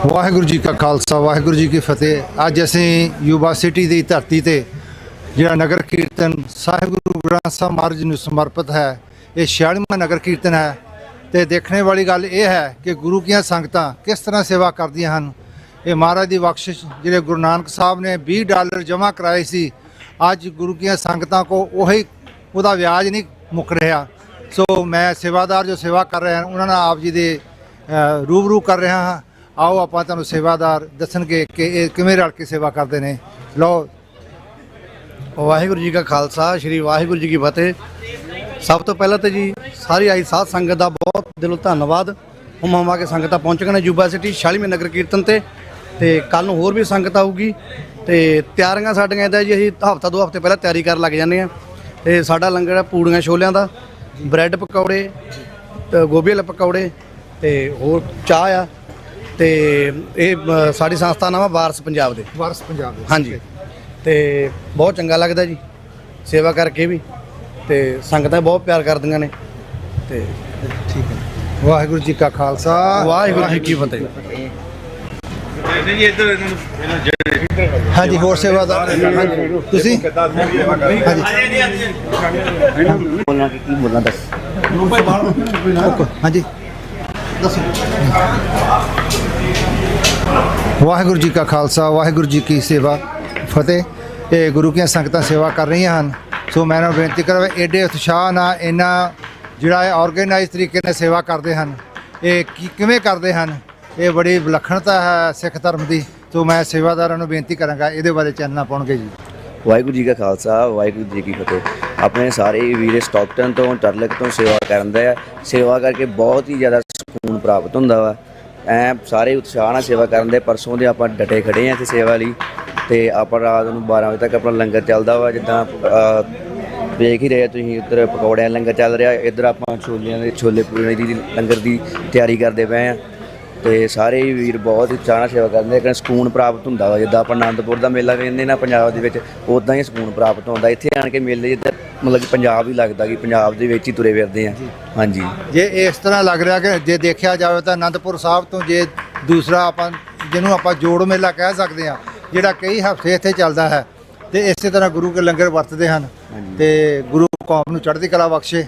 ਵਾਹਿਗੁਰੂ ਜੀ ਕਾ ਖਾਲਸਾ ਵਾਹਿਗੁਰੂ ਜੀ ਕੀ ਫਤਿਹ। ਅੱਜ ਅਸੀਂ ਯੂਬਾ ਸਿਟੀ ਦੀ ਧਰਤੀ ਤੇ ਜਿਹੜਾ ਨਗਰ ਕੀਰਤਨ ਸਾਹਿਬ ਗੁਰੂ ਗ੍ਰੰਥ ਸਾਹਿਬ ਮਹਾਰਾਜ ਨੂੰ ਸਮਰਪਿਤ ਹੈ, ਇਹ 46ਵਾਂ ਨਗਰ ਕੀਰਤਨ ਹੈ। ਤੇ ਦੇਖਣੇ ਵਾਲੀ ਗੱਲ ਇਹ ਹੈ ਕਿ ਗੁਰੂ ਦੀਆਂ ਸੰਗਤਾਂ ਕਿਸ ਤਰ੍ਹਾਂ ਸੇਵਾ ਕਰਦੀਆਂ ਹਨ। ਇਹ ਮਹਾਰਾਜ ਦੀ ਬਖਸ਼ਿਸ਼ ਜਿਹੜੇ ਗੁਰੂ ਨਾਨਕ ਸਾਹਿਬ ਨੇ $20 ਜਮ੍ਹਾਂ ਕਰਾਏ ਸੀ, ਅੱਜ ਗੁਰੂ ਦੀਆਂ ਸੰਗਤਾਂ ਕੋ ਉਹਦਾ ਵਿਆਜ ਨਹੀਂ ਮੁੱਕ ਰਿਹਾ। ਸੋ ਮੈਂ ਸੇਵਾਦਾਰ ਜੋ ਸੇਵਾ ਕਰ ਰਹੇ ਹਨ ਉਹਨਾਂ ਨਾਲ ਆਪ ਜੀ ਦੇ ਰੂਬਰੂ ਕਰ ਰਿਹਾ ਹਾਂ। ਆਓ ਆਪਾਂ ਤੁਹਾਨੂੰ ਸੇਵਾਦਾਰ ਦੱਸਣਗੇ ਕਿ ਇਹ ਕਿਵੇਂ ਰਲ ਕੇ ਸੇਵਾ ਕਰਦੇ ਨੇ। ਲਓ, ਵਾਹਿਗੁਰੂ ਜੀ ਕਾ ਖਾਲਸਾ, ਸ਼੍ਰੀ ਵਾਹਿਗੁਰੂ ਜੀ ਕੀ ਫਤਿਹ। ਸਭ ਤੋਂ ਪਹਿਲਾਂ ਤਾਂ ਜੀ ਸਾਰੀ ਆਈ ਸਾਧ ਸੰਗਤ ਦਾ ਬਹੁਤ ਦਿਲੋਂ ਧੰਨਵਾਦ। ਹੁਮਾ ਕੇ ਸੰਗਤਾਂ ਪਹੁੰਚ ਗਏ ਨੇ ਯੂਬਾ ਸਿਟੀ 46ਵੇਂ ਨਗਰ ਕੀਰਤਨ ਤੇ ਕੱਲ ਨੂੰ ਹੋਰ ਵੀ ਸੰਗਤ ਆਊਗੀ। ਤੇ ਤਿਆਰੀਆਂ ਸਾਡੀਆਂ ਇਹਦਾ ਜੀ, ਅਸੀਂ ਹਫ਼ਤਾ 2 ਹਫ਼ਤੇ ਪਹਿਲਾਂ ਤਿਆਰੀ ਕਰਨ ਲੱਗ ਜਾਂਦੇ ਹਾਂ। ਤੇ ਸਾਡਾ ਲੰਗਰ ਹੈ ਪੂੜੀਆਂ ਛੋਲਿਆਂ ਦਾ, ਬ੍ਰੈਡ ਪਕੌੜੇ, ਗੋਭੀ ਵਾਲੇ ਪਕੌੜੇ ਤੇ ਹੋਰ ਚਾਹ ਆ। ਤੇ ਇਹ ਸਾਡੀ ਸੰਸਥਾ ਨਾਮ ਹੈ ਵਾਰਸ ਪੰਜਾਬ ਦੇ। ਵਾਰਸ ਪੰਜਾਬ ਦੇ, ਹਾਂਜੀ। ਤੇ ਬਹੁਤ ਚੰਗਾ ਲੱਗਦਾ ਜੀ ਸੇਵਾ ਕਰਕੇ ਵੀ, ਤੇ ਸੰਗਤਾਂ ਬਹੁਤ ਪਿਆਰ ਕਰਦੀਆਂ ਨੇ। ਤੇ ਠੀਕ ਹੈ। ਵਾਹਿਗੁਰੂ ਜੀ ਕਾ ਖਾਲਸਾ ਵਾਹਿਗੁਰੂ ਜੀ ਕੀ ਫਤਿਹ। ਹਾਂਜੀ, ਹੋਰ ਸੇਵਾਦਾਰ ਤੁਸੀਂ? ਹਾਂਜੀ ਦੱਸੋ। ਵਾਹਿਗੁਰੂ ਜੀ ਕਾ ਖਾਲਸਾ ਵਾਹਿਗੁਰੂ ਜੀ ਕੀ ਸੇਵਾ ਫਤਿਹ। ਇਹ ਗੁਰੂ ਦੀਆਂ ਸੰਗਤਾਂ ਸੇਵਾ ਕਰ ਰਹੀਆਂ ਹਨ। ਸੋ ਮੈਂ ਇਹਨਾਂ ਨੂੰ ਬੇਨਤੀ ਕਰਾਂ, ਐਡੇ ਉਤਸ਼ਾਹ ਨਾਲ ਇਹਨਾਂ ਜਿਹੜਾ ਹੈ ਆਰਗੇਨਾਈਜ਼ ਤਰੀਕੇ ਨਾਲ ਸੇਵਾ ਕਰਦੇ ਹਨ। ਇਹ ਕਿਵੇਂ ਕਰਦੇ ਹਨ, ਇਹ ਬੜੀ ਵਿਲੱਖਣਤਾ ਹੈ ਸਿੱਖ ਧਰਮ ਦੀ। ਸੋ ਮੈਂ ਸੇਵਾਦਾਰਾਂ ਨੂੰ ਬੇਨਤੀ ਕਰਾਂਗਾ ਇਹਦੇ ਬਾਰੇ ਚਾਨਣਾ ਪਾਉਣਗੇ ਜੀ। ਵਾਹਿਗੁਰੂ ਜੀ ਕਾ ਖਾਲਸਾ ਵਾਹਿਗੁਰੂ ਜੀ ਕੀ ਫਤਿਹ। ਆਪਣੇ ਸਾਰੇ ਵੀਰੇ ਸਟਾਕਟਨ ਤੋਂ ਟਰਲਕ ਤੋਂ ਸੇਵਾ ਕਰਦੇ ਆ। ਸੇਵਾ ਕਰਕੇ ਬਹੁਤ ਹੀ ਜ਼ਿਆਦਾ ਸਕੂਨ ਪ੍ਰਾਪਤ ਹੁੰਦਾ ਵਾ। ਸਾਰੇ ਉਤਸ਼ਾਹ ਨਾਲ ਸੇਵਾ ਕਰਨ ਦੇ। ਪਰਸੋਂ ਦੇ ਆਪਾਂ ਡਟੇ ਖੜੇ ਹਾਂ ਇੱਥੇ ਸੇਵਾ ਲਈ। ਤੇ ਆਪਾਂ ਰਾਤ ਨੂੰ 12 ਵਜੇ ਤੱਕ ਆਪਣਾ ਲੰਗਰ ਚੱਲਦਾ ਵਾ। ਜਿੱਦਾਂ ਵੇਖ ਹੀ ਰਹੇ ਤੁਸੀਂ, ਉੱਧਰ ਪਕੌੜਿਆਂ ਦਾ ਲੰਗਰ ਚੱਲ ਰਿਹਾ, ਇੱਧਰ ਆਪਾਂ ਛੋਲੇ ਪੂੜੇ ਦੀ ਲੰਗਰ ਦੀ ਤਿਆਰੀ ਕਰਦੇ ਪਏ ਹਾਂ। ਤੇ ਸਾਰੇ ਵੀਰ ਬਹੁਤ ਉਤਸ਼ਾਹ ਨਾਲ ਸੇਵਾ ਕਰਦੇ। ਇੱਕ ਸਕੂਨ ਪ੍ਰਾਪਤ ਹੁੰਦਾ ਵਾ। ਜਿੱਦਾਂ ਆਪਾਂ ਆਨੰਦਪੁਰ ਦਾ ਮੇਲਾ ਵੇਖਦੇ ਨਾ ਪੰਜਾਬ ਦੇ ਵਿੱਚ, ਉੱਦਾਂ ਹੀ ਸਕੂਨ ਪ੍ਰਾਪਤ ਹੁੰਦਾ ਇੱਥੇ ਆਣ ਕੇ ਮੇਲੇ। ਜਿੱਦਾਂ ਮਤਲਬ ਕਿ ਪੰਜਾਬ ਹੀ ਲੱਗਦਾ ਕਿ ਪੰਜਾਬ ਦੇ ਵਿੱਚ ਹੀ ਤੁਰੇ ਫਿਰਦੇ ਆ। ਹਾਂਜੀ, ਜੇ ਇਸ ਤਰ੍ਹਾਂ ਲੱਗ ਰਿਹਾ ਕਿ ਜੇ ਦੇਖਿਆ ਜਾਵੇ ਤਾਂ ਆਨੰਦਪੁਰ ਸਾਹਿਬ ਤੋਂ ਜੇ ਦੂਸਰਾ ਆਪਾਂ ਜਿਹਨੂੰ ਆਪਾਂ ਜੋੜ ਮੇਲਾ ਕਹਿ ਸਕਦੇ ਹਾਂ, ਜਿਹੜਾ ਕਈ ਹਫ਼ਤੇ ਇੱਥੇ ਚੱਲਦਾ ਹੈ, ਤੇ ਇਸੇ ਤਰ੍ਹਾਂ ਗੁਰੂ ਕੇ ਲੰਗਰ ਵਰਤਦੇ ਹਨ। ਤੇ ਗੁਰੂ ਕੌਮ ਨੂੰ ਚੜ੍ਹਦੀ ਕਲਾ ਬਖਸ਼ੇ।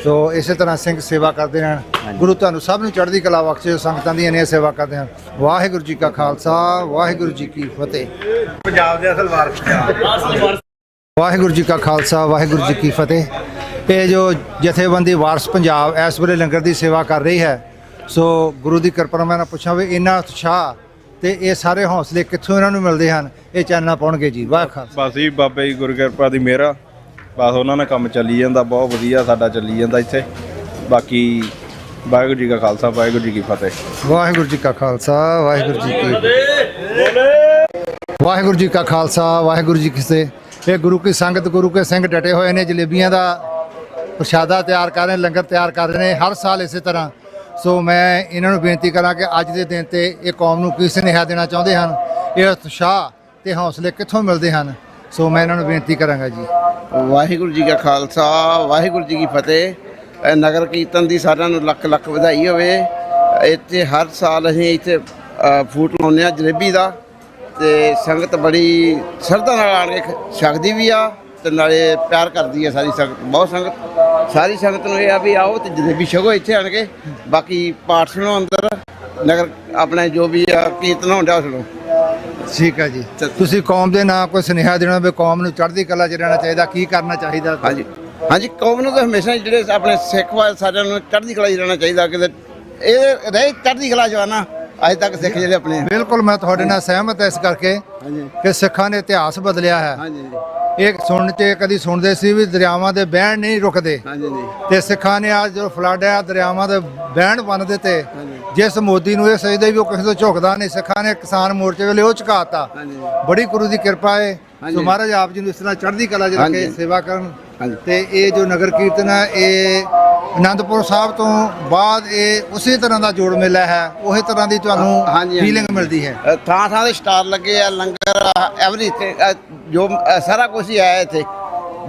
ਸੋ ਇਸੇ ਤਰ੍ਹਾਂ ਸਿੰਘ ਸੇਵਾ ਕਰਦੇ ਹਨ। ਗੁਰੂ ਤੁਹਾਨੂੰ ਸਭ ਨੂੰ ਚੜ੍ਹਦੀ ਕਲਾ ਬਖਸ਼ੇ। ਸੰਗਤਾਂ ਦੀਆਂ ਨੇ ਸੇਵਾ ਕਰਦੇ ਹਨ। ਵਾਹਿਗੁਰੂ ਜੀ ਕਾ ਖਾਲਸਾ ਵਾਹਿਗੁਰੂ ਜੀ ਕੀ ਫਤਿਹ। ਪੰਜਾਬ ਦੇ ਅਸਲ ਵਾਰਸ। ਵਾਹਿਗੁਰੂ ਜੀ ਕਾ ਖਾਲਸਾ ਵਾਹਿਗੁਰੂ ਜੀ ਕੀ ਫਤਿਹ। ਇਹ ਜੋ ਜਥੇਬੰਦੀ ਵਾਰਸ ਪੰਜਾਬ ਇਸ ਵੇਲੇ ਲੰਗਰ ਦੀ ਸੇਵਾ ਕਰ ਰਹੀ ਹੈ, ਸੋ ਗੁਰੂ ਦੀ ਕਿਰਪਾ ਨਾਲ ਮੈਂ ਪੁੱਛਾਂ ਵੀ ਇੰਨਾ ਉਤਸ਼ਾਹ ਤੇ ਇਹ ਸਾਰੇ ਹੌਸਲੇ ਕਿੱਥੋਂ ਇਹਨਾਂ ਨੂੰ ਮਿਲਦੇ ਹਨ, ਇਹ ਚਾਨਣਾ ਪਾਉਣਗੇ ਜੀ। ਵਾਹਿਗੁਰੂ ਬਸ ਜੀ ਬਾਬੇ ਜੀ ਗੁਰੂ ਕਿਰਪਾ ਦੀ ਮਿਹਰ ਆ। ਬਸ ਉਹਨਾਂ ਨਾਲ ਕੰਮ ਚੱਲੀ ਜਾਂਦਾ, ਬਹੁਤ ਵਧੀਆ ਸਾਡਾ ਚੱਲੀ ਜਾਂਦਾ ਇੱਥੇ। ਬਾਕੀ ਵਾਹਿਗੁਰੂ ਜੀ ਕਾ ਖਾਲਸਾ ਵਾਹਿਗੁਰੂ ਜੀ ਕੀ ਫਤਿਹ। ਵਾਹਿਗੁਰੂ ਜੀ ਕਾ ਖਾਲਸਾ ਵਾਹਿਗੁਰੂ ਜੀ ਕੀ ਵਾਹਿਗੁਰੂ ਜੀ ਕਾ ਖਾਲਸਾ ਵਾਹਿਗੁਰੂ ਜੀ ਕੀ ਫਤਿਹ। ਇਹ ਗੁਰੂ ਕੀ ਸੰਗਤ, ਗੁਰੂ ਕੇ ਸਿੰਘ ਡਟੇ ਹੋਏ ਨੇ। ਜਲੇਬੀਆਂ ਦਾ ਪ੍ਰਸ਼ਾਦਾ ਤਿਆਰ ਕਰ ਰਹੇ ਨੇ, ਲੰਗਰ ਤਿਆਰ ਕਰ ਰਹੇ ਨੇ ਹਰ ਸਾਲ ਇਸੇ ਤਰ੍ਹਾਂ। ਸੋ ਮੈਂ ਇਹਨਾਂ ਨੂੰ ਬੇਨਤੀ ਕਰਾਂ ਕਿ ਅੱਜ ਦੇ ਦਿਨ ਤੇ ਇਹ ਕੌਮ ਨੂੰ ਕੀ ਸੁਨੇਹਾ ਦੇਣਾ ਚਾਹੁੰਦੇ ਹਨ, ਇਹ ਉਤਸ਼ਾਹ ਤੇ ਹੌਸਲੇ ਕਿੱਥੋਂ ਮਿਲਦੇ ਹਨ। ਸੋ ਮੈਂ ਇਹਨਾਂ ਨੂੰ ਬੇਨਤੀ ਕਰਾਂਗਾ ਜੀ। ਵਾਹਿਗੁਰੂ ਜੀ ਕਾ ਖਾਲਸਾ ਵਾਹਿਗੁਰੂ ਜੀ ਕੀ ਫਤਿਹ। ਨਗਰ ਕੀਰਤਨ ਦੀ ਸਾਰਿਆਂ ਨੂੰ ਲੱਖ ਲੱਖ ਵਧਾਈ ਹੋਵੇ। ਇੱਥੇ ਹਰ ਸਾਲ ਅਸੀਂ ਇੱਥੇ ਫੂਟ ਲਾਉਂਦੇ ਹਾਂ ਜਲੇਬੀ ਦਾ, ਤੇ ਸੰਗਤ ਬੜੀ ਸ਼ਰਧਾ ਨਾਲ ਆਣ ਕੇ ਛਕਦੀ ਵੀ ਆ ਤੇ ਨਾਲੇ ਪਿਆਰ ਕਰਦੀ ਹੈ ਸਾਰੀ ਸੰਗਤ। ਬਹੁਤ ਸੰਗਤ, ਸਾਰੀ ਸੰਗਤ ਨੂੰ ਇਹ ਆ ਵੀ ਆਓ ਤੇ ਜਲੇਬੀ ਛਕੋ ਇੱਥੇ ਆਣ ਕੇ। ਬਾਕੀ ਪਾਠ ਸੁਣੋ ਅੰਦਰ, ਨਗਰ ਆਪਣੇ ਜੋ ਵੀ ਆ ਕੀਰਤਨ ਹੁੰਦਾ ਸੁਣੋ। ਠੀਕ ਹੈ ਜੀ। ਤੁਸੀਂ ਕੌਮ ਦੇ ਨਾਂ ਕੋਈ ਸੁਨੇਹਾ ਦੇਣਾ ਵੀ ਕੌਮ ਨੂੰ ਚੜ੍ਹਦੀ ਕਲਾ 'ਚ ਰਹਿਣਾ ਚਾਹੀਦਾ, ਕੀ ਕਰਨਾ ਚਾਹੀਦਾ? ਹਾਂਜੀ ਹਾਂਜੀ, ਕੌਮ ਨੂੰ ਤਾਂ ਹਮੇਸ਼ਾ ਜਿਹੜੇ ਆਪਣੇ ਸਿੱਖ ਵਾ ਸਾਰਿਆਂ ਨੂੰ ਚੜ੍ਹਦੀ ਕਲਾ 'ਚ ਰਹਿਣਾ ਚਾਹੀਦਾ। ਕਿਤੇ ਇਹ ਰਹੇ ਚੜ੍ਹਦੀ ਕਲਾ 'ਚ ਆ ਨਾ ਅੱਜ ਤੱਕ ਸਿੱਖ ਜਿਹੜੇ ਆਪਣੇ। ਬਿਲਕੁਲ ਮੈਂ ਤੁਹਾਡੇ ਨਾਲ ਸਹਿਮਤ ਇਸ ਕਰਕੇ ਕਿ ਸਿੱਖਾਂ ਨੇ ਇਤਿਹਾਸ ਬਦਲਿਆ ਹੈ। ਇਹ ਸੁਣਨ 'ਚ ਕਦੀ ਸੁਣਦੇ ਸੀ ਵੀ ਦਰਿਆਵਾਂ ਦੇ ਵਹਿਣ ਨਹੀਂ ਰੁਕਦੇ, ਤੇ ਸਿੱਖਾਂ ਨੇ ਅੱਜ ਜੋ ਫਲੱਡ ਆ ਦਰਿਆਵਾਂ ਦੇ ਵਹਿਣ ਬੰਨ ਦਿੱਤੇ। ਜਿਸ ਮੋਦੀ ਨੂੰ ਇਹ ਸੋਚਦੇ ਵੀ ਉਹ ਕਿਸੇ ਤੋਂ ਝੁਕਦਾ ਨਹੀਂ, ਸਿੱਖਾਂ ਨੇ ਕਿਸਾਨ ਮੋਰਚੇ ਵੇਲੇ ਉਹ ਝੁਕਾਤਾ। ਬੜੀ ਗੁਰੂ ਦੀ ਕਿਰਪਾ ਹੈ। ਸੋ ਮਹਾਰਾਜ ਆਪ ਜੀ ਨੂੰ ਇਸ ਤਰ੍ਹਾਂ ਚੜ੍ਹਦੀ ਕਲਾ 'ਚ ਰੱਖ ਕੇ ਸੇਵਾ ਕਰਨ। ਤੇ ਇਹ ਜੋ ਨਗਰ ਕੀਰਤਨ ਹੈ, ਇਹ ਆਨੰਦਪੁਰ ਸਾਹਿਬ ਤੋਂ ਬਾਅਦ ਇਹ ਉਸੇ ਤਰ੍ਹਾਂ ਦਾ ਜੋੜ ਮੇਲਾ ਹੈ, ਉਹੀ ਤਰ੍ਹਾਂ ਦੀ ਤੁਹਾਨੂੰ ਫੀਲਿੰਗ ਮਿਲਦੀ ਹੈ। ਥਾਂ ਥਾਂ ਦੇ ਸਟਾਰ ਲੱਗੇ ਆ, ਲੰਗਰ ਐਵਰੀਥਿੰਗ ਜੋ ਸਾਰਾ ਕੁਝ ਹੀ ਆਇਆ ਇੱਥੇ।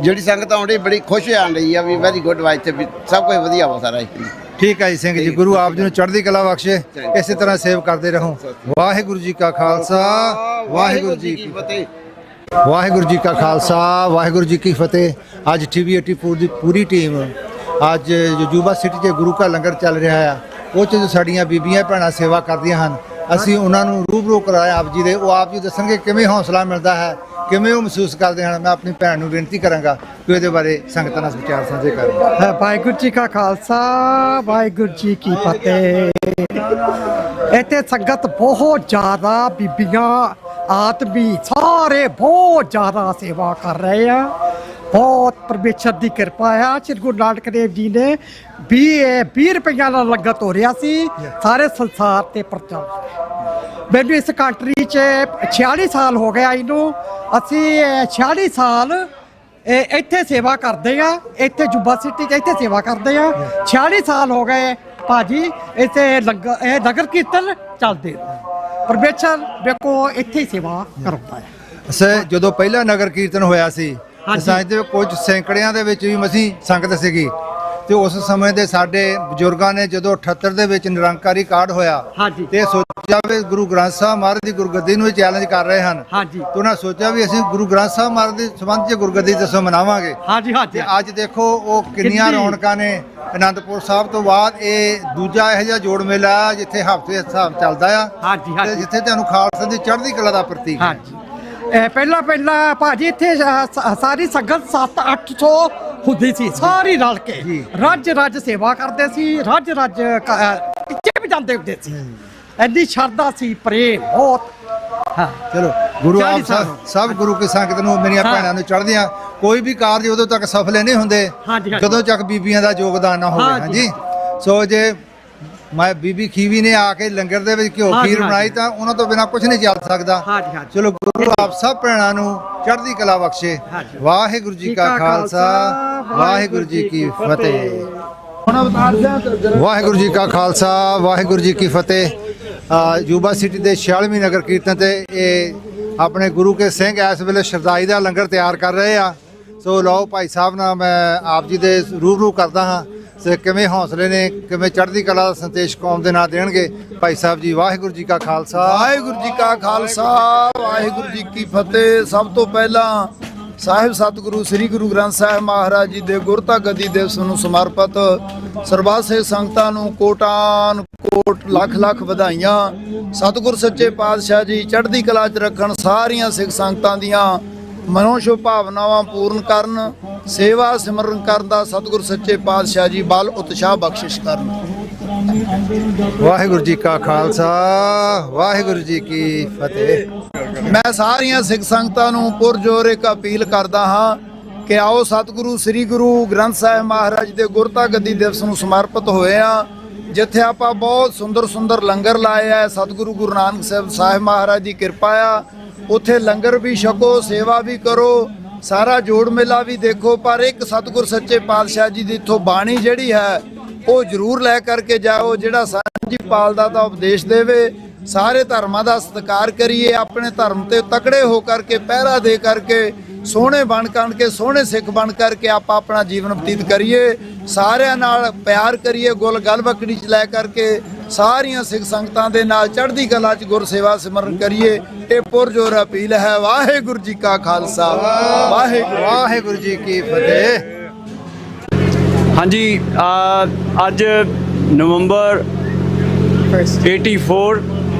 ਜਿਹੜੀ ਸੰਗਤ ਆਉਂਦੀ ਬੜੀ ਖੁਸ਼ ਆਣ ਰਹੀ ਆ ਵੀ ਵੈਰੀ ਗੁੱਡ ਵਾ, ਇੱਥੇ ਵੀ ਸਭ ਕੁਝ ਵਧੀਆ ਵਾ ਸਾਰਾ ਇੱਥੇ। ਠੀਕ ਹੈ ਜੀ ਸਿੰਘ ਜੀ, ਗੁਰੂ ਆਪ ਜੀ ਨੂੰ ਚੜ੍ਹਦੀ ਕਲਾ ਬਖਸ਼ੇ, ਇਸੇ ਤਰ੍ਹਾਂ ਸੇਵ ਕਰਦੇ ਰਹੋ। ਵਾਹਿਗੁਰੂ ਜੀ ਕਾ ਖਾਲਸਾ, ਵਾਹਿਗੁਰੂ ਜੀ ਕੀ ਫਤਿਹ। ਵਾਹਿਗੁਰੂ ਜੀ ਕਾ ਖਾਲਸਾ, ਵਾਹਿਗੁਰੂ ਜੀ ਕੀ ਫਤਿਹ। ਅੱਜ TV 84 ਦੀ ਪੂਰੀ ਟੀਮ ਅੱਜ ਯੂਬਾ ਸਿਟੀ 'ਚ ਗੁਰੂ ਘਰ ਲੰਗਰ ਚੱਲ ਰਿਹਾ ਆ, ਉਹ 'ਚ ਜੋ ਸਾਡੀਆਂ ਬੀਬੀਆਂ ਭੈਣਾਂ ਸੇਵਾ ਕਰਦੀਆਂ ਹਨ, ਅਸੀਂ ਉਹਨਾਂ ਨੂੰ ਰੂਬਰੂ ਕਰਾਇਆ ਆਪ ਜੀ ਦੇ। ਉਹ ਆਪ ਜੀ ਦੱਸਣਗੇ ਕਿਵੇਂ ਹੌਸਲਾ ਮਿਲਦਾ ਹੈ, ਕਿਵੇਂ ਉਹ ਮਹਿਸੂਸ ਕਰਦੇ ਹਨ। ਮੈਂ ਆਪਣੀ ਭੈਣ ਨੂੰ ਬੇਨਤੀ ਕਰਾਂਗਾ ਕਿ ਇਹਦੇ ਬਾਰੇ ਸੰਗਤਾਂ ਨਾਲ ਵਿਚਾਰ ਸਾਂਝੇ ਕਰਨ। ਵਾਹਿਗੁਰੂ ਜੀ ਕਾ ਖਾਲਸਾ, ਵਾਹਿਗੁਰੂ ਜੀ ਕੀ ਫਤਿਹ। ਇੱਥੇ ਸੰਗਤ ਬਹੁਤ ਜ਼ਿਆਦਾ, ਬੀਬੀਆਂ ਆਦਮੀ ਸਾਰੇ ਬਹੁਤ ਜ਼ਿਆਦਾ ਸੇਵਾ ਕਰ ਰਹੇ ਆ। ਬਹੁਤ ਪਰਮੇਸ਼ਰ ਦੀ ਕਿਰਪਾ ਆ। ਸ੍ਰੀ ਗੁਰੂ ਨਾਨਕ ਦੇਵ ਜੀ ਨੇ 20 ਰੁਪਈਆਂ ਦਾ ਲੰਗਰ ਤੋਰਿਆ ਸੀ ਸਾਰੇ ਸੰਸਾਰ ਤੇ ਪ੍ਰਚਾਰ। ਮੈਨੂੰ ਇਸ ਕੰਟਰੀ 'ਚ 46 ਸਾਲ ਹੋ ਗਿਆ ਇਹਨੂੰ। ਅਸੀਂ 46 ਸਾਲ ਇੱਥੇ ਸੇਵਾ ਕਰਦੇ ਆ, ਇੱਥੇ ਯੂਬਾ ਸਿਟੀ 'ਚ ਇੱਥੇ ਸੇਵਾ ਕਰਦੇ ਆ। 46 ਸਾਲ ਹੋ ਗਏ ਭਾਜੀ ਇੱਥੇ ਲੰਗਰ, ਇਹ ਨਗਰ ਕੀਰਤਨ ਚੱਲਦੇ। ਪਰਮੇਸ਼ਰ ਵੇਖੋ ਇੱਥੇ ਹੀ ਸੇਵਾ ਕਰਦਾ ਹੈ। ਜਦੋਂ ਪਹਿਲਾ ਨਗਰ ਕੀਰਤਨ ਹੋਇਆ ਸੀ, ਹਾਂਜੀ। ਸਾਂਝੇ ਕੁਝ ਸੈਂਕੜਿਆਂ ਦੇ ਵਿੱਚ ਵੀ ਮਸੀਂ ਸੰਗਤ ਸੀਗੀ, ਤੇ ਉਸ ਸਮੇਂ ਦੇ ਸਾਡੇ ਬਜ਼ੁਰਗਾਂ ਨੇ ਜਦੋਂ 78 ਦੇ ਵਿੱਚ ਨਿਰੰਕਾਰੀ ਕਾਰਡ ਹੋਇਆ ਹਾਂਜੀ। ਤੇ ਸੋਚਿਆ ਵੀ ਗੁਰੂ ਗ੍ਰੰਥ ਸਾਹਿਬ ਮਹਾਰਾਜ ਦੀ ਗੁਰਗੱਦੀ ਨੂੰ ਚੈਲੰਜ ਕਰ ਰਹੇ ਹਨ। ਹਾਂਜੀ ਤੇ ਉਹਨਾਂ ਸੋਚਿਆ ਵੀ ਅਸੀਂ ਗੁਰੂ ਗ੍ਰੰਥ ਸਾਹਿਬ ਮਹਾਰਾਜ ਦੇ ਸੰਬੰਧ 'ਚ ਗੁਰਗੱਦੀ ਦੱਸੋ ਮਨਾਵਾਂਗੇ। ਹਾਂਜੀ ਹਾਂਜੀ ਤੇ ਅੱਜ ਦੇਖੋ ਉਹ ਕਿੰਨੀਆਂ ਕਿੰਨੀ। ਰੌਣਕਾਂ ਨੇ। ਅਨੰਦਪੁਰ ਸਾਹਿਬ ਤੋਂ ਬਾਅਦ ਇਹ ਦੂਜਾ ਇਹੋ ਜਿਹਾ ਜੋੜ ਮੇਲਾ ਜਿੱਥੇ ਹਫ਼ਤੇ ਹਿਸਾਬ ਚੱਲਦਾ ਆ, ਹਾਂਜੀ, ਹਾਂਜੀ। ਤੇ ਜਿੱਥੇ ਤੁਹਾਨੂੰ ਖਾਲਸਾ ਦੀ ਚੜ੍ਹਦੀ ਕਲਾ ਦਾ ਪ੍ਰਤੀਕ ਹੈ। ਹਾਂਜੀ ਪਹਿਲਾਂ ਭਾਜੀ ਇੱਥੇ ਸਾਰੀ ਸੰਗਤ 700-800 ਹੁੰਦੀ ਸੀ, ਸਾਰੀ ਰਲ ਕੇ ਜੀ। ਰੱਜ ਸੇਵਾ ਕਰਦੇ ਸੀ, ਰੱਜ ਟਿੱਚੇ ਵੀ ਜਾਂਦੇ ਹੁੰਦੇ ਸੀ। ਐਡੀ ਸ਼ਰਧਾ ਸੀ, ਪ੍ਰੇਮ ਬਹੁਤ। ਹਾਂ ਚਲੋ ਗੁਰੂ 40 ਆਪ ਸਾਲ ਸਭ ਗੁਰੂ ਕੀ ਸੰਗਤ ਨੂੰ, ਮੇਰੀਆਂ ਹਾਂ। ਭੈਣਾਂ ਨੂੰ ਚੜ੍ਹਦੀਆਂ। ਕੋਈ ਵੀ ਕਾਰਜ ਉਦੋਂ ਤੱਕ ਸਫਲ ਨਹੀਂ ਹੁੰਦੇ ਹਾਂਜੀ, ਹਾਂਜੀ। ਜਦੋਂ ਤੱਕ ਬੀਬੀਆਂ ਦਾ ਯੋਗਦਾਨ ਨਾ ਹੋਵੇ। ਹਾਂਜੀ। ਹਾਂਜੀ, ਸੋ ਜੇ ਮੈਂ ਬੀਬੀ ਖੀਵੀ ਨੇ ਆ ਕੇ ਲੰਗਰ ਦੇ ਵਿੱਚ ਘਿਓ ਹਾਂਜੀ, ਖੀਰ ਬਣਾਈ ਤਾਂ ਉਹਨਾਂ ਤੋਂ ਬਿਨਾ ਕੁਝ ਨਹੀਂ ਚੱਲ ਸਕਦਾ। ਹਾਂਜੀ, ਹਾਂਜੀ। ਚਲੋ ਗੁਰੂ ਆਪ ਸਭ ਭੈਣਾਂ ਨੂੰ ਚੜ੍ਹਦੀ ਕਲਾ ਬਖਸ਼ੇ। ਹਾਂਜੀ। ਵਾਹਿਗੁਰੂ ਜੀ ਕਾ ਖਾਲਸਾ, ਵਾਹਿਗੁਰੂ ਜੀ ਕੀ ਫਤਿਹ। ਵਾਹਿਗੁਰੂ ਜੀ ਕਾ ਖਾਲਸਾ, ਵਾਹਿਗੁਰੂ ਜੀ ਕੀ ਫਤਿਹ। ਯੂਬਾ ਸਿਟੀ ਦੇ 46ਵੀਂ ਨਗਰ ਕੀਰਤਨ ਤੇ ਇਹ ਆਪਣੇ ਗੁਰੂ ਕੇ ਸਿੰਘ ਇਸ ਵੇਲੇ ਸ਼ਰਦਾਈ ਦਾ ਲੰਗਰ ਤਿਆਰ ਕਰ ਰਹੇ ਆ। ਸੋ ਲਓ ਭਾਈ ਸਾਹਿਬ ਨਾਲ ਮੈਂ ਆਪ ਜੀ ਦੇ ਰੂਬਰੂ ਕਰਦਾ ਹਾਂ, ਤੇ ਕਿਵੇਂ ਹੌਸਲੇ ਨੇ, ਕਿਵੇਂ ਚੜ੍ਹਦੀ ਕਲਾ ਦਾ ਸੰਦੇਸ਼ ਕੌਮ ਦੇ ਨਾਲ ਦੇਣਗੇ ਭਾਈ ਸਾਹਿਬ ਜੀ। ਵਾਹਿਗੁਰੂ ਜੀ ਕਾ ਖਾਲਸਾ, ਵਾਹਿਗੁਰੂ ਜੀ ਕਾ ਖਾਲਸਾ, ਵਾਹਿਗੁਰੂ ਜੀ ਕੀ ਫਤਿਹ। ਸਭ ਤੋਂ ਪਹਿਲਾਂ ਸਾਹਿਬ ਸਤਿਗੁਰੂ ਸ੍ਰੀ ਗੁਰੂ ਗ੍ਰੰਥ ਸਾਹਿਬ ਮਹਾਰਾਜ ਜੀ ਦੇ ਗੁਰਤਾ ਗੱਦੀ ਦਿਵਸ ਨੂੰ ਸਮਰਪਿਤ ਸਰਬੱਤ ਸੰਗਤਾਂ ਨੂੰ ਕੋਟਾਨ ਕੋਟ ਲੱਖ ਵਧਾਈਆਂ। ਸਤਿਗੁਰ ਸੱਚੇ ਪਾਤਸ਼ਾਹ ਜੀ ਚੜ੍ਹਦੀ ਕਲਾ 'ਚ ਰੱਖਣ, ਸਾਰੀਆਂ ਸਿੱਖ ਸੰਗਤਾਂ ਦੀਆਂ ਮਨੋਸ਼ੋ ਭਾਵਨਾਵਾਂ ਪੂਰਨ ਕਰਨ, ਸੇਵਾ ਸਿਮਰਨ ਕਰਨ ਦਾ ਸਤਿਗੁਰ ਸੱਚੇ ਪਾਤਸ਼ਾਹ ਜੀ ਬਲ ਉਤਸ਼ਾਹ ਬਖਸ਼ਿਸ਼ ਕਰਨ। ਵਾਹਿਗੁਰੂ ਜੀ ਕਾ ਖਾਲਸਾ, ਵਾਹਿਗੁਰੂ ਜੀ ਕੀ ਫਤਿਹ। ਮੈਂ ਸਾਰੀਆਂ ਸਿੱਖ ਸੰਗਤਾਂ ਨੂੰ ਪੁਰਜੋਰ ਇੱਕ ਅਪੀਲ ਕਰਦਾ ਹਾਂ ਕਿ ਆਓ ਸਤਿਗੁਰੂ ਸ੍ਰੀ ਗੁਰੂ ਗ੍ਰੰਥ ਸਾਹਿਬ ਮਹਾਰਾਜ ਦੇ ਗੁਰਤਾ ਗੱਦੀ ਦਿਵਸ ਨੂੰ ਸਮਰਪਿਤ ਹੋਏ ਆ, ਜਿੱਥੇ ਆਪਾਂ ਬਹੁਤ ਸੁੰਦਰ ਲੰਗਰ ਲਾਏ ਆ। ਸਤਿਗੁਰੂ ਗੁਰੂ ਨਾਨਕ ਸਾਹਿਬ ਮਹਾਰਾਜ ਦੀ ਕਿਰਪਾ ਆ, ਉੱਥੇ ਲੰਗਰ ਵੀ ਛਕੋ, ਸੇਵਾ ਵੀ ਕਰੋ, ਸਾਰਾ ਜੋੜ ਮੇਲਾ ਵੀ ਦੇਖੋ। ਪਰ ਇੱਕ ਸਤਿਗੁਰ ਸੱਚੇ ਪਾਤਸ਼ਾਹ ਜੀ ਦੀ ਇੱਥੋਂ ਬਾਣੀ ਜਿਹੜੀ ਹੈ ਉਹ ਜ਼ਰੂਰ ਲੈ ਕਰਕੇ ਜਾਓ, ਜਿਹੜਾ ਸਾਂਝੀ ਪਾਲਦਾ ਦਾ ਉਪਦੇਸ਼ ਦੇਵੇ। ਸਾਰੇ ਧਰਮਾਂ ਦਾ ਸਤਿਕਾਰ ਕਰੀਏ, ਆਪਣੇ ਧਰਮ ਤੇ ਤਕੜੇ ਹੋ ਕਰਕੇ, ਪਹਿਰਾ ਦੇ ਕਰਕੇ, ਸੋਹਣੇ ਬਣ ਕੇ, ਸੋਹਣੇ ਸਿੱਖ ਬਣ ਕਰਕੇ ਆਪਾਂ ਆਪਣਾ ਜੀਵਨ ਬਤੀਤ ਕਰੀਏ। ਸਾਰਿਆਂ ਨਾਲ ਪਿਆਰ ਕਰੀਏ, ਗਲ ਬੱਕੜੀ 'ਚ ਲੈ ਕਰਕੇ ਸਾਰੀਆਂ ਸਿੱਖ ਸੰਗਤਾਂ ਦੇ ਨਾਲ ਚੜ੍ਹਦੀ ਕਲਾ 'ਚ ਗੁਰ ਸੇਵਾ ਸਿਮਰਨ ਕਰੀਏ। ਇਹ ਪੁਰਜੋਰ ਅਪੀਲ ਹੈ। ਵਾਹਿਗੁਰੂ ਜੀ ਕਾ ਖਾਲਸਾ, ਵਾਹਿਗੁਰੂ ਜੀ ਕੀ ਫਤਿਹ। ਹਾਂਜੀ, ਅੱਜ ਨਵੰਬਰ 84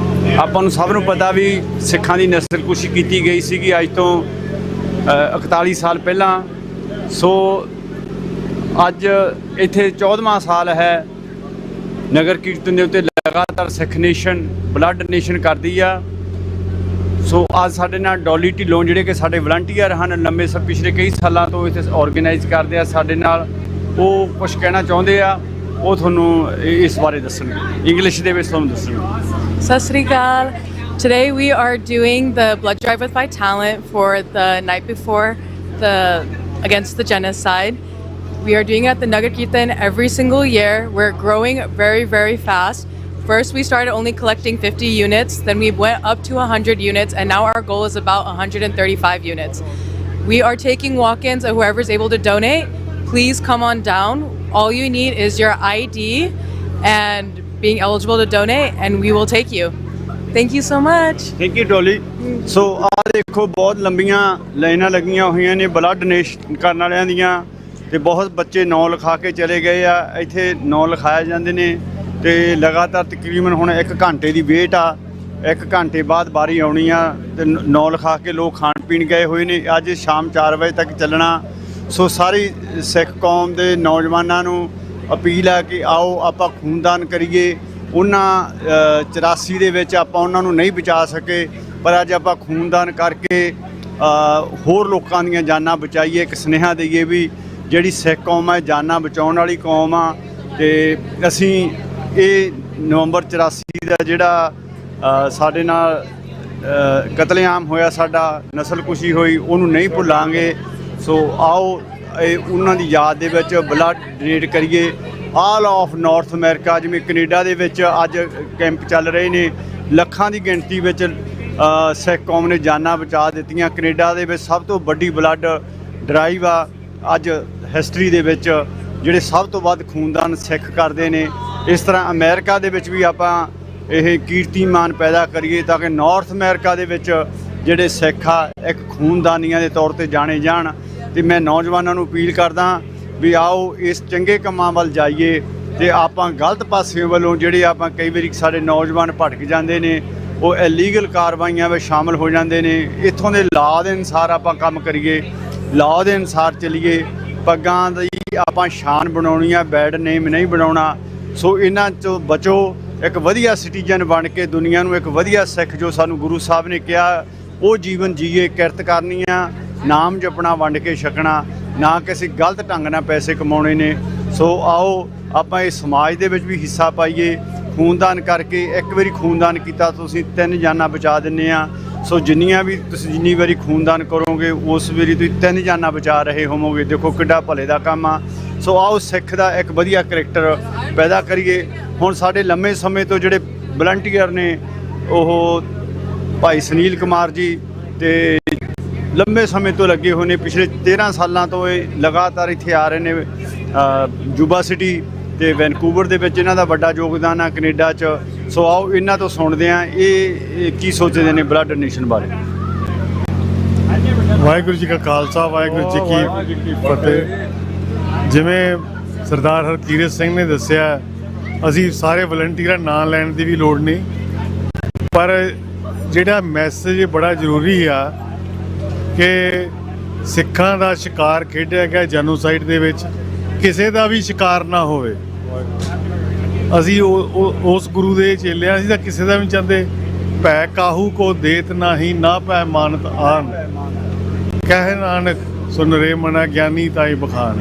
ਆਪਾਂ ਨੂੰ ਸਭ ਨੂੰ ਪਤਾ ਵੀ ਸਿੱਖਾਂ ਦੀ ਨਸਲਕੁਸ਼ੀ ਕੀਤੀ ਗਈ ਸੀਗੀ ਅੱਜ ਤੋਂ 41 ਸਾਲ ਪਹਿਲਾਂ। ਸੋ ਅੱਜ ਇੱਥੇ 14ਵਾਂ ਸਾਲ ਹੈ ਨਗਰ ਕੀਰਤਨ ਦੇ ਉੱਤੇ। ਲਗਾਤਾਰ ਸਿੱਖ ਨੇਸ਼ਨ ਬਲੱਡ ਡੋਨੇਸ਼ਨ ਕਰਦੀ ਆ। ਸੋ ਅੱਜ ਸਾਡੇ ਨਾਲ ਡੋਲੀ ਢਿੱਲੋਂ ਜਿਹੜੇ ਕਿ ਸਾਡੇ ਵਲੰਟੀਅਰ ਹਨ, ਲੰਮੇ ਪਿਛਲੇ ਕਈ ਸਾਲਾਂ ਤੋਂ ਇੱਥੇ ਆਰਗੇਨਾਈਜ਼ ਕਰਦੇ ਆ ਸਾਡੇ ਨਾਲ, ਉਹ ਕੁਝ ਕਹਿਣਾ ਚਾਹੁੰਦੇ ਆ, ਉਹ ਤੁਹਾਨੂੰ ਇਸ ਬਾਰੇ ਦੱਸਣਗੇ, ਇੰਗਲਿਸ਼ ਦੇ ਵਿੱਚ ਤੁਹਾਨੂੰ ਦੱਸਣਗੇ। Sat Sri Akal. Today we are doing the blood drive with Vitalent for the night before against the genocide. We are doing it at the Nagar Kirtan every single year. We're growing very fast. First we started only collecting 50 units, then we went up to 100 units, and now our goal is about 135 units. We are taking walk-ins, and whoever's able to donate, please come on down. All you need is your ID and being eligible to donate, and we will take you. Thank you so much. Thank you Dolly. So ਆਹ ਦੇਖੋ ਬਹੁਤ ਲੰਬੀਆਂ ਲਾਈਨਾਂ ਲੱਗੀਆਂ ਹੋਈਆਂ ਨੇ blood donation ਕਰਨ ਵਾਲਿਆਂ ਦੀਆਂ, ਤੇ ਬਹੁਤ ਬੱਚੇ ਨਾਂ ਲਿਖਾ ਕੇ ਚਲੇ ਗਏ ਆ। ਇੱਥੇ ਨਾਂ ਲਿਖਾਏ ਜਾਂਦੇ ਨੇ ਤੇ ਲਗਾਤਾਰ ਤਕਰੀਬਨ ਹੁਣ 1 ਘੰਟੇ ਦੀ ਵੇਟ ਆ। 1 ਘੰਟੇ ਬਾਅਦ ਵਾਰੀ ਆਉਣੀ ਆ ਤੇ ਨਾਂ ਲਿਖਾ ਕੇ ਲੋਕ ਖਾਣ ਪੀਣ ਗਏ ਹੋਏ ਨੇ। ਅੱਜ ਸ਼ਾਮ 4 ਵਜੇ ਤੱਕ ਚੱਲਣਾ। ਸੋ ਸਾਰੀ ਸਿੱਖ ਕੌਮ ਦੇ ਨੌਜਵਾਨਾਂ ਨੂੰ ਅਪੀਲ ਹੈ ਕਿ ਆਓ ਆਪਾਂ ਖੂਨਦਾਨ ਕਰੀਏ। ਉਹਨਾਂ 84 ਦੇ ਵਿੱਚ ਆਪਾਂ ਉਹਨਾਂ ਨੂੰ ਨਹੀਂ ਬਚਾ ਸਕੇ, ਪਰ ਅੱਜ ਆਪਾਂ ਖੂਨਦਾਨ ਕਰਕੇ ਹੋਰ ਲੋਕਾਂ ਦੀਆਂ ਜਾਨਾਂ ਬਚਾਈਏ। ਇੱਕ ਸੁਨੇਹਾ ਦੇਈਏ ਵੀ ਜਿਹੜੀ ਸਿੱਖ ਕੌਮ ਹੈ ਜਾਨਾਂ ਬਚਾਉਣ ਵਾਲੀ ਕੌਮ ਆ, ਤੇ ਅਸੀਂ ਇਹ ਨਵੰਬਰ 84 ਦਾ ਜਿਹੜਾ ਸਾਡੇ ਨਾਲ ਕਤਲੇਆਮ ਹੋਇਆ, ਸਾਡਾ ਨਸਲਕੁਸ਼ੀ ਹੋਈ, ਉਹਨੂੰ ਨਹੀਂ ਭੁੱਲਾਂਗੇ। ਸੋ ਆਓ ਇਹ ਉਹਨਾਂ ਦੀ ਯਾਦ ਦੇ ਵਿੱਚ ਬਲੱਡ ਡੋਨੇਟ ਕਰੀਏ। ਆਲ ਆਫ ਨਾਰਥ ਅਮਰੀਕਾ, ਜਿਵੇਂ ਕੈਨੇਡਾ ਦੇ ਵਿੱਚ ਅੱਜ ਕੈਂਪ ਚੱਲ ਰਹੇ ਨੇ, ਲੱਖਾਂ ਦੀ ਗਿਣਤੀ ਵਿੱਚ ਸਿੱਖ ਕੌਮ ਨੇ ਜਾਨਾਂ ਬਚਾ ਦਿੱਤੀਆਂ। ਕੈਨੇਡਾ ਦੇ ਵਿੱਚ ਸਭ ਤੋਂ ਵੱਡੀ ਬਲੱਡ ਡਰਾਈਵ ਆ ਅੱਜ ਹਿਸਟਰੀ ਦੇ ਵਿੱਚ, ਜਿਹੜੇ ਸਭ ਤੋਂ ਵੱਧ ਖੂਨਦਾਨ ਸਿੱਖ ਕਰਦੇ ਨੇ। ਇਸ ਤਰ੍ਹਾਂ ਅਮਰੀਕਾ ਦੇ ਵਿੱਚ ਵੀ ਆਪਾਂ ਇਹ ਕੀਰਤੀਮਾਨ ਪੈਦਾ ਕਰੀਏ ਤਾਂ ਕਿ ਨਾਰਥ ਅਮਰੀਕਾ ਦੇ ਵਿੱਚ ਜਿਹੜੇ ਸਿੱਖ ਆ ਇੱਕ ਖੂਨਦਾਨੀਆਂ ਦੇ ਤੌਰ ਤੇ ਜਾਣੇ ਜਾਣ। ਤੇ ਮੈਂ ਨੌਜਵਾਨਾਂ ਨੂੰ ਅਪੀਲ ਕਰਦਾ ਵੀ ਆਓ ਇਸ ਚੰਗੇ ਕੰਮਾਂ ਵੱਲ ਜਾਈਏ, ਤੇ ਆਪਾਂ ਗਲਤ ਪਾਸੇ ਵੱਲੋਂ ਜਿਹੜੇ ਆਪਾਂ ਕਈ ਵਾਰੀ ਸਾਡੇ ਨੌਜਵਾਨ ਭਟਕ ਜਾਂਦੇ ਨੇ, ਉਹ ਇਲੀਗਲ ਕਾਰਵਾਈਆਂ ਵਿੱਚ ਸ਼ਾਮਲ ਹੋ ਜਾਂਦੇ ਨੇ। ਇੱਥੋਂ ਦੇ ਲਾਅ ਦੇ ਅਨੁਸਾਰ ਆਪਾਂ ਕੰਮ ਕਰੀਏ, ਲਾਅ ਦੇ ਅਨੁਸਾਰ ਚੱਲੀਏ। ਪੱਗਾਂ ਦੀ ਆਪਾਂ ਸ਼ਾਨ ਬਣਾਉਣੀ ਆ, ਬੈਡ ਨੇਮ ਨਹੀਂ ਬਣਾਉਣਾ। ਸੋ ਇਹਨਾਂ 'ਚੋਂ ਬਚੋ, ਇੱਕ ਵਧੀਆ ਸਿਟੀਜ਼ਨ ਬਣ ਕੇ ਦੁਨੀਆ ਨੂੰ ਇੱਕ ਵਧੀਆ ਸਿੱਖ, ਜੋ ਸਾਨੂੰ ਗੁਰੂ ਸਾਹਿਬ ਨੇ ਕਿਹਾ, ਉਹ ਜੀਵਨ ਜੀਏ। ਕਿਰਤ ਕਰਨੀ ਆ, ਨਾਮ ਜਪਣਾ, ਵੰਡ ਕੇ ਛਕਣਾ, ਨਾ ਕਿਸੇ ਗਲਤ ਢੰਗ ਨਾਲ ਪੈਸੇ ਕਮਾਉਣੇ ਨੇ। ਸੋ ਆਓ ਆਪਾਂ ਇਸ ਸਮਾਜ ਦੇ ਵਿੱਚ ਵੀ ਹਿੱਸਾ ਪਾਈਏ। ਖੂਨਦਾਨ ਕਰਕੇ, ਇੱਕ ਵਾਰੀ ਖੂਨਦਾਨ ਕੀਤਾ ਤੁਸੀਂ 3 ਜਾਨਾਂ ਬਚਾ ਦਿੰਦੇ ਆ। ਸੋ ਜਿੰਨੀ ਵਾਰੀ ਖੂਨਦਾਨ ਕਰੋਗੇ ਉਸ ਵਾਰੀ ਤੁਸੀਂ 3 ਜਾਨਾਂ ਬਚਾ ਰਹੇ ਹੋਵੋਗੇ। ਦੇਖੋ ਕਿੱਡਾ ਭਲੇ ਦਾ ਕੰਮ ਆ। ਸੋ ਆਓ ਸਿੱਖ ਦਾ ਇੱਕ ਵਧੀਆ ਕਰੈਕਟਰ ਪੈਦਾ ਕਰੀਏ। ਹੁਣ ਸਾਡੇ ਲੰਮੇ ਸਮੇਂ ਤੋਂ ਜਿਹੜੇ ਵਲੰਟੀਅਰ ਨੇ, ਉਹ ਭਾਈ ਸੁਨੀਲ ਕੁਮਾਰ ਜੀ ਤੇ ਲੰਬੇ ਸਮੇਂ ਤੋਂ ਲੱਗੇ ਹੋਏ ਨੇ। ਪਿਛਲੇ 13 ਸਾਲਾਂ ਤੋਂ ਇਹ ਲਗਾਤਾਰ ਇੱਥੇ ਆ ਰਹੇ ਨੇ। ਯੂਬਾ ਸਿਟੀ ਤੇ ਵੈਨਕੂਵਰ ਦੇ ਵਿੱਚ ਇਹਨਾਂ ਦਾ ਵੱਡਾ ਯੋਗਦਾਨ ਆ, ਕੈਨੇਡਾ 'ਚ। ਸੋ ਆਓ ਇਹਨਾਂ ਤੋਂ ਸੁਣਦੇ ਹਾਂ ਇਹ ਕੀ ਸੋਚਦੇ ਨੇ ਬਲੱਡ ਡੋਨੇਸ਼ਨ ਬਾਰੇ। ਵਾਹਿਗੁਰੂ ਜੀ ਕਾ ਖਾਲਸਾ, ਵਾਹਿਗੁਰੂ ਜੀ ਕੀ ਫਤਿਹ। ਜਿਵੇਂ ਸਰਦਾਰ ਹਰਕੀਰਤ ਸਿੰਘ ਨੇ ਦੱਸਿਆ, ਅਸੀਂ ਸਾਰੇ ਵਲੰਟੀਅਰਾਂ ਨਾਂ ਲੈਣ ਦੀ ਵੀ ਲੋੜ ਨਹੀਂ, ਪਰ ਜਿਹੜਾ ਮੈਸੇਜ ਬੜਾ ਜ਼ਰੂਰੀ ਆ ਕਿ ਸਿੱਖਾਂ ਦਾ ਸ਼ਿਕਾਰ ਖੇਡਿਆ ਗਿਆ ਜੈਨੋਸਾਈਡ ਦੇ ਵਿੱਚ, ਕਿਸੇ ਦਾ ਵੀ ਸ਼ਿਕਾਰ ਨਾ ਹੋਵੇ। ਅਸੀਂ ਉਸ ਗੁਰੂ ਦੇ ਚੇਲੇ ਆ, ਅਸੀਂ ਤਾਂ ਕਿਸੇ ਦਾ ਵੀ ਚਾਹੁੰਦੇ। ਭੈ ਕਾਹੂ ਕੋ ਦੇਤ ਨਾਹੀ, ਨਾ ਭੈ ਮਾਨਤ ਆਨ, ਕਹਿ ਨਾਨਕ ਸੁਨ ਰੇ ਮਨਾ ਗਿਆਨੀ ਤਾਈ ਬਖਾਨ।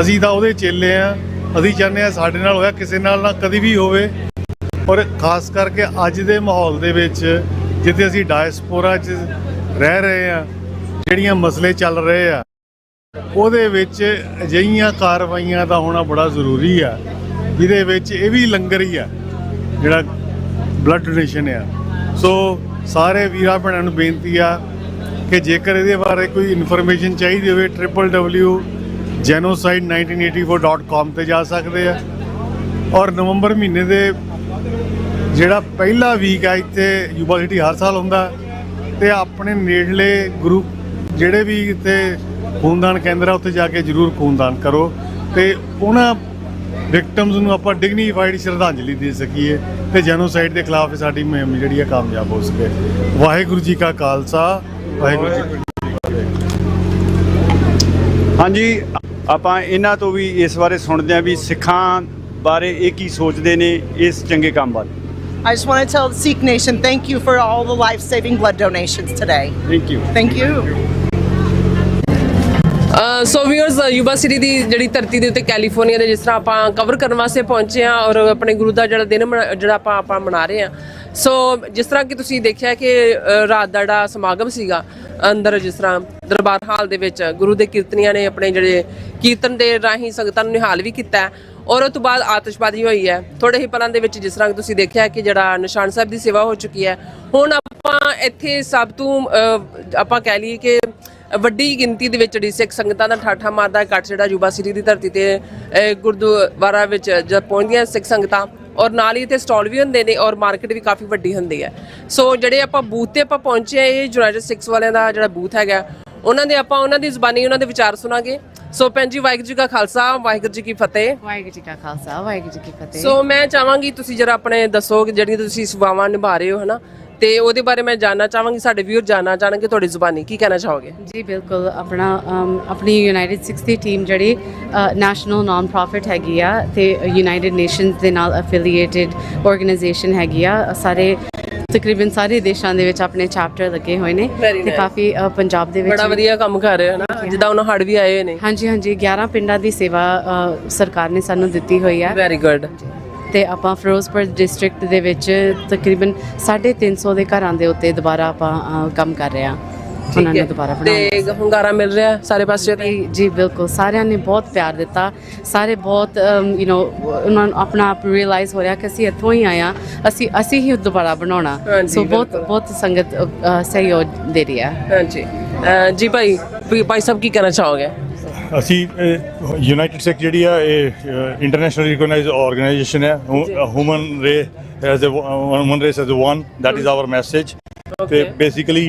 ਅਸੀਂ ਤਾਂ ਉਹਦੇ ਚੇਲੇ ਆ। ਅਸੀਂ ਚਾਹੁੰਦੇ ਹਾਂ ਸਾਡੇ ਨਾਲ ਹੋਇਆ ਕਿਸੇ ਨਾਲ ਨਾ ਕਦੀ ਵੀ ਹੋਵੇ। ਔਰ ਖਾਸ ਕਰਕੇ ਅੱਜ ਦੇ ਮਾਹੌਲ ਦੇ ਵਿੱਚ, ਜਿੱਥੇ ਅਸੀਂ ਡਾਇਸਪੋਰਾ 'ਚ ਰਹਿ ਰਹੇ ਆ, ਜਿਹੜੀਆਂ ਮਸਲੇ ਚੱਲ ਰਹੇ ਆ, ਉਹਦੇ ਵਿੱਚ ਅਜਿਹੀਆਂ ਕਾਰਵਾਈਆਂ ਦਾ ਹੋਣਾ ਬੜਾ ਜ਼ਰੂਰੀ ਆ, ਜਿਹਦੇ ਵਿੱਚ ਇਹ ਵੀ ਲੰਗਰ ਹੀ ਆ ਜਿਹੜਾ ਬਲੱਡ ਡੋਨੇਸ਼ਨ ਆ। ਸੋ ਸਾਰੇ ਵੀਰਾਂ ਭੈਣਾਂ ਨੂੰ ਬੇਨਤੀ ਆ ਕਿ ਜੇਕਰ ਇਹਦੇ ਬਾਰੇ ਕੋਈ ਇਨਫੋਰਮੇਸ਼ਨ ਚਾਹੀਦੀ ਹੋਵੇ, www.genocide1984.com ਤੇ ਜਾ ਸਕਦੇ ਆ। ਔਰ ਨਵੰਬਰ ਮਹੀਨੇ ਦੇ ਜਿਹੜਾ ਪਹਿਲਾ ਵੀਕ ਆ ਇੱਥੇ ਯੂਬਾ ਸਿਟੀ ਹਰ ਸਾਲ ਹੁੰਦਾ, ਤੇ ਆਪਣੇ ਨੇੜਲੇ ਗਰੁੱਪ ਜਿਹੜੇ ਵੀ ਇੱਥੇ ਖੂਨਦਾਨ ਕੇਂਦਰ ਆ ਉੱਥੇ ਜਾ ਕੇ ਜ਼ਰੂਰ ਖੂਨਦਾਨ ਕਰੋ, ਤੇ ਉਹਨਾਂ ਵਿਕਟਮਸ ਨੂੰ ਆਪਾਂ ਡਿਗਨੀਫਾਈਡ ਸ਼ਰਧਾਂਜਲੀ ਦੇ ਸਕੀਏ, ਤੇ ਜੈਨੋਸਾਈਡ ਦੇ ਖਿਲਾਫ ਸਾਡੀ ਮੁਹਿੰਮ ਜਿਹੜੀ ਆ ਕਾਮਯਾਬ ਹੋ ਸਕੇ। ਵਾਹਿਗੁਰੂ ਜੀ ਕਾ ਖਾਲਸਾ, ਵਾਹਿਗੁਰੂ ਜੀ ਕੀ ਫਤਿਹ। ਹਾਂਜੀ, ਆਪਾਂ ਇਹਨਾਂ ਤੋਂ ਵੀ ਇਸ ਬਾਰੇ ਸੁਣਦੇ ਹਾਂ ਵੀ ਸਿੱਖਾਂ ਬਾਰੇ ਇਹ ਕੀ ਸੋਚਦੇ ਨੇ ਇਸ ਚੰਗੇ ਕੰਮ ਬਾਰੇ। I just want to tell the Sikh nation, thank you for all the life-saving blood donations today. Thank you. Thank you. So viewers, Yuba city ਦੀ ਜਿਹੜੀ ਧਰਤੀ ਦੇ ਉੱਤੇ ਕੈਲੀਫੋਰਨੀਆ ਦੇ ਜਿਸ ਤਰ੍ਹਾਂ ਆਪਾਂ ਕਵਰ ਕਰਨ ਵਾਸਤੇ ਪਹੁੰਚੇ ਹਾਂ, ਔਰ ਆਪਣੇ ਗੁਰੂ ਦਾ ਜਿਹੜਾ ਦਿਨ ਜਿਹੜਾ ਆਪਾਂ ਮਨਾ ਰਹੇ ਹਾਂ। ਸੋ ਜਿਸ ਤਰ੍ਹਾਂ ਕਿ ਤੁਸੀਂ ਦੇਖਿਆ ਕਿ ਰਾਤ ਦਾ ਜਿਹੜਾ ਸਮਾਗਮ ਸੀਗਾ ਅੰਦਰ, ਜਿਸ ਤਰ੍ਹਾਂ ਦਰਬਾਰ ਹਾਲ ਦੇ ਵਿੱਚ ਗੁਰੂ ਦੇ ਕੀਰਤਨੀਆਂ ਨੇ ਆਪਣੇ ਜਿਹੜੇ ਕੀਰਤਨ ਦੇ ਰਾਹੀਂ ਸੰਗਤਾਂ ਨੂੰ ਨਿਹਾਲ ਵੀ ਕੀਤਾ, ਔਰ ਉਸ ਤੋਂ ਬਾਅਦ ਆਤਿਸ਼ਬਾਜ਼ੀ ਹੋਈ ਹੈ ਥੋੜੇ ਹੀ ਪਲਾਂ ਦੇ ਵਿੱਚ। ਜਿਸ ਤਰ੍ਹਾਂ ਕਿ ਤੁਸੀਂ ਦੇਖਿਆ ਕਿ ਜਿਹੜਾ ਨਿਸ਼ਾਨ ਸਾਹਿਬ ਦੀ ਸੇਵਾ ਹੋ ਚੁੱਕੀ ਹੈ। ਹੁਣ ਆਪਾਂ ਇੱਥੇ ਸਭ ਤੋਂ ਆਪਾਂ ਕਹਿ ਲਈਏ ਕਿ ਵੱਡੀ ਗਿਣਤੀ ਦੇ ਵਿੱਚ ਜਿਹੜੀ ਸਿੱਖ ਸੰਗਤਾਂ ਦਾ ਠਾਠਾ ਮਾਰਦਾ ਇਕੱਠ ਜਿਹੜਾ ਯੂਬਾ ਸਿਟੀ ਦੀ ਧਰਤੀ ਤੇ ਗੁਰਦੁਆਰਾ ਵਿੱਚ ਜਦ ਪਹੁੰਚਦੀਆਂ ਸਿੱਖ ਸੰਗਤਾਂ, ਔਰ ਨਾਲ ਹੀ ਇੱਥੇ ਸਟਾਲ ਵੀ ਹੁੰਦੇ ਨੇ ਔਰ ਮਾਰਕੀਟ ਵੀ ਕਾਫੀ ਵੱਡੀ ਹੁੰਦੀ ਹੈ। ਸੋ ਜਿਹੜੇ ਆਪਾਂ ਬੂਥ ਤੇ ਆਪਾਂ ਪਹੁੰਚੇ ਆ, ਇਹ ਯੂਨਾਈਟਿਡ ਸਿੱਖਸ ਵਾਲਿਆਂ ਦਾ ਜਿਹੜਾ ਬੂਥ ਹੈਗਾ, ਉਹਨਾਂ ਦੀ ਜ਼ੁਬਾਨੀ ਉਹਨਾਂ ਦੇ ਵਿਚਾਰ ਸੁਣਾਂਗੇ। ਸੋ ਭੈਣ ਜੀ, ਵਾਹਿਗੁਰੂ ਜੀ ਕਾ ਖਾਲਸਾ, ਵਾਹਿਗੁਰੂ ਜੀ ਕੀ ਫਤਿਹ। ਵਾਹਿਗੁਰੂ ਜੀ ਕਾ ਖਾਲਸਾ, ਵਾਹਿਗੁਰੂ ਜੀ ਕੀ ਫਤਿਹ। ਸੋ ਮੈਂ ਚਾਹਾਂਗੀ ਤੁਸੀਂ ਜਰਾ ਆਪਣੇ ਦੱਸੋ ਕਿ ਜਿਹੜੀਆਂ ਤੁਸੀਂ ਸੇਵਾਵਾਂ ਨਿਭਾ ਰਹੇ ਹੋ ਹਨਾ, ਤੇ ਉਹਦੇ ਬਾਰੇ ਮੈਂ ਜਾਨਣਾ ਚਾਹਾਂਗੀ, ਸਾਡੇ ਵੀਰ ਜਾਨਣਾ ਚਾਹਣਗੇ ਤੁਹਾਡੀ ਜ਼ੁਬਾਨੀ ਕੀ ਕਹਿਣਾ ਚਾਹੋਗੇ। ਜੀ ਬਿਲਕੁਲ, ਆਪਣੀ ਯੂਨਾਈਟਿਡ ਸਿੱਖਸ ਦੀ ਟੀਮ ਜਿਹੜੀ ਨੈਸ਼ਨਲ ਨਾਨ ਪ੍ਰੋਫਿਟ ਹੈਗੀ ਆ ਤੇ ਯੂਨਾਈਟਿਡ ਨੇਸ਼ਨਸ ਦੇ ਨਾਲ ਐਫੀਲੀਏਟਿਡ ਆਰਗੇਨਾਈਜੇਸ਼ਨ ਹੈਗੀ ਆ। ਸਾਰੇ ਤਕਰੀਬਨ ਸਾਰੇ ਦੇਸ਼ਾਂ ਦੇ ਵਿੱਚ ਆਪਣੇ ਚੈਪਟਰ ਲੱਗੇ ਹੋਏ ਨੇ ਤੇ ਕਾਫੀ ਪੰਜਾਬ ਦੇ ਵਿੱਚ ਬੜਾ ਵਧੀਆ ਕੰਮ ਕਰ ਰਹੇ ਹੋ ਨਾ, ਜਿੱਦਾਂ ਉਹਨਾਂ ਹੜ੍ਹ ਵੀ ਆਏ ਨੇ। ਹਾਂਜੀ ਹਾਂਜੀ, 11 ਪਿੰਡਾਂ ਦੀ ਸੇਵਾ ਸਰਕਾਰ ਨੇ ਸਾਨੂੰ ਦਿੱਤੀ ਹੋਈ ਹੈ। Very good. ਤੇ ਆਪਾਂ ਫਿਰੋਜ਼ਪੁਰ ਡਿਸਟ੍ਰਿਕਟ ਦੇ ਵਿੱਚ ਤਕਰੀਬਨ 350 ਦੇ ਘਰਾਂ ਦੇ ਉੱਤੇ ਦੁਬਾਰਾ ਆਪਾਂ ਕੰਮ ਕਰ ਰਹੇ ਹਾਂ, ਉਹਨਾਂ ਨੂੰ ਦੁਬਾਰਾ ਤੇ ਹੁੰਗਾਰਾ ਮਿਲ ਰਿਹਾ ਸਾਰੇ ਪਾਸੇ ਤੇ। ਜੀ ਬਿਲਕੁਲ, ਸਾਰਿਆਂ ਨੇ ਬਹੁਤ ਪਿਆਰ ਦਿੱਤਾ, ਸਾਰੇ ਬਹੁਤ ਉਹਨਾਂ ਨੂੰ ਆਪਣਾ ਆਪ ਰਿਅਲਾਈਜ਼ ਹੋ ਰਿਹਾ ਕਿ ਅਸੀਂ ਇੱਥੋਂ ਹੀ ਆਏ ਹਾਂ, ਅਸੀਂ ਹੀ ਦੁਬਾਰਾ ਬਣਾਉਣਾ। ਸੋ ਬਹੁਤ ਸੰਗਤ ਸਹਿਯੋਗ ਦੇ ਰਹੀ ਹੈ। ਹਾਂਜੀ ਜੀ ਭਾਈ ਸਾਹਿਬ ਕੀ ਕਹਿਣਾ ਚਾਹੋਗੇ। ਅਸੀਂ ਯੂਨਾਈਟਿਡ ਸਿੱਖ ਜਿਹੜੀ ਆ ਇਹ ਇੰਟਰਨੈਸ਼ਨਲ ਰਿਕਗਨਾਈਜ਼ਡ ਆਰਗੇਨਾਈਜੇਸ਼ਨ ਹੈ। Human race as one, that is our message. ਤੇ ਬੇਸਿਕਲੀ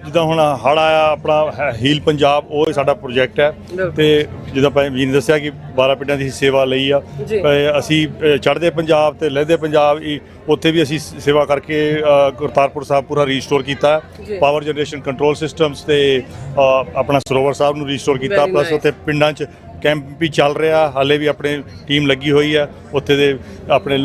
ਜਿੱਦਾਂ ਹੁਣ ਹੜ੍ਹ ਆਇਆ ਆਪਣਾ ਹੀਲ ਪੰਜਾਬ, ਉਹ ਸਾਡਾ ਪ੍ਰੋਜੈਕਟ ਹੈ। ਤੇ ਜਿੱਦਾਂ ਭਾਈ ਜੀ ਨੇ ਦੱਸਿਆ ਕਿ 12 ਪਿੰਡਾਂ ਦੀ ਸੇਵਾ ਲਈ ਆ, ਅਸੀਂ ਚੜ੍ਹਦੇ ਪੰਜਾਬ ਤੇ ਲਹਿੰਦੇ ਪੰਜਾਬ ਉੱਥੇ ਵੀ ਅਸੀਂ ਸੇਵਾ ਕਰਕੇ ਕਰਤਾਰਪੁਰ ਸਾਹਿਬ ਪੂਰਾ ਰੀਸਟੋਰ ਕੀਤਾ, ਪਾਵਰ ਜਨਰੇਸ਼ਨ ਕੰਟਰੋਲ ਸਿਸਟਮਸ ਤੇ ਆਪਣਾ ਸਰੋਵਰ ਸਾਹਿਬ ਨੂੰ ਰੀਸਟੋਰ ਕੀਤਾ। ਪਲੱਸ ਉੱਥੇ ਪਿੰਡਾਂ 'ਚ ਕੈਂਪ ਵੀ ਚੱਲ ਰਿਹਾ, ਹਾਲੇ ਵੀ ਆਪਣੀ ਟੀਮ ਲੱਗੀ ਹੋਈ ਹੈ। ਉੱਥੇ ਦੇ ਆਪਣੇ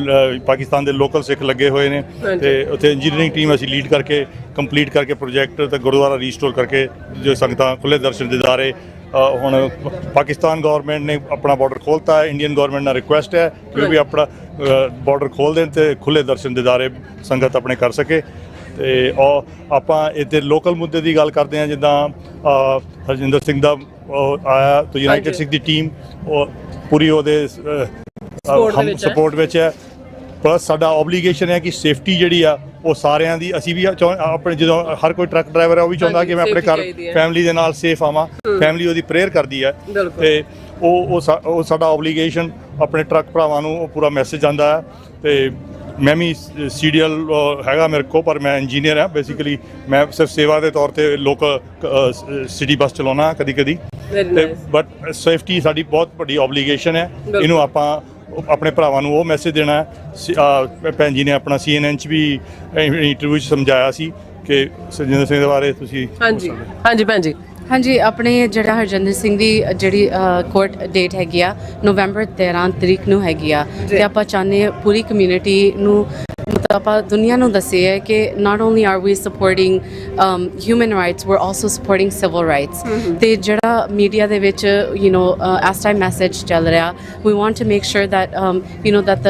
ਪਾਕਿਸਤਾਨ ਦੇ ਲੋਕਲ ਸਿੱਖ ਲੱਗੇ ਹੋਏ ਨੇ ਤੇ ਉੱਥੇ ਇੰਜੀਨੀਅਰਿੰਗ ਟੀਮ ਅਸੀਂ ਲੀਡ ਕਰਕੇ ਕੰਪਲੀਟ ਕਰਕੇ ਪ੍ਰੋਜੈਕਟ ਤੇ ਗੁਰਦੁਆਰਾ ਰੀਸਟੋਰ ਕਰਕੇ ਜੋ ਸੰਗਤਾਂ ਖੁੱਲ੍ਹੇ ਦਰਸ਼ਨ ਦਿਦਾਰੇ। ਹੁਣ ਪਾਕਿਸਤਾਨ ਗਵਰਨਮੈਂਟ ਨੇ ਆਪਣਾ ਬਾਰਡਰ ਖੋਲ੍ਹਤਾ ਹੈ, ਇੰਡੀਅਨ ਗਵਰਨਮੈਂਟ ਨਾਲ ਰਿਕੁਐਸਟ ਹੈ ਕਿ ਉਹ ਵੀ ਆਪਣਾ ਬਾਰਡਰ ਖੋਲ੍ਹ ਦੇਣ ਤੇ ਖੁੱਲ੍ਹੇ ਦਰਸ਼ਨ ਦਿਦਾਰੇ ਸੰਗਤ ਆਪਣੇ ਕਰ ਸਕੇ। ਤੇ ਆਪਾਂ ਇੱਥੇ ਲੋਕਲ ਮੁੱਦੇ ਦੀ ਗੱਲ ਕਰਦੇ ਹਾਂ, ਜਿੱਦਾਂ ਹਰਜਿੰਦਰ ਸਿੰਘ ਦਾ ਆਇਆ ਤਾਂ ਯੂਨਾਈਟਿਡ ਸਿੱਖ ਦੀ ਟੀਮ ਉਹ ਪੂਰੀ ਉਹਦੇ ਸਪੋਰਟ ਵਿੱਚ ਹੈ। ਪਲੱਸ ਸਾਡਾ ਓਬਲੀਗੇਸ਼ਨ ਹੈ ਕਿ ਸੇਫਟੀ ਜਿਹੜੀ ਆ ਉਹ ਸਾਰਿਆਂ ਦੀ, ਅਸੀਂ ਵੀ ਆਪਣੇ ਜਦੋਂ ਹਰ ਕੋਈ ਟਰੱਕ ਡਰਾਈਵਰ ਹੈ ਉਹ ਵੀ ਚਾਹੁੰਦਾ ਕਿ ਮੈਂ ਆਪਣੇ ਘਰ ਫੈਮਿਲੀ ਦੇ ਨਾਲ ਸੇਫ ਆਵਾਂ, ਫੈਮਿਲੀ ਉਹਦੀ ਪ੍ਰੇਅਰ ਕਰਦੀ ਹੈ। ਤੇ ਉਹ ਸਾਡਾ ਓਬਲੀਗੇਸ਼ਨ ਆਪਣੇ ਟਰੱਕ ਭਰਾਵਾਂ ਨੂੰ ਉਹ ਪੂਰਾ ਮੈਸੇਜ ਆਉਂਦਾ ਹੈ। ਤੇ ਮੈਂ ਵੀ CDL ਹੈਗਾ ਮੇਰੇ ਕੋਲ, ਪਰ ਮੈਂ ਇੰਜੀਨੀਅਰ ਹਾਂ ਬੇਸਿਕਲੀ। ਮੈਂ ਸਿਰਫ ਸੇਵਾ ਦੇ ਤੌਰ ਤੇ ਲੋਕਲ ਸਿਟੀ ਬੱਸ ਚਲਾਉਣਾ ਕਦੀ ਕਦੀ, ਬਟ ਸੇਫਟੀ ਸਾਡੀ ਬਹੁਤ ਵੱਡੀ ਓਬਲੀਗੇਸ਼ਨ ਹੈ। ਇਹਨੂੰ ਆਪਾਂ ਆਪਣੇ ਭਰਾਵਾਂ ਨੂੰ ਉਹ ਮੈਸੇਜ ਦੇਣਾ ਹੈ। ਭੈਣ ਜੀ ਨੇ ਆਪਣਾ CNN 'ਚ ਵੀ ਇੰਟਰਵਿਊ 'ਚ ਸਮਝਾਇਆ ਸੀ ਕਿ ਸਰਜਿੰਦਰ ਸਿੰਘ ਦੇ ਬਾਰੇ ਤੁਸੀਂ। ਹਾਂਜੀ ਭੈਣ ਜੀ। ਹਾਂਜੀ, ਆਪਣੇ ਜਿਹੜਾ ਹਰਜਿੰਦਰ ਸਿੰਘ ਦੀ ਜਿਹੜੀ ਕੋਰਟ ਡੇਟ ਹੈਗੀ ਆ ਨਵੰਬਰ 13 ਤਰੀਕ ਨੂੰ ਹੈਗੀ ਆ, ਤੇ ਆਪਾਂ ਚਾਹੁੰਦੇ ਪੂਰੀ ਕਮਿਊਨਿਟੀ ਨੂੰ ਆਪਾਂ ਦੁਨੀਆ ਨੂੰ ਦੱਸੀਏ ਕਿ not only are we supporting human rights, we are also supporting civil rights. ਤੇ ਜਿਹੜਾ ਮੀਡੀਆ ਦੇ ਵਿੱਚ ਇਸ ਟਾਈਮ ਮੈਸੇਜ ਚੱਲ ਰਿਹਾ, we want to make sure that that the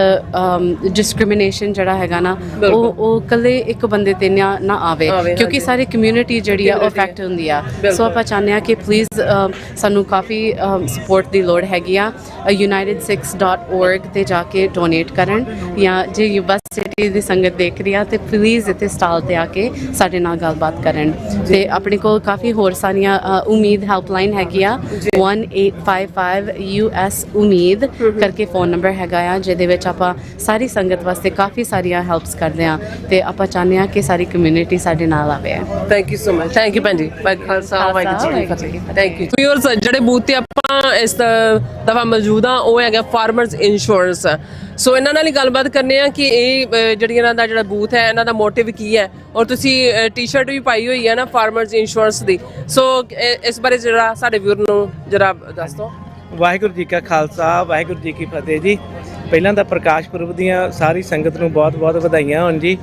discrimination ਜਿਹੜਾ ਹੈਗਾ ਨਾ ਉਹ ਇਕੱਲੇ ਇੱਕ ਬੰਦੇ ਤੇ ਨਾ ਆਵੇ, ਕਿਉਂਕਿ ਸਾਰੀ ਕਮਿਊਨਿਟੀ ਜਿਹੜੀ ਆ ਉਹ ਅਫੈਕਟ ਹੁੰਦੀ ਆ। ਸੋ ਆਪਾਂ ਚਾਹੁੰਦੇ ਹਾਂ ਕਿ ਪਲੀਜ਼ ਸਾਨੂੰ ਕਾਫੀ ਸਪੋਰਟ ਦੀ ਲੋੜ ਹੈਗੀ ਆ। unitedsikhs.org ਤੇ ਜਾ ਕੇ ਡੋਨੇਟ ਕਰਨ, ਜਾਂ ਜੇ ਯੂਬਾ ਸਿਟੀ ਦੀ ਸੰਗਤ ਦੇਖ ਰਹੀ ਆ ਤੇ ਪਲੀਜ਼ ਇੱਥੇ ਸਟਾਲ ਤੇ ਆ ਕੇ ਸਾਡੇ ਨਾਲ ਗੱਲਬਾਤ ਕਰਨ। ਤੇ ਆਪਣੇ ਕੋਲ ਕਾਫੀ ਹੋਰ ਸਾਰੀਆਂ ਉਮੀਦ ਹੈਲਪਲਾਈਨ ਹੈਗੀ ਆ, 1855 US ਉਮੀਦ ਕਰਕੇ ਫੋਨ ਨੰਬਰ ਹੈਗਾ ਆ, ਜਿਹਦੇ ਵਿੱਚ ਆਪਾਂ ਸਾਰੀ ਸੰਗਤ ਵਾਸਤੇ ਕਾਫੀ ਸਾਰੀਆਂ ਹੈਲਪਸ ਕਰਦੇ ਆ। ਤੇ ਆਪਾਂ ਚਾਹੁੰਦੇ ਆ ਕਿ ਸਾਰੀ ਕਮਿਊਨਿਟੀ ਸਾਡੇ ਨਾਲ ਆਵੇ। Thank you so much. Thank you ਭੈਣ ਜੀ। ਖਾਲਸਾ ਵਾਹਿਗੁਰੂ ਜੀ ਕੀ ਫਤਿਹ। Thank you. ਵੀਅਰਸ, ਜਿਹੜੇ ਬੂਥ ਤੇ ਆਪਾਂ ਇਸ ਦਫਾ ਮੌਜੂਦ ਆ ਉਹ ਹੈਗਾ ਫਾਰਮਰਸ ਇੰਸ਼ੋਰੈਂਸ। ਸੋ ਇਹਨਾਂ ਨਾਲ ਹੀ ਗੱਲਬਾਤ ਕਰਨੇ ਆ ਕਿ ਇਹ ਜਿਹੜੀ ਇਹਨਾਂ ਦਾ ਜਿਹੜਾ ਬੂਥ ਹੈ, ਇਹਨਾਂ ਦਾ ਮੋਟਿਵ ਕੀ ਹੈ, ਔਰ ਤੁਸੀਂ ਟੀ-ਸ਼ਰਟ ਵੀ ਪਾਈ ਹੋਈ ਹੈ ਨਾ ਫਾਰਮਰਸ ਇੰਸ਼ੋਰੈਂਸ ਦੀ। ਸੋ ਇਸ ਬਾਰੇ ਜਿਹੜਾ ਸਾਡੇ ਵੀਰ ਨੂੰ ਜਰਾ ਦੱਸ ਦਿਓ। ਵਾਹਿਗੁਰੂ ਜੀ ਕਾ ਖਾਲਸਾ, ਵਾਹਿਗੁਰੂ ਜੀ ਕੀ ਫਤਿਹ ਜੀ। ਪਹਿਲਾਂ ਤਾਂ ਪ੍ਰਕਾਸ਼ ਪੁਰਬ ਦੀਆਂ ਸਾਰੀ ਸੰਗਤ ਨੂੰ ਬਹੁਤ-ਬਹੁਤ ਵਧਾਈਆਂ ਹੋਣ ਜੀ।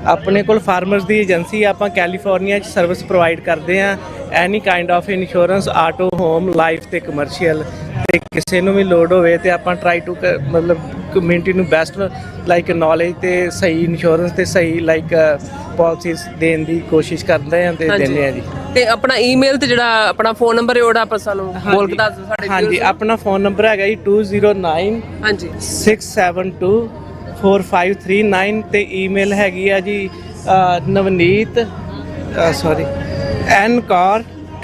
ਆਪਣੇ ਕੋਲ ਫਾਰਮਰਸ ਦੀ ਏਜੰਸੀ, ਆਪਾਂ ਕੈਲੀਫੋਰਨੀਆ 'ਚ ਸਰਵਿਸ ਪ੍ਰੋਵਾਈਡ ਕਰਦੇ ਹਾਂ, any kind of insurance, auto, home, life ਤੇ ਕਮਰਸ਼ੀਅਲ। ਤੇ ਕਿਸੇ ਨੂੰ ਵੀ ਲੋੜ ਹੋਵੇ ਤੇ ਆਪਾਂ ਟਰਾਈ ਟੂ ਮਤਲਬ ਕਮਿਊਨਿਟੀ ਨੂੰ ਬੈਸਟ ਲਾਈਕ ਨੌਲੇਜ ਤੇ ਸਹੀ ਇੰਸ਼ੋਰੈਂਸ ਤੇ ਸਹੀ ਲਾਈਕ ਪਾਲਿਸੀਜ਼ ਦੇਣ ਦੀ ਕੋਸ਼ਿਸ਼ ਕਰਦੇ ਹਾਂ ਤੇ ਦਿੰਦੇ ਹਾਂ ਜੀ। ਤੇ ਆਪਣਾ ਈਮੇਲ ਤੇ ਜਿਹੜਾ ਆਪਣਾ ਫੋਨ ਨੰਬਰ ਹੈ ਉਹਦਾ ਆਪਾਂ ਸਾਨੂੰ ਬੋਲ ਕੇ ਦੱਸ ਦਿਓ ਸਾਡੇ। ਹਾਂਜੀ, ਆਪਣਾ ਫੋਨ ਨੰਬਰ ਹੈਗਾ ਜੀ 209 672 4539 ਤੇ ਈਮੇਲ ਹੈਗੀ ਆ ਜੀ ਨਵਨੀਤ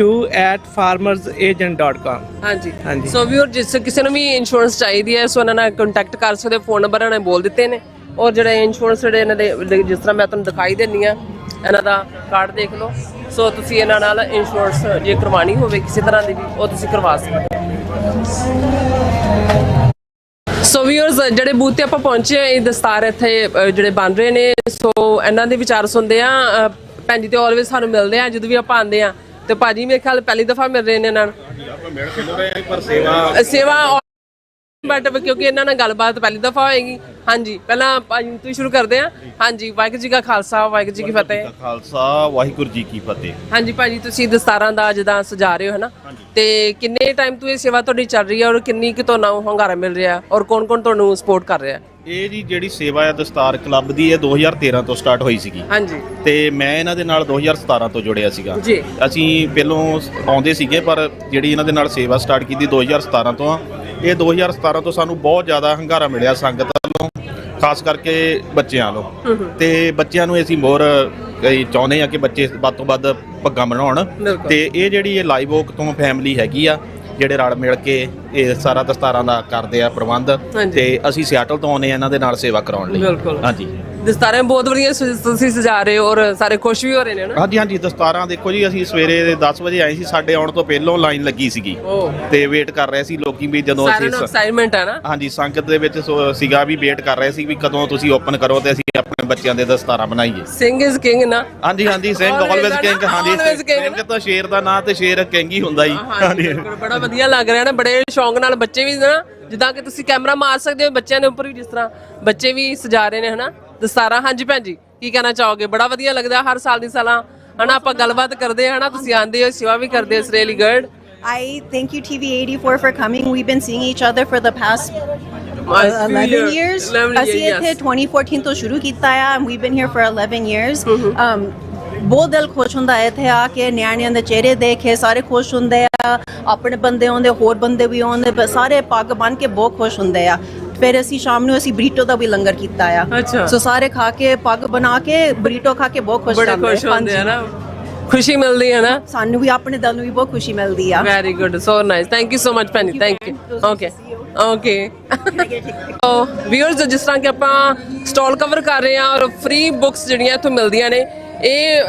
@farmersagent.com। ਹਾਂਜੀ ਹਾਂਜੀ। ਸੋ ਵੀਰ ਜਿਸ ਕਿਸੇ ਨੂੰ ਵੀ ਇੰਸ਼ੋਰੈਂਸ ਚਾਹੀਦੀ ਹੈ ਸੋ ਇਹਨਾਂ ਨਾਲ ਕੰਟੈਕਟ ਕਰ ਸਕਦੇ ਹੋ, ਫੋਨ ਨੰਬਰ ਇਹਨਾਂ ਨੇ ਬੋਲ ਦਿੱਤੇ ਨੇ। ਔਰ ਜਿਹੜੇ ਇੰਸ਼ੋਰੈਂਸ ਜਿਹੜੇ ਇਹਨਾਂ ਦੇ ਜਿਸ ਤਰ੍ਹਾਂ ਮੈਂ ਤੁਹਾਨੂੰ ਦਿਖਾਈ ਦਿੰਦੀ ਆ, ਇਹਨਾਂ ਦਾ ਕਾਰਡ ਦੇਖ ਲਓ। ਸੋ ਤੁਸੀਂ ਇਹਨਾਂ ਨਾਲ ਇੰਸ਼ੋਰੈਂਸ ਜੇ ਕਰਵਾਉਣੀ ਹੋਵੇ ਕਿਸੇ ਤਰ੍ਹਾਂ ਦੀ ਵੀ ਉਹ ਤੁਸੀਂ ਕਰਵਾ ਸਕਦੇ ਹੋ। ਸੋ ਵੀਅਰਸ ਜਿਹੜੇ ਬੂਥ ਤੇ ਆਪਾਂ ਪਹੁੰਚੇ ਆ, ਇਹ ਦਸਤਾਰ ਇੱਥੇ ਜਿਹੜੇ ਬਣ ਰਹੇ ਨੇ, ਸੋ ਇਹਨਾਂ ਦੇ ਵਿਚਾਰ ਸੁਣਦੇ ਆ। ਭੈਣ ਜੀ ਤੇ ਆਲਵੇਜ਼ ਸਾਨੂੰ ਮਿਲਦੇ ਆ ਜਦੋਂ ਵੀ ਆਪਾਂ ਆਉਂਦੇ ਆ, ਤੇ ਭਾਜੀ ਮੇਰੇ ਖਿਆਲ ਪਹਿਲੀ ਦਫਾ ਮਿਲ ਰਹੇ ਨੇ ਇਹਨਾਂ ਨੂੰ। ਸੇਵਾ ਬਟ ਕਿਉਂਕਿ ਇਹਨਾਂ ਨਾਲ ਗੱਲਬਾਤ ਪਹਿਲੀ ਦਫਾ ਹੋਏਗੀ। ਹਾਂਜੀ, ਪਹਿਲਾਂ ਭਾਜੀ ਤੁਸੀਂ ਸ਼ੁਰੂ ਕਰਦੇ ਆ। ਹਾਂਜੀ, ਵਾਹਿਗੁਰੂ ਜੀ ਕਾ ਖਾਲਸਾ ਵਾਹਿਗੁਰੂ ਜੀ ਕੀ ਫਤਿਹ। ਖਾਲਸਾ ਵਾਹਿਗੁਰੂ ਜੀ ਕੀ ਫਤਿਹ। ਹਾਂਜੀ ਭਾਜੀ, ਤੁਸੀਂ ਦਸਤਾਰਾਂ ਦਾ ਜਿੱਦਾਂ ਸਜਾ ਰਹੇ ਹੋ ਹਨਾ, ਤੇ ਕਿੰਨੇ ਟਾਈਮ ਤੋਂ ਇਹ ਸੇਵਾ ਤੁਹਾਡੀ ਚੱਲ ਰਹੀ ਹੈ ਔਰ ਕਿੰਨੀ ਕਿ ਤੁਹਾਨੂੰ ਹੁੰਗਾਰਾ ਮਿਲ ਰਿਹਾ ਔਰ ਕੌਣ ਕੌਣ ਤੁਹਾਨੂੰ ਸਪੋਰਟ ਕਰ ਰਿਹਾ? ਇਹ ਜੀ ਜਿਹੜੀ ਸੇਵਾ ਹੈ ਦਸਤਾਰ ਕਲੱਬ ਦੀ, ਇਹ 2013 ਤੋਂ ਸਟਾਰਟ ਹੋਈ ਸੀਗੀ। ਹਾਂਜੀ। ਤੇ ਮੈਂ ਇਹਨਾਂ ਦੇ ਨਾਲ 2017 ਤੋਂ ਜੁੜਿਆ ਸੀਗਾ ਜੀ। ਅਸੀਂ ਪਹਿਲੋਂ ਆਉਂਦੇ ਸੀਗੇ, ਪਰ ਜਿਹੜੀ ਇਹਨਾਂ ਦੇ ਨਾਲ ਸੇਵਾ ਸਟਾਰਟ ਕੀਤੀ 2017 ਤੋਂ ਆ। ਇਹ 2017 ਤੋਂ ਸਾਨੂੰ ਬਹੁਤ ਜ਼ਿਆਦਾ ਹੁੰਗਾਰਾ ਮਿਲਿਆ ਸੰਗਤ ਵੱਲੋਂ, ਖਾਸ ਕਰਕੇ ਬੱਚਿਆਂ ਵੱਲੋਂ। ਤੇ ਬੱਚਿਆਂ ਨੂੰ ਅਸੀਂ ਮੋਰ ਚਾਹੁੰਦੇ ਆ ਕਿ ਬੱਚੇ ਵੱਧ ਤੋਂ ਵੱਧ ਪੱਗਾਂ ਬਣਾਉਣ। ਤੇ ਇਹ ਜਿਹੜੀ ਇਹ ਲਾਈਵ ਓਕ ਤੋਂ ਫੈਮਿਲੀ ਹੈਗੀ ਆ, ਜਿਹੜੇ ਰਲ ਮਿਲ ਕੇ ਇਹ ਸਾਰਾ ਦਸਤਾਰਾਂ ਦਾ ਕਰਦੇ ਆ ਪ੍ਰਬੰਧ। ਤੇ ਅਸੀਂ ਸਿਆਟਲ ਤੋਂ ਆਉਂਦੇ ਆ ਇਹਨਾਂ ਦੇ ਨਾਲ ਸੇਵਾ ਕਰਾਉਣ ਲਈ। ਹਾਂਜੀ, ਦਸਤਾਰਾਂ ਬਹੁਤ ਵਧੀਆ ਤੁਸੀਂ ਸਜਾ ਰਹੇ ਹੋ ਔਰ ਸਾਰੇ ਖੁਸ਼ ਵੀ ਹੋ ਰਹੇ ਨੇ ਨਾ। ਹਾਂਜੀ ਹਾਂਜੀ, ਦਸਤਾਰਾਂ ਦੇਖੋ ਜੀ, ਅਸੀਂ ਸਵੇਰੇ 10 ਵਜੇ ਆਏ ਸੀ, ਸਾਡੇ ਆਉਣ ਤੋਂ ਪਹਿਲਾਂ ਲਾਈਨ ਲੱਗੀ ਸੀਗੀ ਤੇ ਵੇਟ ਕਰ ਰਹੇ ਸੀ ਲੋਕੀ ਵੀ ਜਦੋਂ ਅਸੀਂ ਐਕਸਾਈਟਮੈਂਟ ਹੈ ਨਾ। ਹਾਂਜੀ, ਸੰਗਤ ਦੇ ਵਿੱਚ ਸੀਗਾ ਵੀ ਵੇਟ ਕਰ ਰਹੇ ਸੀ ਵੀ ਕਦੋਂ ਤੁਸੀਂ ਓਪਨ ਕਰੋ ਤੇ ਅਸੀਂ ਆਪਣੇ ਬੱਚਿਆਂ ਦੇ ਦਸਤਾਰਾਂ ਬਣਾਈਏ। ਸਿੰਘ ਇਜ਼ ਕਿੰਗ ਨਾ। ਹਾਂਜੀ ਹਾਂਜੀ, ਸਿੰਘ ਆਲਵੇਜ਼ ਕਿੰਗ। ਹਾਂਜੀ, ਸਿੰਘ ਤਾਂ ਸ਼ੇਰ ਦਾ ਨਾਂ ਤੇ ਸ਼ੇਰ ਕਿੰਗ ਹੀ ਹੁੰਦਾ ਜੀ। ਹਾਂਜੀ, ਬੜਾ ਵਧੀਆ ਲੱਗ ਰਿਹਾ ਨਾ, ਬੜੇ ਸ਼ੌਂਕ ਨਾਲ ਬੱਚੇ ਵੀ ਨਾ, ਜਿੱਦਾਂ ਕਿ ਤੁਸੀਂ ਕੈਮਰਾ ਮਾਰ ਸਕਦੇ ਹੋ ਬੱਚਿਆਂ ਦੇ ਉੱਪਰ ਵੀ, ਜਿਸ ਤਰ੍ਹਾਂ ਬੱਚੇ ਵੀ ਸਜਾ ਰਹੇ ਨੇ ਹਨਾ ਦਸਤਾਰਾਂ। ਹਾਂਜੀ ਭੈਣ ਜੀ, ਕੀ ਕਹਿਣਾ ਚਾਹੋਗੇ? ਬੜਾ ਵਧੀਆ ਲੱਗਦਾ ਹਰ ਸਾਲ ਦੀ ਸਾਲਾਂ ਹਨਾ ਆਪਾਂ ਗੱਲਬਾਤ ਕਰਦੇ ਹਾਂ ਹਨਾ, ਤੁਸੀਂ ਆਉਂਦੇ ਹੋ, ਸੇਵਾ ਵੀ ਕਰਦੇ ਹੋ। It's really good. I thank you TV84 for coming. We've been seeing each other for the past 11 years. ਅਸੀਂ ਇੱਥੇ 2014 ਤੋਂ ਸ਼ੁਰੂ ਕੀਤਾ ਆ and we've been here for 11 years. ਬਹੁਤ ਦਿਲ ਖੁਸ਼ ਹੁੰਦਾ ਹੈ ਇੱਥੇ ਆ ਕੇ, ਨਿਆਣਿਆਂ ਦੇ ਚਿਹਰੇ ਦੇਖ ਕੇ ਸਾਰੇ ਖੁਸ਼ ਹੁੰਦੇ ਆ। ਆਪਣੇ ਬੰਦੇ ਆਉਂਦੇ, ਹੋਰ ਬੰਦੇ ਵੀ ਆਉਂਦੇ, ਸਾਰੇ ਪੱਗ ਬੰਨ੍ਹ ਕੇ ਬਹੁਤ ਖੁਸ਼ ਹੁੰਦੇ ਆ। ਫਿਰ ਅਸੀਂ ਸ਼ਾਮ ਨੂੰ ਅਸੀਂ ਬਰੀਟੋ ਦਾ ਵੀ ਲੰਗਰ ਕੀਤਾ ਆ। ਸੋ ਸਾਰੇ ਖਾ ਕੇ ਪੱਗ ਬਣਾ ਕੇ ਬਰੀਟੋ ਖਾ ਕੇ ਬਹੁਤ ਖੁਸ਼ ਹੁੰਦੇ ਆ ਨਾ, ਖੁਸ਼ੀ ਮਿਲਦੀ ਹੈ ਨਾ ਸਾਨੂੰ ਵੀ, ਆਪਣੇ ਦਿਲ ਨੂੰ ਵੀ ਬਹੁਤ ਖੁਸ਼ੀ ਮਿਲਦੀ ਆ। Very good, so nice, thank you so much ਭੈਣ ਜੀ, thank you. Okay okay viewers, ਜਿਸ ਤਰ੍ਹਾਂ ਕਿ ਆਪਾਂ ਸਟਾਲ ਕਵਰ ਕਰ ਰਹੇ ਹਾਂ ਔਰ ਫ੍ਰੀ ਬੁੱਕਸ ਜਿਹੜੀਆਂ ਇੱਥੋਂ ਮਿਲਦੀਆਂ ਨੇ, ਇਹ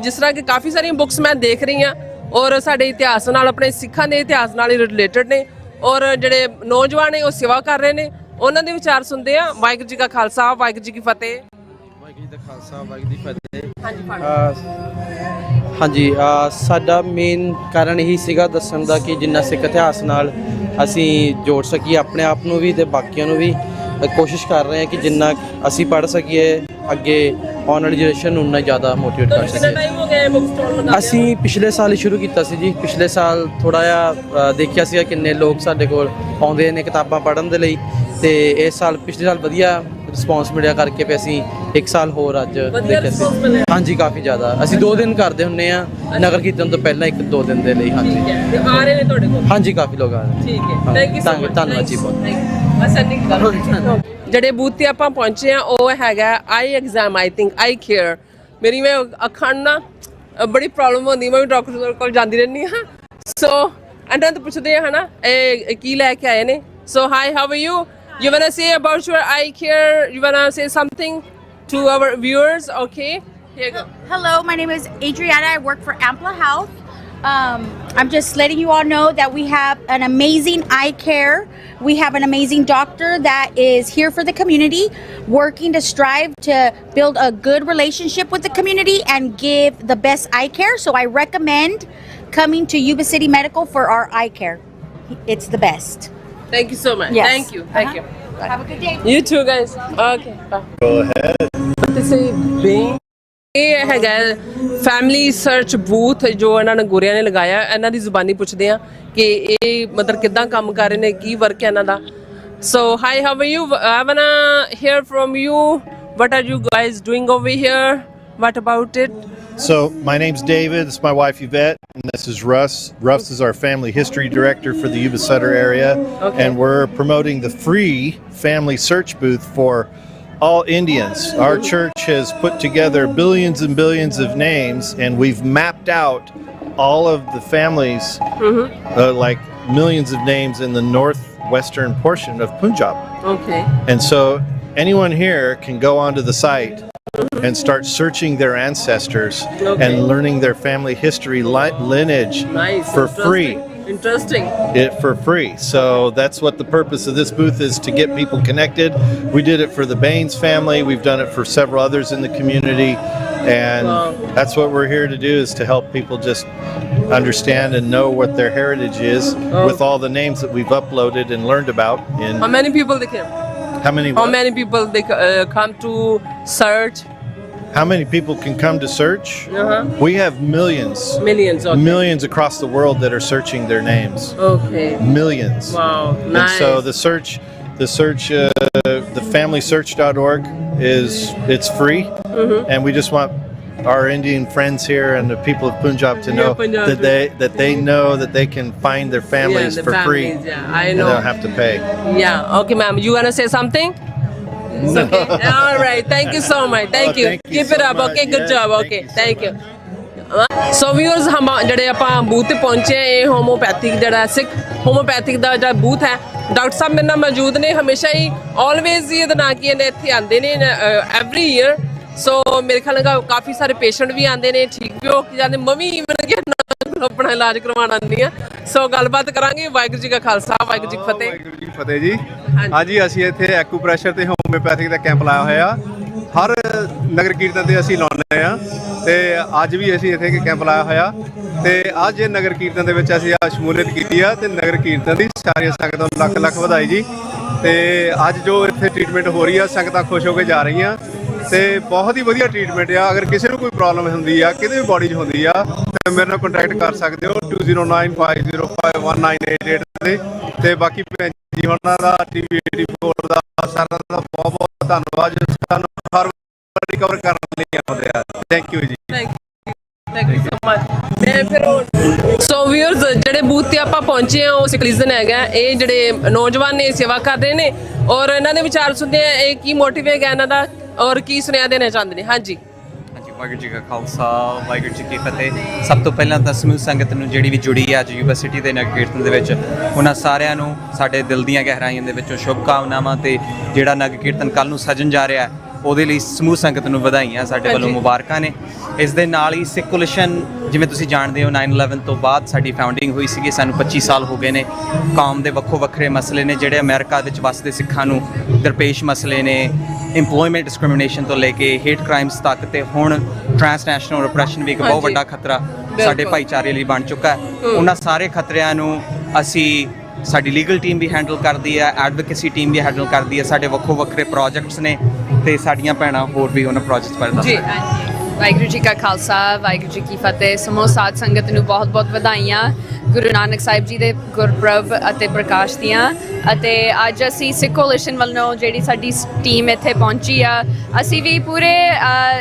ਜਿਸ ਤਰ੍ਹਾਂ ਕਿ ਕਾਫੀ ਸਾਰੀਆਂ ਬੁੱਕਸ ਮੈਂ ਦੇਖ ਰਹੀ ਹਾਂ ਔਰ ਸਾਡੇ ਇਤਿਹਾਸ ਨਾਲ, ਆਪਣੇ ਸਿੱਖਾਂ ਦੇ ਇਤਿਹਾਸ ਨਾਲ ਹੀ ਰਿਲੇਟਡ ਨੇ। ਔਰ ਜਿਹੜੇ ਨੌਜਵਾਨ ਨੇ ਉਹ ਸੇਵਾ ਕਰ ਰਹੇ ਨੇ, ਉਹਨਾਂ ਦੇ ਵਿਚਾਰ ਸੁਣਦੇ ਆ। ਵਾਹਿਗੁਰੂ ਜੀ ਕਾ ਖਾਲਸਾ ਵਾਹਿਗੁਰੂ ਜੀ ਕੀ ਫਤਿਹ। ਵਾਹਿਗੁਰੂ ਜੀ ਦਾ ਖਾਲਸਾ ਵਾਹਿਗੁਰੂ ਜੀ ਕੀ ਫਤਿਹ। ਹਾਂਜੀ, ਸਾਡਾ ਮੇਨ ਕਾਰਨ ਇਹੀ ਸੀਗਾ ਦੱਸਣ ਦਾ ਕਿ ਜਿੰਨਾ ਸਿੱਖ ਇਤਿਹਾਸ ਨਾਲ ਅਸੀਂ ਜੋੜ ਸਕੀਏ ਆਪਣੇ ਆਪ ਨੂੰ ਵੀ ਤੇ ਬਾਕੀਆਂ ਨੂੰ ਵੀ। ਕੋਸ਼ਿਸ਼ ਕਰ ਰਹੇ ਹਾਂ ਕਿ ਜਿੰਨਾ ਅਸੀਂ ਪੜ੍ਹ ਸਕੀਏ ਅੱਗੇ ਆਉਣ ਵਾਲੀ ਜਨਰੇਸ਼ਨ ਨੂੰ ਉਨਾ ਜ਼ਿਆਦਾ ਮੋਟੀਵੇਟ ਕਰ ਸਕੀਏ। ਅਸੀਂ ਪਿਛਲੇ ਸਾਲ ਹੀ ਸ਼ੁਰੂ ਕੀਤਾ ਸੀ ਜੀ। ਪਿਛਲੇ ਸਾਲ ਥੋੜ੍ਹਾ ਜਿਹਾ ਦੇਖਿਆ ਸੀਗਾ ਕਿੰਨੇ ਲੋਕ ਸਾਡੇ ਕੋਲ ਆਉਂਦੇ ਨੇ ਕਿਤਾਬਾਂ ਪੜ੍ਹਨ ਦੇ ਲਈ, ਤੇ ਇਸ ਸਾਲ ਪਿਛਲੇ ਸਾਲ ਵਧੀਆ ਰਿਸਪੌਂਸ ਮਿਲਿਆ ਕਰਕੇ ਫਿਰ ਅਸੀਂ ਇੱਕ ਸਾਲ ਹੋਰ ਅੱਜ ਦੇਖਿਆ ਸੀ। ਹਾਂਜੀ, ਕਾਫੀ ਜ਼ਿਆਦਾ। ਅਸੀਂ 2 ਦਿਨ ਕਰਦੇ ਹੁੰਦੇ ਆ ਨਗਰ ਕੀਰਤਨ ਤੋਂ ਪਹਿਲਾਂ, 1-2 ਦਿਨ ਦੇ ਲਈ। ਹਾਂਜੀ, ਆ ਰਹੇ ਨੇ ਤੁਹਾਡੇ ਕੋਲ? ਹਾਂਜੀ, ਕਾਫੀ ਲੋਕ ਆ ਰਹੇ। ਠੀਕ ਹੈ, ਥੈਂਕ ਯੂ ਸੋ ਮਚ, ਧੰਨਵਾਦ ਜੀ ਬਹੁਤ। ਜਿਹੜੇ ਬੂਥ ਤੇ ਆਪਾਂ ਪਹੁੰਚੇ ਆ ਉਹ ਹੈਗਾ eye exam, I think eye care. ਮੇਰੀ ਮੈਂ ਅੱਖਾਂ ਨਾ ਬੜੀ ਪ੍ਰੋਬਲਮ ਹੁੰਦੀ, ਮੈਂ ਵੀ ਡਾਕਟਰ ਕੋਲ ਜਾਂਦੀ ਰਹਿੰਦੀ ਹਾਂ। ਸੋ ਇਹਨਾਂ ਤੋਂ ਪੁੱਛਦੇ ਆ ਹਨਾ ਇਹ ਕੀ ਲੈ ਕੇ ਆਏ ਨੇ। So hi, how are you? You wanna say about your eye care? You wanna say something to our viewers? Okay, here you go. Hello, my name is Adriana. I work for Ampla Health. I'm just letting you all know that we have an amazing eye care. We have an amazing doctor that is here for the community, working to strive to build a good relationship with the community and give the best eye care. So I recommend coming to Yuba City Medical for our eye care. It's the best. Thank you so much. Yes. Thank you. Thank you. Bye. Have a good day. You too, guys. Okay. Bye. Go ahead. This is being ਇਹ ਹੈਗਾ family search booth ਜੋ ਇਹਨਾਂ ਨੇ ਗੋਰਿਆਂ ਨੇ ਲਗਾਇਆ। ਇਹਨਾਂ ਦੀ ਜ਼ੁਬਾਨੀ ਪੁੱਛਦੇ ਆ ਕਿ ਇਹ ਮਤਲਬ ਕਿੱਦਾਂ ਕੰਮ ਕਰ ਰਹੇ ਨੇ, ਕੀ ਵਰਕ ਹੈ ਇਹਨਾਂ ਦਾ। So hi, how are you? I wanna hear from you, what are you guys doing over here? What about it? So my name's David, this is my wife Yvette, and this is Russ. Russ is our family history director for the Yuba Sutter area, and we're promoting the free family search booth for all Indians. Our church has put together billions and billions of names, and we've mapped out all of the families, like millions of names in the northwestern portion of Punjab. Okay. And so anyone here can go onto the site and start searching their ancestors and learning their family history lineage for free. Interesting. For free. So that's what the purpose of this booth is, to get people connected. We did it for the Baines family. We've done it for several others in the community. And that's what we're here to do, is to help people just understand and know what their heritage is with all the names that we've uploaded and learned about. How many people they came? How many people they come to search? How many people can come to search? We have millions. Millions, okay. Millions across the world that are searching their names. Okay. Millions. Wow, And nice. so the familysearch.org it's free, and we just want our Indian friends here and the people of Punjab to know that they know that they can find their families the for free. families, yeah, I And know. they don't have to pay. Yeah. Okay, ma'am. You wanna say something? It's okay. All right. Thank you so much. Thank you. thank you Keep it so up. much. Okay. Good Yes, job. thank Okay. Thank you. So viewers ਹਮ ਜਿਹੜੇ ਆਪਾਂ booth ਤੇ ਪਹੁੰਚੇ ਇਹ homeopathic ਜਿਹੜਾ ਸਿੱਖ homeopathic ਦਾ ਜਿਹੜਾ booth ਹੈ doctor ਸਾਹਿਬ ਮੇਰੇ ਨਾਲ ਮੌਜੂਦ ਨੇ ਹਮੇਸ਼ਾ ਹੀ ਆਲਵੇਜ਼ ਹੀ ਇਹਦਾ ਨਾਂ ਕੀ ਨੇ ਇੱਥੇ ਆਉਂਦੇ ਨੇ ਐਵਰੀ ਈਅਰ ਸੋ ਮੇਰੇ ਖਿਆਲ ਨਾਲ ਕਾਫੀ ਸਾਰੇ ਪੇਸ਼ੈਂਟ ਵੀ ਆਉਂਦੇ ਨੇ ਠੀਕ ਵੀ ਹੋ ਕੇ ਜਾਂਦੇ ਮੰਮੀ ਮਨ ਕੇ ਆਪਣਾ ਇਲਾਜ ਕਰਵਾਉਣ ਆਉਂਦੀ ਆ ਸੋ ਗੱਲਬਾਤ ਕਰਾਂਗੇ ਵਾਹਿਗੁਰੂ ਜੀ ਕਾ ਖਾਲਸਾ ਵਾਹਿਗੁਰੂ ਜੀ ਕੀ ਫਤਿਹ ਵਾਹਿਗੁਰੂ ਜੀ ਕੀ ਫਤਿਹ ਜੀ ਹਾਂਜੀ ਅਸੀਂ ਇੱਥੇ ਐਕੂਪ੍ਰੈਸ਼ਰ ਤੇ ਹੋਮਿਓਪੈਥਿਕ ਦਾ ਕੈਂਪ ਲਾਇਆ ਹੋਇਆ ਹਰ ਨਗਰ ਕੀਰਤਨ ਤੇ ਅਸੀਂ ਲਾਉਂਦੇ ਆ ਤੇ ਅੱਜ ਵੀ ਅਸੀਂ ਇੱਥੇ ਕੈਂਪ ਲਾਇਆ ਹੋਇਆ ਤੇ ਅੱਜ ਇਹ ਨਗਰ ਕੀਰਤਨ ਦੇ ਵਿੱਚ ਅਸੀਂ ਸ਼ਮੂਲੀਅਤ ਕੀਤੀ ਆ ਤੇ ਨਗਰ ਕੀਰਤਨ ਦੀ ਸਾਰੀਆਂ ਸੰਗਤਾਂ ਨੂੰ ਲੱਖ ਲੱਖ ਵਧਾਈ ਜੀ ਤੇ ਅੱਜ ਜੋ ਇੱਥੇ ਟ੍ਰੀਟਮੈਂਟ ਹੋ ਰਹੀ ਆ ਸੰਗਤਾਂ ਖੁਸ਼ ਹੋ ਕੇ ਜਾ ਰਹੀਆਂ ਤੇ ਬਹੁਤ ਹੀ ਵਧੀਆ ਟ੍ਰੀਟਮੈਂਟ ਆ ਅਗਰ ਕਿਸੇ ਨੂੰ ਕੋਈ ਪ੍ਰੋਬਲਮ ਹੁੰਦੀ ਆ ਕਿਤੇ ਵੀ ਬਾਡੀ 'ਚ ਹੁੰਦੀ ਆ ਤੇ ਮੇਰੇ ਨਾਲ ਕੰਟੈਕਟ ਕਰ ਸਕਦੇ ਹੋ 2095051988 ਤੇ ਬਾਕੀ ਭੈਣ ਜੀ ਉਹਨਾਂ ਦਾ TV 84 ਦਾ ਸਾਰਿਆਂ ਦਾ ਬਹੁਤ ਬਹੁਤ ਧੰਨਵਾਦ ਜੋ ਸਾਨੂੰ ਹਰ ਵਾਰ ਰਿਕਵਰ ਕਰਨ ਲਈ ਆਉਂਦੇ ਆ ਥੈਂਕ ਯੂ ਜੀ ਥੈਂਕ ਯੂ ਸੋ ਮਚ ਤੇ ਫਿਰ ਸੋ ਵਿਊਅਰਸ ਜਿਹੜੇ ਬੂਥ ਤੇ ਆਪਾਂ ਪਹੁੰਚੇ ਆ ਉਹ ਸਿਕਲਿਜ਼ਨ ਹੈਗਾ ਇਹ ਜਿਹੜੇ ਨੌਜਵਾਨ ਨੇ ਸੇਵਾ ਕਰ ਰਹੇ ਨੇ ਔਰ ਇਹਨਾਂ ਦੇ ਵਿਚਾਰ ਸੁਣਦੇ ਆ ਇਹ ਕੀ ਮੋਟਿਵ ਹੈਗਾ ਇਹਨਾਂ ਦਾ ਔਰ ਕੀ ਸੁਨੇਹਾ ਦੇਣਾ ਚਾਹੁੰਦੇ ਨੇ ਹਾਂਜੀ ਵਾਹਿਗੁਰੂ ਜੀ ਕਾ ਖਾਲਸਾ ਵਾਹਿਗੁਰੂ ਜੀ ਕੀ ਫਤਿਹ ਸਭ ਤੋਂ ਪਹਿਲਾਂ ਤਾਂ ਸਮੂਹ ਸੰਗਤ ਨੂੰ ਜਿਹੜੀ ਵੀ ਜੁੜੀ ਹੈ ਅੱਜ ਯੂਨੀਵਰਸਿਟੀ ਦੇ ਨਗਰ ਕੀਰਤਨ ਦੇ ਵਿੱਚ ਉਹਨਾਂ ਸਾਰਿਆਂ ਨੂੰ ਸਾਡੇ ਦਿਲ ਦੀਆਂ ਗਹਿਰਾਈਆਂ ਦੇ ਵਿੱਚੋਂ ਸ਼ੁਭ ਕਾਮਨਾਵਾਂ ਤੇ ਜਿਹੜਾ ਨਗਰ ਕੀਰਤਨ ਕੱਲ ਨੂੰ ਸਜਣ ਜਾ ਰਿਹਾ ਉਹਦੇ ਲਈ ਸਮੂਹ ਸੰਗਤ ਨੂੰ ਵਧਾਈਆਂ ਸਾਡੇ ਵੱਲੋਂ ਮੁਬਾਰਕਾਂ ਨੇ ਇਸ ਦੇ ਨਾਲ ਹੀ ਸਿੱਖ ਕੋਲੀਸ਼ਨ ਜਿਵੇਂ ਤੁਸੀਂ ਜਾਣਦੇ ਹੋ 9/11 ਤੋਂ ਬਾਅਦ ਸਾਡੀ ਫਾਊਂਡਿੰਗ ਹੋਈ ਸੀਗੀ ਸਾਨੂੰ 25 ਸਾਲ ਹੋ ਗਏ ਨੇ ਕੌਮ ਦੇ ਵੱਖੋ ਵੱਖਰੇ ਮਸਲੇ ਨੇ ਜਿਹੜੇ ਅਮਰੀਕਾ ਵਿੱਚ ਵੱਸਦੇ ਸਿੱਖਾਂ ਨੂੰ ਦਰਪੇਸ਼ ਮਸਲੇ ਨੇ ਇੰਪਲੋਇਮੈਂਟ ਡਿਸਕ੍ਰਿਮੀਨੇਸ਼ਨ ਤੋਂ ਲੈ ਕੇ ਹੇਟ ਕ੍ਰਾਈਮਸ ਤੱਕ ਤੇ ਹੁਣ ਟ੍ਰਾਂਸਨੈਸ਼ਨਲ ਰਿਪਰੈਸ਼ਨ ਵੀ ਇੱਕ ਬਹੁਤ ਵੱਡਾ ਖਤਰਾ ਸਾਡੇ ਭਾਈਚਾਰੇ ਲਈ ਬਣ ਚੁੱਕਾ ਉਹਨਾਂ ਸਾਰੇ ਖਤਰਿਆਂ ਨੂੰ ਅਸੀਂ ਸਾਡੀ ਲੀਗਲ ਟੀਮ ਵੀ ਹੈਂਡਲ ਕਰਦੀ ਹੈ ਐਡਵੋਕੇਸੀ ਟੀਮ ਵੀ ਹੈਂਡਲ ਕਰਦੀ ਹੈ ਸਾਡੇ ਵੱਖੋ ਵੱਖਰੇ ਪ੍ਰੋਜੈਕਟਸ ਨੇ ਤੇ ਸਾਡੀਆਂ ਭੈਣਾਂ ਹੋਰ ਵੀ ਉਹਨਾਂ ਪ੍ਰੋਜੈਕਟਸ ਬਾਰੇ ਦੱਸਦੀਆਂ ਵਾਹਿਗੁਰੂ ਜੀ ਕਾ ਖਾਲਸਾ ਵਾਹਿਗੁਰੂ ਜੀ ਕੀ ਫਤਿਹ ਸਮੂਹ ਸਾਧ ਸੰਗਤ ਨੂੰ ਬਹੁਤ ਬਹੁਤ ਵਧਾਈਆਂ ਗੁਰੂ ਨਾਨਕ ਸਾਹਿਬ ਜੀ ਦੇ ਗੁਰਪੁਰਬ ਅਤੇ ਪ੍ਰਕਾਸ਼ ਦੀਆਂ ਅਤੇ ਅੱਜ ਅਸੀਂ ਸਿੱਖ ਕੋਲੀਸ਼ਨ ਵੱਲੋਂ ਜਿਹੜੀ ਸਾਡੀ ਟੀਮ ਇੱਥੇ ਪਹੁੰਚੀ ਆ ਅਸੀਂ ਵੀ ਪੂਰੇ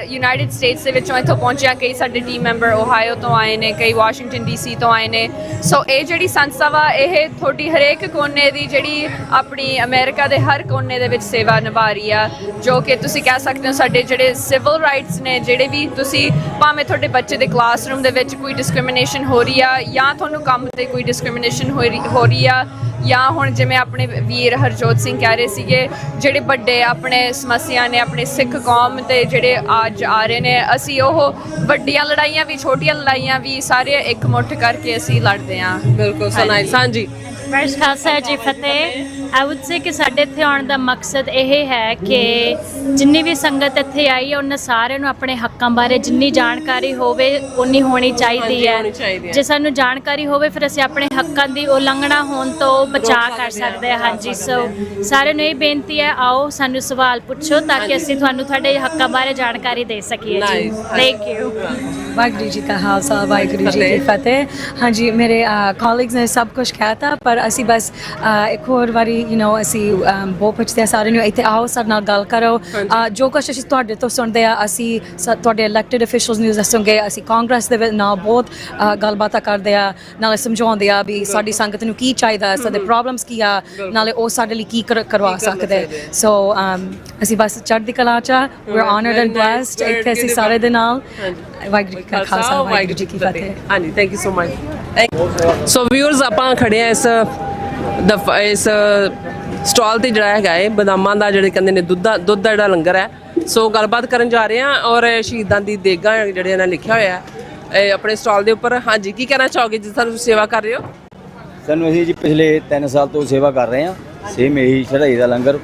ਯੂਨਾਈਟਿਡ ਸਟੇਟਸ ਦੇ ਵਿੱਚੋਂ ਇੱਥੋਂ ਪਹੁੰਚੇ ਆ ਕਈ ਸਾਡੇ ਟੀਮ ਮੈਂਬਰ ਓਹਾਇਓ ਤੋਂ ਆਏ ਨੇ ਕਈ ਵਾਸ਼ਿੰਗਟਨ DC ਤੋਂ ਆਏ ਨੇ ਸੋ ਇਹ ਜਿਹੜੀ ਸੰਸਥਾ ਵਾ ਇਹ ਤੁਹਾਡੀ ਹਰੇਕ ਕੋਨੇ ਦੀ ਜਿਹੜੀ ਆਪਣੀ ਅਮਰੀਕਾ ਦੇ ਹਰ ਕੋਨੇ ਦੇ ਵਿੱਚ ਸੇਵਾ ਨਿਭਾ ਰਹੀ ਆ ਜੋ ਕਿ ਤੁਸੀਂ ਕਹਿ ਸਕਦੇ ਹੋ ਸਾਡੇ ਜਿਹੜੇ ਸਿਵਲ ਰਾਈਟਸ ਨੇ ਜਿਹੜੇ ਵੀ ਤੁਸੀਂ ਭਾਵੇਂ ਤੁਹਾਡੇ ਬੱਚੇ ਦੇ ਕਲਾਸਰੂਮ ਦੇ ਵਿੱਚ ਕੋਈ ਡਿਸਕ੍ਰਿਮੀਨੇਸ਼ਨ ਹੋ ਰਹੀ ਆ ਜਾਂ ਤੁਹਾਨੂੰ ਕੰਮ ਤੇ ਕੋਈ ਡਿਸਕ੍ਰਿਮੀਨੇਸ਼ਨ ਹੋ ਰਹੀ ਆ ਜਾਂ ਹੁਣ ਜਿਵੇਂ ਆਪਣੇ ਵੀਰ ਹਰਜੋਤ ਸਿੰਘ ਕਹਿ ਰਹੇ ਸੀਗੇ ਜਿਹੜੇ ਵੱਡੇ ਆਪਣੇ ਸਮੱਸਿਆ ਨੇ ਆਪਣੇ ਸਿੱਖ ਕੌਮ ਤੇ ਜਿਹੜੇ ਅੱਜ ਆ ਰਹੇ ਨੇ ਅਸੀਂ ਉਹ ਵੱਡੀਆਂ ਲੜਾਈਆਂ ਵੀ ਛੋਟੀਆਂ ਲੜਾਈਆਂ ਵੀ ਸਾਰੇ ਇਕਮੁੱਠ ਕਰਕੇ ਅਸੀਂ ਲੜਦੇ ਹਾਂ ਬਿਲਕੁਲ ਸੁਣਾਈ ਸਾਂਝੀ ਫਰਸਟ ਖਾਲਸਾ ਜੀ ਫਤਿਹ ਆਈ ਵੁੱਡ ਸੇ ਕਿ ਸਾਡੇ ਇੱਥੇ ਆਉਣ ਦਾ ਮਕਸਦ ਇਹ ਹੈ ਕਿ ਜਿੰਨੀ ਵੀ ਸੰਗਤ ਇੱਥੇ ਆਈ ਹੈ ਉਹਨਾਂ ਸਾਰਿਆਂ ਨੂੰ ਆਪਣੇ ਹੱਕਾਂ ਬਾਰੇ ਜਿੰਨੀ ਜਾਣਕਾਰੀ ਹੋਵੇ ਉਨੀ ਹੋਣੀ ਚਾਹੀਦੀ ਹੈ ਜੇ ਸਾਨੂੰ ਜਾਣਕਾਰੀ ਹੋਵੇ ਫਿਰ ਅਸੀਂ ਆਪਣੇ ਹੱਕਾਂ ਦੀ ਉਲੰਘਣਾ ਹੋਣ ਤੋਂ ਬਚਾਅ ਕਰ ਸਕਦੇ ਹਾਂ ਹਾਂਜੀ ਸੋ ਸਾਰਿਆਂ ਨੂੰ ਇਹ ਬੇਨਤੀ ਹੈ ਆਓ ਸਾਨੂੰ ਸਵਾਲ ਪੁੱਛੋ ਤਾਂ ਕਿ ਅਸੀਂ ਤੁਹਾਨੂੰ ਤੁਹਾਡੇ ਹੱਕਾਂ ਬਾਰੇ ਜਾਣਕਾਰੀ ਦੇ ਸਕੀਏ ਜੀ ਥੈਂਕ ਯੂ ਵਾਹਿਗੁਰੂ ਜੀ ਕਾ ਖਾਲਸਾ ਵਾਹਿਗੁਰੂ ਜੀ ਕੀ ਫਤਿਹ ਹਾਂਜੀ ਮੇਰੇ ਕॉलीग्स ਨੇ ਸਭ ਕੁਝ ਕਿਹਾ था पर ਪਰ ਅਸੀਂ ਬਸ ਇੱਕ ਹੋਰ ਵਾਰੀ ਅਸੀਂ ਬਹੁਤ ਪੁੱਛਦੇ ਆ ਸਾਰਿਆਂ ਨੂੰ ਇੱਥੇ ਆਓ, ਸਾਡੇ ਨਾਲ ਗੱਲ ਕਰੋ। ਜੋ ਕੁਛ ਅਸੀਂ ਤੁਹਾਡੇ ਤੋਂ ਸੁਣਦੇ ਆ, ਅਸੀਂ ਤੁਹਾਡੇ ਇਲੈਕਟਡ ਅਫੀਸ਼ੀਅਲਸ ਨੂੰ ਦੱਸਾਂਗੇ। ਅਸੀਂ ਕਾਂਗਰਸ ਦੇ ਨਾਲ ਬਹੁਤ ਗੱਲਬਾਤਾਂ ਕਰਦੇ ਆ, ਨਾਲੇ ਸਮਝਾਉਂਦੇ ਆ ਵੀ ਸਾਡੀ ਸੰਗਤ ਨੂੰ ਕੀ ਚਾਹੀਦਾ, ਸਾਡੇ ਪ੍ਰੋਬਲਮਸ ਕੀ ਆ, ਨਾਲੇ ਉਹ ਸਾਡੇ ਲਈ ਕੀ ਕਰਵਾ ਸਕਦੇ। ਸੋ ਅਸੀਂ ਬਸ ਚੜ੍ਹਦੀ ਕਲਾ 'ਚ ਆ। We are honoured and blessed ਇੱਥੇ ਅਸੀਂ ਸਾਰੇ ਦੇ ਨਾਲ। ਵਾਹਿਗੁਰੂ ਜੀ ਕਾ ਖਾਲਸਾ, ਵਾਹਿਗੁਰੂ ਜੀ ਕੀ ਫਤਿਹ। ਹਾਂਜੀ, thank you so much. So viewers, ਆਪਾਂ ਖੜੇ ਆ ਇਸ ਸਟਾਲ ਤੇ ਜਿਹੜਾ ਹੈਗਾ ਹੈ ਬਦਾਮਾਂ ਦਾ, ਜਿਹੜੇ ਕਹਿੰਦੇ ਨੇ ਦੁੱਧ ਦਾ ਜਿਹੜਾ ਲੰਗਰ ਹੈ। ਸੋ ਗੱਲਬਾਤ ਕਰਨ ਜਾ ਰਹੇ ਹਾਂ ਔਰ ਸ਼ਹੀਦਾਂ ਦੀ ਦੇਗਾਂ ਜਿਹੜੇ ਇਹਨਾਂ ਲਿਖਿਆ ਹੋਇਆ ਹੈ ਆਪਣੇ ਸਟਾਲ ਦੇ ਉੱਪਰ। ਹਾਂਜੀ, ਕੀ ਕਹਿਣਾ ਚਾਹੋਗੇ ਜਿਸ ਤਰ੍ਹਾਂ ਤੁਸੀਂ ਸੇਵਾ ਕਰ ਰਹੇ ਹੋ? ਸਾਨੂੰ ਅਸੀਂ ਜੀ ਪਿਛਲੇ 3 ਸਾਲ ਤੋਂ ਸੇਵਾ ਕਰ ਰਹੇ ਹਾਂ। ਸੇਮ ਇਹੀ ਚੜ੍ਹਾਈ ਦਾ ਲੰਗਰ,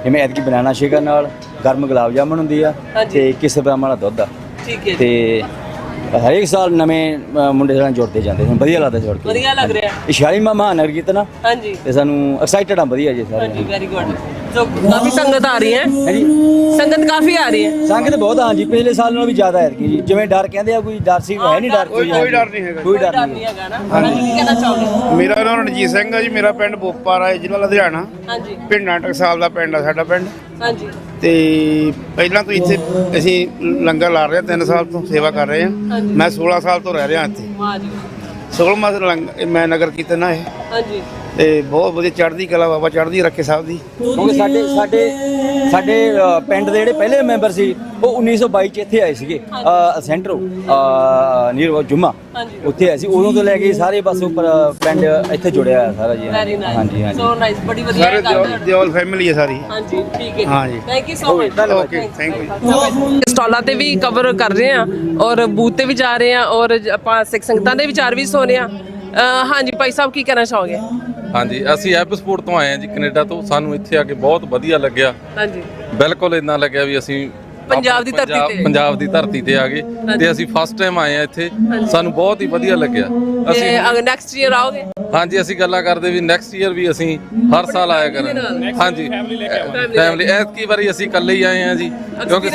ਜਿਵੇਂ ਐਤਕੀ ਬਨਾਨਾ ਸ਼ੇਕਰ ਨਾਲ ਗਰਮ ਗੁਲਾਬ ਜਾਮਣ ਹੁੰਦੀ ਆ ਤੇ ਕਿਸ ਬ੍ਰਾਹਮਣ ਦਾ ਦੁੱਧ ਆ। ਠੀਕ ਹੈ। ਤੇ ਹਰੇਕ ਸਾਲ ਨਵੇਂ ਮੁੰਡੇ ਨਾਲ ਜੁੜਦੇ ਜਾਂਦੇ ਹਨ, ਵਧੀਆ ਲੱਗਦਾ ਜੁੜ ਕੇ। ਵਧੀਆ ਲੱਗ ਰਿਹਾ। ਇਹ 46ਵਾਂ ਮਹਾਨਗਰ ਕੀਰਤਨ ਆ। ਹਾਂਜੀ, ਤੇ ਸਾਨੂੰ ਐਕਸਾਈਟਡ ਆ, ਵਧੀਆ ਜੀ ਸਾਰੇ। ਹਾਂਜੀ, ਵੈਰੀ ਗੁੱਡ। ਸੋ ਕਾਫੀ ਸੰਗਤ ਆ ਰਹੀ ਹੈ। ਹਾਂਜੀ, ਸੰਗਤ ਕਾਫੀ ਆ ਰਹੀ ਹੈ। ਸੰਗਤ ਬਹੁਤ ਆ ਜੀ, ਪਿਛਲੇ ਸਾਲ ਨਾਲੋਂ ਵੀ ਜ਼ਿਆਦਾ ਹੈ ਜੀ। ਜਿਵੇਂ ਡਰ ਕਹਿੰਦੇ ਆ, ਕੋਈ ਡਰ ਸੀ, ਹੈ ਨਹੀਂ ਡਰ। ਕੋਈ ਡਰ ਨਹੀਂ ਹੈਗਾ, ਕੋਈ ਡਰ ਨਹੀਂ ਹੈਗਾ ਨਾ। ਹਾਂਜੀ, ਕੀ ਕਹਿਣਾ ਚਾਹੋਗੇ? ਮੇਰਾ ਨਾਮ ਰਣਜੀਤ ਸਿੰਘ ਹੈ ਜੀ। ਮੇਰਾ ਪਿੰਡ ਬੋਪਾਰਾ ਹੈ, ਜ਼ਿਲ੍ਹਾ ਲੁਧਿਆਣਾ। ਹਾਂਜੀ, ਪਿੰਡ ਟਕਸਾਲ ਦਾ ਪਿੰਡ ਆ ਸਾਡਾ ਪਿੰਡ। ਹਾਂਜੀ, ਤੇ ਪਹਿਲਾਂ ਤੋਂ ਇੱਥੇ ਅਸੀਂ ਲੰਗਰ ਲਾ ਰਹੇ ਹਾਂ, 3 ਸਾਲ ਤੋਂ ਸੇਵਾ ਕਰ ਰਹੇ ਹਾਂ। ਮੈਂ 16 ਸਾਲ ਤੋਂ ਰਹਿ ਰਿਹਾ ਇੱਥੇ। ਵਾਹ ਜੀ। 16ਵਾਂ ਮੈਂ ਨਗਰ ਕੀਰਤਨ ਆ ਇਹ। ਹਾਂਜੀ, ਤੇ ਬਹੁਤ ਵਧੀਆ ਚੜ੍ਹਦੀ ਕਲਾ, ਬਾਬਾ ਚੜ੍ਹਦੀ ਰੱਖੇ ਸਾਹਿਬ ਦੀ। ਕਿਉਂਕਿ ਸਾਡੇ ਪਿੰਡ ਦੇ ਜਿਹੜੇ ਪਹਿਲੇ ਮੈਂਬਰ ਸੀ ਉਹ 1922 ਚ ਇੱਥੇ ਆਏ ਸੀਗੇ। ਸੈਂਟਰੋ ਨੀਰ ਜੁਮਾ ਉੱਥੇ ਆਏ ਸੀ। ਉਦੋਂ ਤੋਂ ਲੈ ਕੇ ਸਾਰੇ ਬਸ ਉੱਪਰ ਪਿੰਡ ਇੱਥੇ ਜੁੜਿਆ ਹੋਇਆ ਸਾਰਾ ਜੀ। Very nice. ਹਾਂਜੀ ਹਾਂਜੀ, ਸੋ ਨਾਈਸ, ਬੜੀ ਵਧੀਆ ਗੱਲ ਹੈ। ਦਿਓਲ ਫੈਮਿਲੀ ਹੈ ਸਾਰੀ। ਹਾਂਜੀ, ਠੀਕ ਹੈ। ਹਾਂਜੀ, thank you so much. Okay, thank you. ਸਟਾਲਾਂ ਤੇ ਵੀ ਕਵਰ ਕਰ ਰਹੇ ਹਾਂ ਔਰ ਬੂਥ ਤੇ ਵੀ ਜਾ ਰਹੇ ਹਾਂ ਔਰ ਆਪਾਂ ਸਿੱਖ ਸੰਗਤਾਂ ਦੇ ਵਿਚਾਰ ਵੀ ਸੁਣ ਰਹੇ ਹਾਂ। ਹਾਂਜੀ ਭਾਈ ਸਾਹਿਬ, ਕੀ ਕਹਿਣਾ ਚਾਹੋਗੇ? ਹਾਂਜੀ, ਅਸੀਂ ਐਪਸਪੋਰਟ ਤੋਂ ਆਏ ਹਾਂ ਜੀ, ਕੈਨੇਡਾ ਤੋਂ। ਸਾਨੂੰ ਇੱਥੇ ਆ ਕੇ ਬਹੁਤ ਵਧੀਆ ਲੱਗਿਆ। ਹਾਂਜੀ, ਬਿਲਕੁਲ ਇਦਾਂ ਲੱਗਿਆ ਵੀ ਅਸੀਂ ਪੰਜਾਬ ਦੀ ਧਰਤੀ ਤੇ ਆ ਗਏ ਤੇ ਅਸੀਂ ਫਸਟ ਟਾਈਮ ਆਏ ਆ ਇੱਥੇ। ਸਾਨੂੰ ਬਹੁਤ ਹੀ ਵਧੀਆ ਲੱਗਿਆ। ਅਸੀਂ ਨੈਕਸਟ ਈਅਰ ਆਓਗੇ? ਹਾਂਜੀ, ਅਸੀਂ ਗੱਲਾਂ ਕਰਦੇ ਵੀ ਨੈਕਸਟ ਈਅਰ ਵੀ ਅਸੀਂ ਹਰ ਸਾਲ ਆਇਆ ਕਰਾਂਗੇ। ਹਾਂਜੀ, ਫੈਮਿਲੀ। ਐਤਕੀ ਵਾਰੀ ਅਸੀਂ ਇਕੱਲੇ ਹੀ ਆਏ ਆ ਜੀ, ਕਿਉਂਕਿ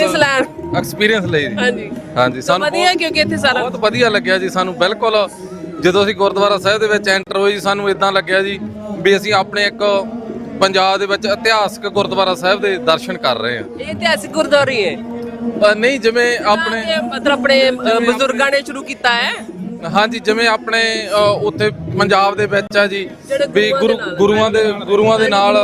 ਐਕਸਪੀਰੀਅੰਸ ਲਈ। ਹਾਂਜੀ, ਸਾਨੂੰ ਵਧੀਆ, ਕਿਉਂਕਿ ਇੱਥੇ ਸਾਰਾ ਬਹੁਤ ਵਧੀਆ ਲੱਗਿਆ ਜੀ। ਸਾਨੂੰ ਬਿਲਕੁਲ ਜਦੋਂ ਅਸੀਂ ਗੁਰਦੁਆਰਾ ਸਾਹਿਬ ਦੇ ਵਿੱਚ ਐਂਟਰ ਹੋਏ ਜੀ, ਸਾਨੂੰ ਇਦਾਂ ਲੱਗਿਆ ਜੀ ਵੀ ਅਸੀਂ ਆਪਣੇ ਇੱਕ ਪੰਜਾਬ ਦੇ ਵਿੱਚ ਇਤਿਹਾਸਕ ਗੁਰਦੁਆਰਾ ਸਾਹਿਬ ਦੇ ਦਰਸ਼ਨ ਕਰ ਰਹੇ ਹਾਂ। ਇਹ ਇਤਿਹਾਸਕ ਗੁਰਦੁਆਰਾ ਹੀ ਹੈ? ਨਹੀਂ, ਜਿਵੇਂ ਆਪਣੇ ਮਤਲਬ ਆਪਣੇ ਬਜ਼ੁਰਗਾਂ ਨੇ ਸ਼ੁਰੂ ਕੀਤਾ ਹੈ। ਹਾਂਜੀ, ਜਿਵੇਂ ਆਪਣੇ ਉੱਥੇ ਪੰਜਾਬ ਦੇ ਵਿੱਚ ਆ ਜੀ ਵੀ ਗੁਰੂਆਂ ਦੇ ਨਾਲ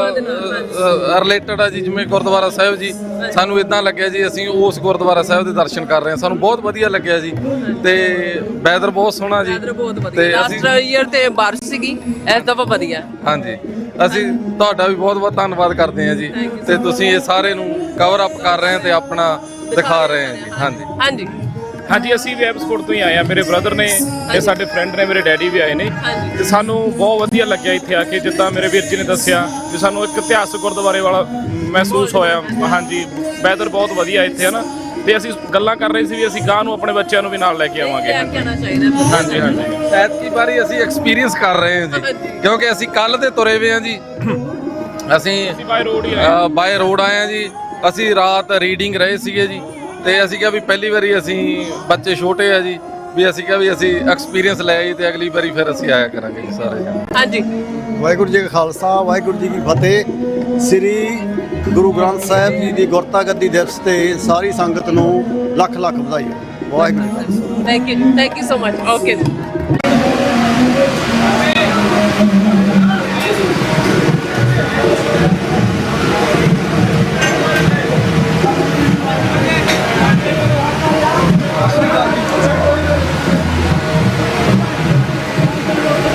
ਰਿਲੇਟਡ ਆ ਜੀ, ਜਿਵੇਂ ਗੁਰਦੁਆਰਾ ਸਾਹਿਬ ਜੀ। ਸਾਨੂੰ ਇਦਾਂ ਲੱਗਿਆ ਜੀ ਅਸੀਂ ਉਸ ਗੁਰਦੁਆਰਾ ਸਾਹਿਬ ਦੇ ਦਰਸ਼ਨ ਕਰ ਰਹੇ ਹਾਂ। ਸਾਨੂੰ ਬਹੁਤ ਵਧੀਆ ਲੱਗਿਆ ਜੀ ਤੇ ਵੈਦਰ ਬਹੁਤ ਸੋਹਣਾ ਜੀ। ਤੇ ਲਾਸਟ ਈਅਰ ਤੇ ਬਾਰਿਸ਼ ਸੀਗੀ, ਇਸ ਦਫਾ ਵਧੀਆ। ਹਾਂਜੀ, ਅਸੀਂ ਤੁਹਾਡਾ ਵੀ ਬਹੁਤ ਬਹੁਤ ਧੰਨਵਾਦ ਕਰਦੇ ਹਾਂ ਜੀ। ਤੇ ਤੁਸੀਂ ਇਹ ਸਾਰੇ ਨੂੰ ਕਵਰ ਅਪ ਕਰ ਰਹੇ ਹੋ ਤੇ ਆਪਣਾ ਦਿਖਾ ਰਹੇ ਹੋ ਜੀ। ਹਾਂਜੀ ਹਾਂਜੀ ਹਾਂਜੀ, ਅਸੀਂ ਵੀ ਐਪਸਪੋਰਟ ਤੋਂ ਹੀ ਆਏ ਆ। ਮੇਰੇ ਬ੍ਰਦਰ ਨੇ, ਇਹ ਸਾਡੇ ਫਰੈਂਡ ਨੇ, ਮੇਰੇ ਡੈਡੀ ਵੀ ਆਏ ਨੇ। ਤੇ ਸਾਨੂੰ ਬਹੁਤ ਵਧੀਆ ਲੱਗਿਆ ਇੱਥੇ ਆ ਕੇ। ਜਿੱਦਾਂ ਮੇਰੇ ਵੀਰ ਜੀ ਨੇ ਦੱਸਿਆ ਕਿ ਸਾਨੂੰ ਇੱਕ ਇਤਿਹਾਸਕ ਗੁਰਦੁਆਰੇ ਵਾਲਾ ਮਹਿਸੂਸ ਹੋਇਆ। ਹਾਂਜੀ, ਵੈਦਰ ਬਹੁਤ ਵਧੀਆ ਇੱਥੇ ਹੈ ਨਾ। ਤੇ ਅਸੀਂ ਗੱਲਾਂ ਕਰ ਰਹੇ ਸੀ ਵੀ ਅਸੀਂ ਗਾਂ ਨੂੰ ਆਪਣੇ ਬੱਚਿਆਂ ਨੂੰ ਵੀ ਨਾਲ ਲੈ ਕੇ ਆਵਾਂਗੇ। ਹਾਂਜੀ ਹਾਂਜੀ, ਐਤਕੀ ਵਾਰੀ ਅਸੀਂ ਐਕਸਪੀਰੀਅੰਸ ਕਰ ਰਹੇ ਹਾਂ ਜੀ, ਕਿਉਂਕਿ ਅਸੀਂ ਕੱਲ ਦੇ ਤੁਰੇ ਹੋਏ ਹਾਂ ਜੀ। ਅਸੀਂ ਬਾਏ ਰੋਡ ਆਏ ਹਾਂ ਜੀ। ਅਸੀਂ ਰਾਤ ਰੀਡਿੰਗ ਰਹੇ ਸੀਗੇ ਜੀ ਤੇ ਅਸੀਂ ਕਿਹਾ ਵੀ ਪਹਿਲੀ ਵਾਰੀ ਅਸੀਂ, ਬੱਚੇ ਛੋਟੇ ਆ ਜੀ, ਵੀ ਅਸੀਂ ਕਿਹਾ ਵੀ ਅਸੀਂ ਐਕਸਪੀਰੀਅੰਸ ਲੈ ਆਈ ਤੇ ਅਗਲੀ ਵਾਰੀ ਫਿਰ ਅਸੀਂ ਆਇਆ ਕਰਾਂਗੇ ਜੀ ਸਾਰੇ। ਹਾਂਜੀ, ਵਾਹਿਗੁਰੂ ਜੀ ਕਾ ਖਾਲਸਾ, ਵਾਹਿਗੁਰੂ ਜੀ ਕੀ ਫਤਿਹ। ਸ੍ਰੀ ਗੁਰੂ ਗ੍ਰੰਥ ਸਾਹਿਬ ਜੀ ਦੀ ਗੁਰਤਾ ਗੱਦੀ ਦਿਵਸ ਤੇ ਸਾਰੀ ਸੰਗਤ ਨੂੰ ਲੱਖ ਲੱਖ ਵਧਾਈ। Waheguru. Thank you so much. Okay.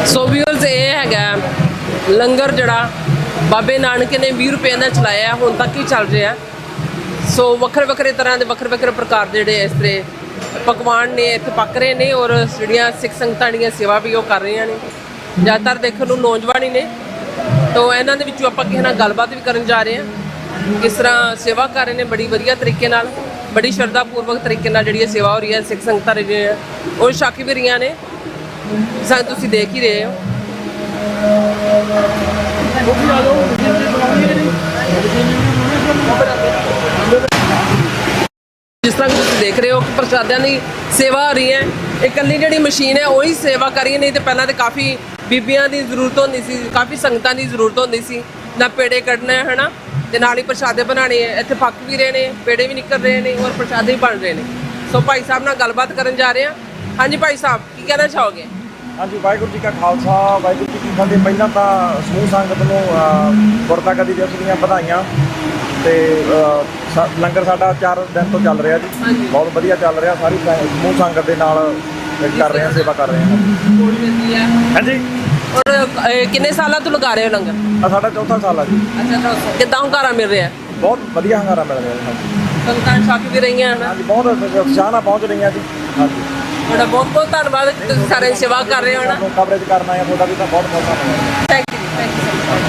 So viewers, ਇਹ ਹੈਗਾ ਲੰਗਰ ਜਿਹੜਾ ਬਾਬੇ ਨਾਨਕ ਨੇ 20 ਰੁਪਏ ਦਾ ਚਲਾਇਆ, ਹੁਣ ਤੱਕ ਹੀ ਚੱਲ ਰਿਹਾ। ਸੋ ਵੱਖਰੇ ਵੱਖਰੇ ਤਰ੍ਹਾਂ ਦੇ ਵੱਖਰੇ ਵੱਖਰੇ ਪ੍ਰਕਾਰ ਦੇ ਜਿਹੜੇ ਇਸ ਤਰ੍ਹਾਂ ਪਕਵਾਨ ਨੇ ਇੱਥੇ ਪੱਕ ਰਹੇ ਨੇ ਔਰ ਜਿਹੜੀਆਂ ਸਿੱਖ ਸੰਗਤਾਂ ਦੀਆਂ ਸੇਵਾ ਵੀ ਉਹ ਕਰ ਰਹੀਆਂ ਨੇ। ਜ਼ਿਆਦਾਤਰ ਦੇਖਣ ਨੂੰ ਨੌਜਵਾਨ ਹੀ ਨੇ। ਤਾਂ ਇਹਨਾਂ ਦੇ ਵਿੱਚੋਂ ਆਪਾਂ ਕਿਸੇ ਨਾਲ ਗੱਲਬਾਤ ਵੀ ਕਰਨ ਜਾ ਰਹੇ ਹਾਂ, ਕਿਸ ਤਰ੍ਹਾਂ ਸੇਵਾ ਕਰ ਰਹੇ ਨੇ ਬੜੀ ਵਧੀਆ ਤਰੀਕੇ ਨਾਲ, ਬੜੀ ਸ਼ਰਧਾ ਪੂਰਵਕ ਤਰੀਕੇ ਨਾਲ ਜਿਹੜੀ ਇਹ ਸੇਵਾ ਹੋ ਰਹੀ ਹੈ। ਸਿੱਖ ਸੰਗਤਾਂ ਜਿਹੜੀਆਂ ਉਹ ਛਕ ਵੀ ਰਹੀਆਂ ਨੇ, ਸਾਨੂੰ ਤੁਸੀਂ ਦੇਖ ਹੀ ਰਹੇ ਹੋ। ਜਿਸ ਤਰ੍ਹਾਂ ਤੁਸੀਂ ਦੇਖ ਰਹੇ ਹੋ ਕਿ ਪ੍ਰਸ਼ਾਦਿਆਂ ਦੀ ਸੇਵਾ ਹੋ ਰਹੀ ਹੈ। ਇਕੱਲੀ ਜਿਹੜੀ ਮਸ਼ੀਨ ਹੈ ਉਹੀ ਸੇਵਾ ਕਰ ਰਹੀ ਹੈ, ਨਹੀਂ ਤੇ ਪਹਿਲਾਂ ਤੇ ਕਾਫੀ ਬੀਬੀਆਂ ਦੀ ਜ਼ਰੂਰਤ ਹੁੰਦੀ ਸੀ, ਕਾਫੀ ਸੰਗਤਾਂ ਦੀ ਜ਼ਰੂਰਤ ਹੁੰਦੀ ਸੀ, ਨਾ ਪੇੜੇ ਕੱਢਣੇ ਹੈ ਨਾ, ਤੇ ਨਾਲ ਹੀ ਪ੍ਰਸ਼ਾਦੇ ਬਣਾਉਣੇ ਹੈ। ਇੱਥੇ ਪੱਕ ਵੀ ਰਹੇ ਨੇ, ਪੇੜੇ ਵੀ ਨਿਕਲ ਰਹੇ ਨੇ ਔਰ ਪ੍ਰਸ਼ਾਦੇ ਵੀ ਬਣ ਰਹੇ ਨੇ। ਸੋ ਭਾਈ ਸਾਹਿਬ ਨਾਲ ਗੱਲਬਾਤ ਕਰਨ ਜਾ ਰਹੇ ਹਾਂ। ਹਾਂਜੀ ਭਾਈ ਸਾਹਿਬ, ਕੀ ਕਹਿਣਾ ਚਾਹੋਗੇ? ਹਾਂਜੀ, ਵਾਹਿਗੁਰੂ ਜੀ ਕਾ ਖਾਲਸਾ, ਵਾਹਿਗੁਰੂ ਜੀ ਕੀ ਫਤਿਹ। ਪਹਿਲਾਂ ਤਾਂ ਸਮੂਹ ਸੰਗਤ ਨੂੰ ਗੁਰਤਾਗੱਦੀ ਦਿਵਸ ਦੀਆਂ ਵਧਾਈਆਂ। ਤੇ ਲੰਗਰ ਸਾਡਾ 4 ਦਿਨ ਤੋਂ ਚੱਲ ਰਿਹਾ ਜੀ, ਬਹੁਤ ਵਧੀਆ ਚੱਲ ਰਿਹਾ। ਸਾਰੀ ਸਮੂਹ ਸੰਗਤ ਦੇ ਨਾਲ ਕਰ ਰਹੇ ਹਾਂ, ਸੇਵਾ ਕਰ ਰਹੇ ਹਾਂ। ਹਾਂਜੀ। ਔਰ ਕਿੰਨੇ ਸਾਲਾਂ ਤੋਂ ਲਗਾ ਰਹੇ ਹੋ ਲੰਗਰ? ਸਾਡਾ 4ਥਾ ਸਾਲ ਆ ਜੀ। ਅੱਛਾ, ਕਿੱਦਾਂ ਹੁੰਗਾਰਾ ਮਿਲ ਰਿਹਾ? ਬਹੁਤ ਵਧੀਆ ਹੁੰਗਾਰਾ ਮਿਲ ਰਿਹਾ ਜੀ। ਸੰਗਤਾਂ ਛੱਕ ਵੀ ਰਹੀਆਂ ਹਨ। ਹਾਂਜੀ, ਬਹੁਤ ਉਤਸ਼ਾਹ ਨਾਲ ਪਹੁੰਚ ਰਹੀਆਂ ਜੀ। ਹਾਂਜੀ, ਤੁਹਾਡਾ ਬਹੁਤ ਬਹੁਤ ਧੰਨਵਾਦ, ਤੁਸੀਂ ਸਾਰੇ ਸੇਵਾ ਕਰ ਰਹੇ ਹੋ ਨਾ। ਕਵਰੇਜ ਕਰਨਾ ਹੈ ਤੁਹਾਡਾ ਵੀ, ਤਾਂ ਬਹੁਤ ਬਹੁਤ ਧੰਨਵਾਦ। Thank you, thank you so much.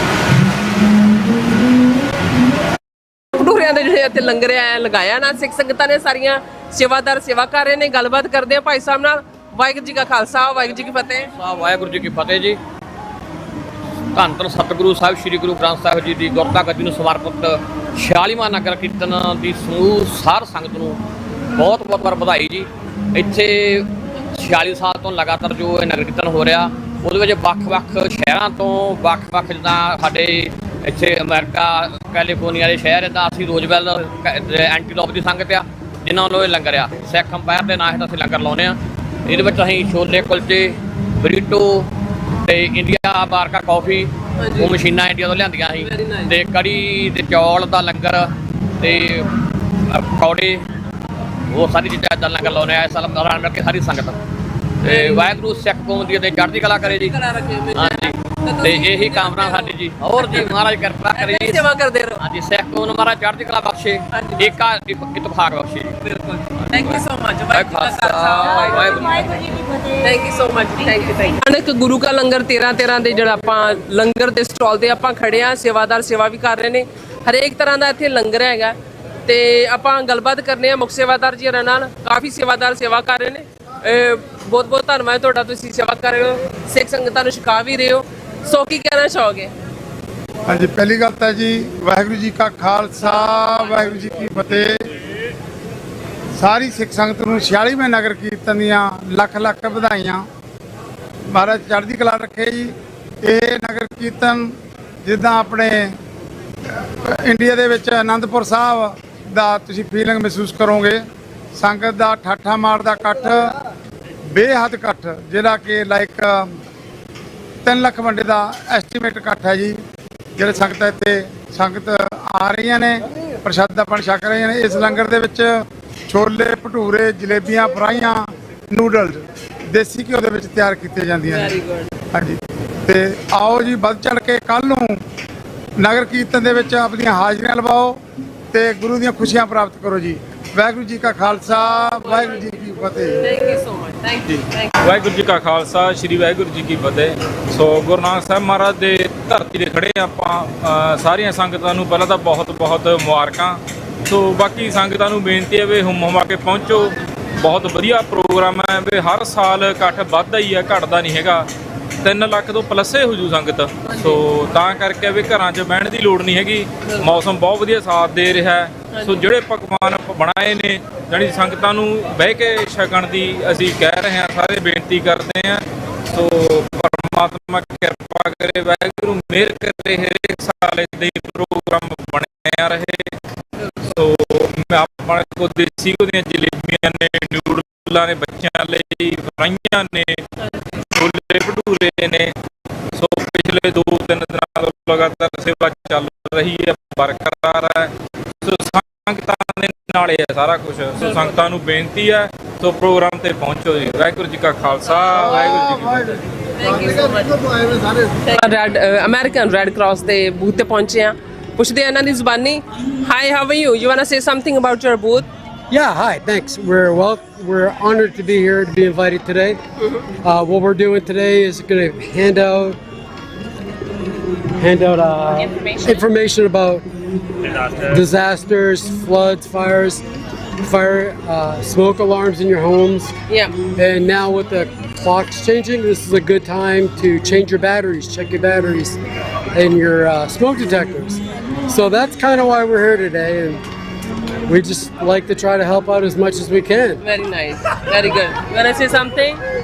ਭਟੂਰਿਆਂ ਦੇ ਜਿਹੜੇ ਇੱਥੇ ਲੰਗਰ ਆਇਆ ਲਗਾਇਆ ਨਾ, ਸਿੱਖ ਸੰਗਤਾਂ ਨੇ ਸਾਰੀਆਂ ਸੇਵਾਦਾਰ ਸੇਵਾ ਕਰ ਰਹੇ ਨੇ। ਗੱਲਬਾਤ ਕਰਦੇ ਆ ਭਾਈ ਸਾਹਿਬ ਨਾਲ। ਵਾਹਿਗੁਰੂ ਜੀ ਕਾ ਖਾਲਸਾ, ਵਾਹਿਗੁਰੂ ਜੀ ਕੀ ਫਤਿਹ। ਵਾਹਿਗੁਰੂ ਜੀ ਕੀ ਫਤਿਹ ਜੀ। ਧੰਨ ਧੰਨ ਸਤਿਗੁਰੂ ਸਾਹਿਬ ਸ੍ਰੀ ਗੁਰੂ ਗ੍ਰੰਥ ਸਾਹਿਬ ਜੀ ਦੀ ਗੁਰਤਾਗੱਦੀ ਨੂੰ ਸਮਰਪਿਤ 46ਵਾਂ ਨਗਰ ਕੀਰਤਨ ਦੀ ਸਮੂਹ ਸਾਰ ਸੰਗਤ ਨੂੰ ਬਹੁਤ ਬਹੁਤ ਵਾਰ ਵਧਾਈ ਜੀ। ਇੱਥੇ 46 ਸਾਲ ਤੋਂ ਲਗਾਤਾਰ ਜੋ ਇਹ ਨਗਰ ਕੀਰਤਨ ਹੋ ਰਿਹਾ, ਉਹਦੇ ਵਿੱਚ ਵੱਖ-ਵੱਖ ਸ਼ਹਿਰਾਂ ਤੋਂ ਵੱਖ-ਵੱਖ, ਜਿੱਦਾਂ ਸਾਡੇ ਇੱਥੇ ਅਮਰੀਕਾ ਕੈਲੀਫੋਰਨੀਆ ਦੇ ਸ਼ਹਿਰ, ਇੱਦਾਂ ਅਸੀਂ ਰੋਜ਼ਵੈਲ ਐਂਟੀਲੋਪ ਦੀ ਸੰਗਤ ਆ, ਜਿਨ੍ਹਾਂ ਵੱਲੋਂ ਇਹ ਲੰਗਰ ਆ ਸਿੱਖ ਅੰਪਾਇਰ ਦੇ ਨਾਂ ਹੇਠ ਅਸੀਂ ਲੰਗਰ ਲਾਉਂਦੇ ਹਾਂ। ਇਹਦੇ ਵਿੱਚ ਅਸੀਂ ਛੋਲੇ ਕੁਲਚੇ, ਬਰੀਟੋ ਤੇ ਇੰਡੀਆ ਬਾਰਕਾ ਕੌਫੀ, ਉਹ ਮਸ਼ੀਨਾਂ ਇੰਡੀਆ ਤੋਂ ਲਿਆਂਦੀਆਂ ਸੀ, ਤੇ ਕੜੀ ਤੇ ਚੌਲ ਦਾ ਲੰਗਰ ਤੇ ਪਕੌੜੇ, ਉਹ ਸਾਰੀ ਚੀਜ਼ਾਂ ਇੱਦਾਂ ਲੰਗਰ ਲਾਉਂਦੇ ਆ। ਇਸ ਸਾਲ ਰਲ ਮਿਲ ਕੇ ਸਾਰੀ ਸੰਗਤ। ਤੇ ਵਾਹਿਗੁਰੂ ਸਿੱਖ ਕੌਮ ਦੀ ਤੇ ਚੜ੍ਹਦੀ ਕਲਾ ਕਰੇ ਜੀ। ਹਾਂਜੀ, ਤੇ ਇਹੀ ਕਾਮਨਾ ਸਾਡੀ ਜੀ। ਹੋਰ ਜੀ ਮਹਾਰਾਜ ਕਿਰਪਾ ਕਰੇ ਜੀ, ਸੇਵਾ ਕਰਦੇ ਰਹੋ। ਹਾਂਜੀ, ਸਿੱਖ ਕੌਮ ਨੂੰ ਮਹਾਰਾਜ ਚੜ੍ਹਦੀ ਕਲਾ ਬਖਸ਼ੇ, ਏਕਾ ਇਤਫਾਕ ਬਖਸ਼ੇ ਜੀ। ਬਿਲਕੁਲ, thank you so much. Thank you so much, thank you, thank you. ਇੱਕ ਗੁਰੂ ਕਾ ਲੰਗਰ 13 ਦੇ ਜਿਹੜਾ ਆਪਾਂ ਲੰਗਰ ਦੇ ਸਟਾਲ ਤੇ ਆਪਾਂ ਖੜੇ ਆ, ਸੇਵਾਦਾਰ ਸੇਵਾ ਵੀ ਕਰ ਰਹੇ ਨੇ। ਹਰੇਕ ਤਰ੍ਹਾਂ ਦਾ ਇੱਥੇ ਲੰਗਰ ਹੈਗਾ, ਤੇ ਆਪਾਂ ਗੱਲਬਾਤ ਕਰਨੇ ਆ ਮੁੱਖ ਸੇਵਾਦਾਰ ਜੀ ਹਰਾਂ ਨਾਲ। ਕਾਫੀ ਸੇਵਾਦਾਰ ਸੇਵਾ ਕਰ ਰਹੇ ਨੇ। ਬਹੁਤ ਬਹੁਤ ਧੰਨਵਾਦ ਤੁਹਾਡਾ, ਤੁਸੀਂ ਸੇਵਾ ਕਰ ਰਹੇ ਹੋ, ਸਿੱਖ ਸੰਗਤਾਂ ਨੂੰ ਛਕਾ ਵੀ ਰਹੇ ਹੋ। ਸੋ ਕੀ ਕਹਿਣਾ ਚਾਹੋਗੇ? ਹਾਂਜੀ, ਪਹਿਲੀ ਗੱਲ ਤਾਂ ਜੀ ਵਾਹਿਗੁਰੂ ਜੀ ਕਾ ਖਾਲਸਾ, ਵਾਹਿਗੁਰੂ ਜੀ ਕੀ ਫਤਿਹ। ਸਾਰੀ ਸਿੱਖ ਸੰਗਤ ਨੂੰ 46ਵੇਂ ਨਗਰ ਕੀਰਤਨ ਦੀਆਂ ਲੱਖ ਲੱਖ ਵਧਾਈਆਂ। ਮਹਾਰਾਜ ਚੜ੍ਹਦੀ ਕਲਾ ਰੱਖੇ ਜੀ। ਇਹ ਨਗਰ ਕੀਰਤਨ ਜਿੱਦਾਂ ਆਪਣੇ ਇੰਡੀਆ ਦੇ ਵਿੱਚ ਅਨੰਦਪੁਰ ਸਾਹਿਬ ਦਾ ਤੁਸੀਂ ਫੀਲਿੰਗ ਮਹਿਸੂਸ ਕਰੋਗੇ। ਸੰਗਤ ਦਾ ਠਾਠਾ ਮਾਰਦਾ ਇਕੱਠ, ਬੇਹੱਦ ਇਕੱਠ, ਜਿਹੜਾ ਕਿ ਲਾਈਕ 3 ਲੱਖ ਵੰਡੇ ਦਾ ਐਸਟੀਮੇਟ ਇਕੱਠ ਹੈ ਜੀ। ਜਿਹੜੇ ਸੰਗਤ ਆ ਰਹੀਆਂ ਨੇ, ਪ੍ਰਸ਼ਾਦਾ ਪਾਣੀ ਛਕ ਰਹੀਆਂ ਨੇ। ਇਸ ਲੰਗਰ ਦੇ ਵਿੱਚ ਛੋਲੇ, ਭਟੂਰੇ, ਜਲੇਬੀਆਂ, ਫਰਾਈਆਂ, ਨੂਡਲਸ ਦੇਸੀ ਘਿਓ ਦੇ ਵਿੱਚ ਤਿਆਰ ਕੀਤੇ ਜਾਂਦੀਆਂ ਨੇ। ਹਾਂਜੀ, ਤੇ ਆਓ ਜੀ ਵੱਧ ਚੜ੍ਹ ਕੇ ਕੱਲ੍ਹ ਨੂੰ ਨਗਰ ਕੀਰਤਨ ਦੇ ਵਿੱਚ ਆਪਣੀਆਂ ਹਾਜ਼ਰੀਆਂ ਲਵਾਓ ਤੇ ਗੁਰੂ ਦੀਆਂ ਖੁਸ਼ੀਆਂ ਪ੍ਰਾਪਤ ਕਰੋ ਜੀ। ਵਾਹਿਗੁਰੂ ਜੀ ਕਾ ਖਾਲਸਾ, ਵਾਹਿਗੁਰੂ ਜੀ ਕੀ ਫਤਿਹ। Thank you so much, thank you. Waheguru ji ਕਾ ਖਾਲਸਾ, ਸ਼੍ਰੀ ਵਾਹਿਗੁਰੂ ਜੀ ਕੀ ਫਤਿਹ। ਸੋ ਗੁਰੂ ਨਾਨਕ ਸਾਹਿਬ ਮਹਾਰਾਜ ਦੇ ਧਰਤੀ ਦੇ ਖੜੇ ਆਪਾਂ ਸਾਰੀਆਂ ਸੰਗਤਾਂ ਨੂੰ ਪਹਿਲਾਂ ਤਾਂ ਬਹੁਤ ਬਹੁਤ ਮੁਬਾਰਕਾਂ। ਸੋ ਬਾਕੀ ਸੰਗਤਾਂ ਨੂੰ ਬੇਨਤੀ ਹੈ ਵੀ ਹੁਮ ਕੇ ਪਹੁੰਚੋ। ਬਹੁਤ ਵਧੀਆ ਪ੍ਰੋਗਰਾਮ ਹੈ ਵੀ ਹਰ ਸਾਲ ਇਕੱਠ ਵੱਧਦਾ ਹੀ ਹੈ, ਘਟਦਾ ਨਹੀਂ ਹੈਗਾ। 3 ਲੱਖ ਤੋਂ ਪਲੱਸੇ ਹੋ ਜੂ ਸੰਗਤ। ਸੋ ਤਾਂ ਕਰਕੇ ਵੀ ਘਰਾਂ 'ਚ ਬਹਿਣ ਦੀ ਲੋੜ ਨਹੀਂ ਹੈਗੀ। ਮੌਸਮ ਬਹੁਤ ਵਧੀਆ ਸਾਥ ਦੇ ਰਿਹਾ ਹੈ। ਸੋ ਜਿਹੜੇ ਪਕਵਾਨ ਬਣਾਏ ਨੇ, ਜਾਣੀ ਸੰਗਤਾਂ ਨੂੰ ਬਹਿ ਕੇ ਛਕਣ ਦੀ ਅਸੀਂ ਕਹਿ ਰਹੇ ਹਾਂ, ਸਾਰੇ ਬੇਨਤੀ ਕਰਦੇ ਹਾਂ। ਸੋ ਪਰਮਾਤਮਾ ਕਿਰਪਾ ਕਰੇ, ਵਾਹਿਗੁਰੂ ਮਿਹਰ ਕਰੇ, ਹਰੇਕ ਸਾਲ ਇੱਦਾਂ ਹੀ ਪ੍ਰੋਗਰਾਮ ਬਣਿਆ ਰਹੇ। ਸੋ ਮੈਂ ਆਪਣੇ ਕੋਲ ਦੇਸੀ ਘਿਓ ਦੀਆਂ ਜਲੇਬੀਆਂ ਨੇ, ਨਿਊਡਲਾਂ ਨੇ, ਬੱਚਿਆਂ ਲਈ ਫਰਾਈਆਂ ਨੇ, ਛੋਲੇ ਭਟੂਰੇ ਨੇ। ਸੋ ਪਿਛਲੇ 2-3 ਦਿਨਾਂ ਤੋਂ ਲਗਾਤਾਰ ਸੇਵਾ ਚੱਲ ਰਹੀ ਹੈ, ਬਰਕਰਾਰ ਹੈ। ਸੋ ਸੰਗਤਾਂ ਦੇ ਨਾਲ ਹੈ ਸਾਰਾ ਕੁਝ। ਸੋ ਸੰਗਤਾਂ ਨੂੰ ਬੇਨਤੀ ਹੈ, ਸੋ ਪ੍ਰੋਗਰਾਮ ਤੇ ਪਹੁੰਚੋ ਜੀ। ਵਾਹਿਗੁਰੂ ਜੀ ਕਾ ਖਾਲਸਾ, ਵਾਹਿਗੁਰੂ ਜੀ ਕੀ ਫਤਿਹ। Thank you so much. American Red Cross ਦੇ ਬੂਥ ਤੇ ਪਹੁੰਚੇ ਆ, ਪੁੱਛਦੇ ਆ ਇਹਨਾਂ ਦੀ ਜ਼ੁਬਾਨੀ। Hi, how are you? You want to say something about your booth? Yeah, hi, thanks. We're honored to be here, to be invited today. What we're doing today is going to hand out information about disasters, floods, fires, smoke alarms in your homes. Yeah. And now with the clocks changing, this is a good time to change your batteries, check your batteries and your smoke detectors. So that's kind of why we're here today, and we just like to try to help out as much as we can. Very nice, very good. You want to say something?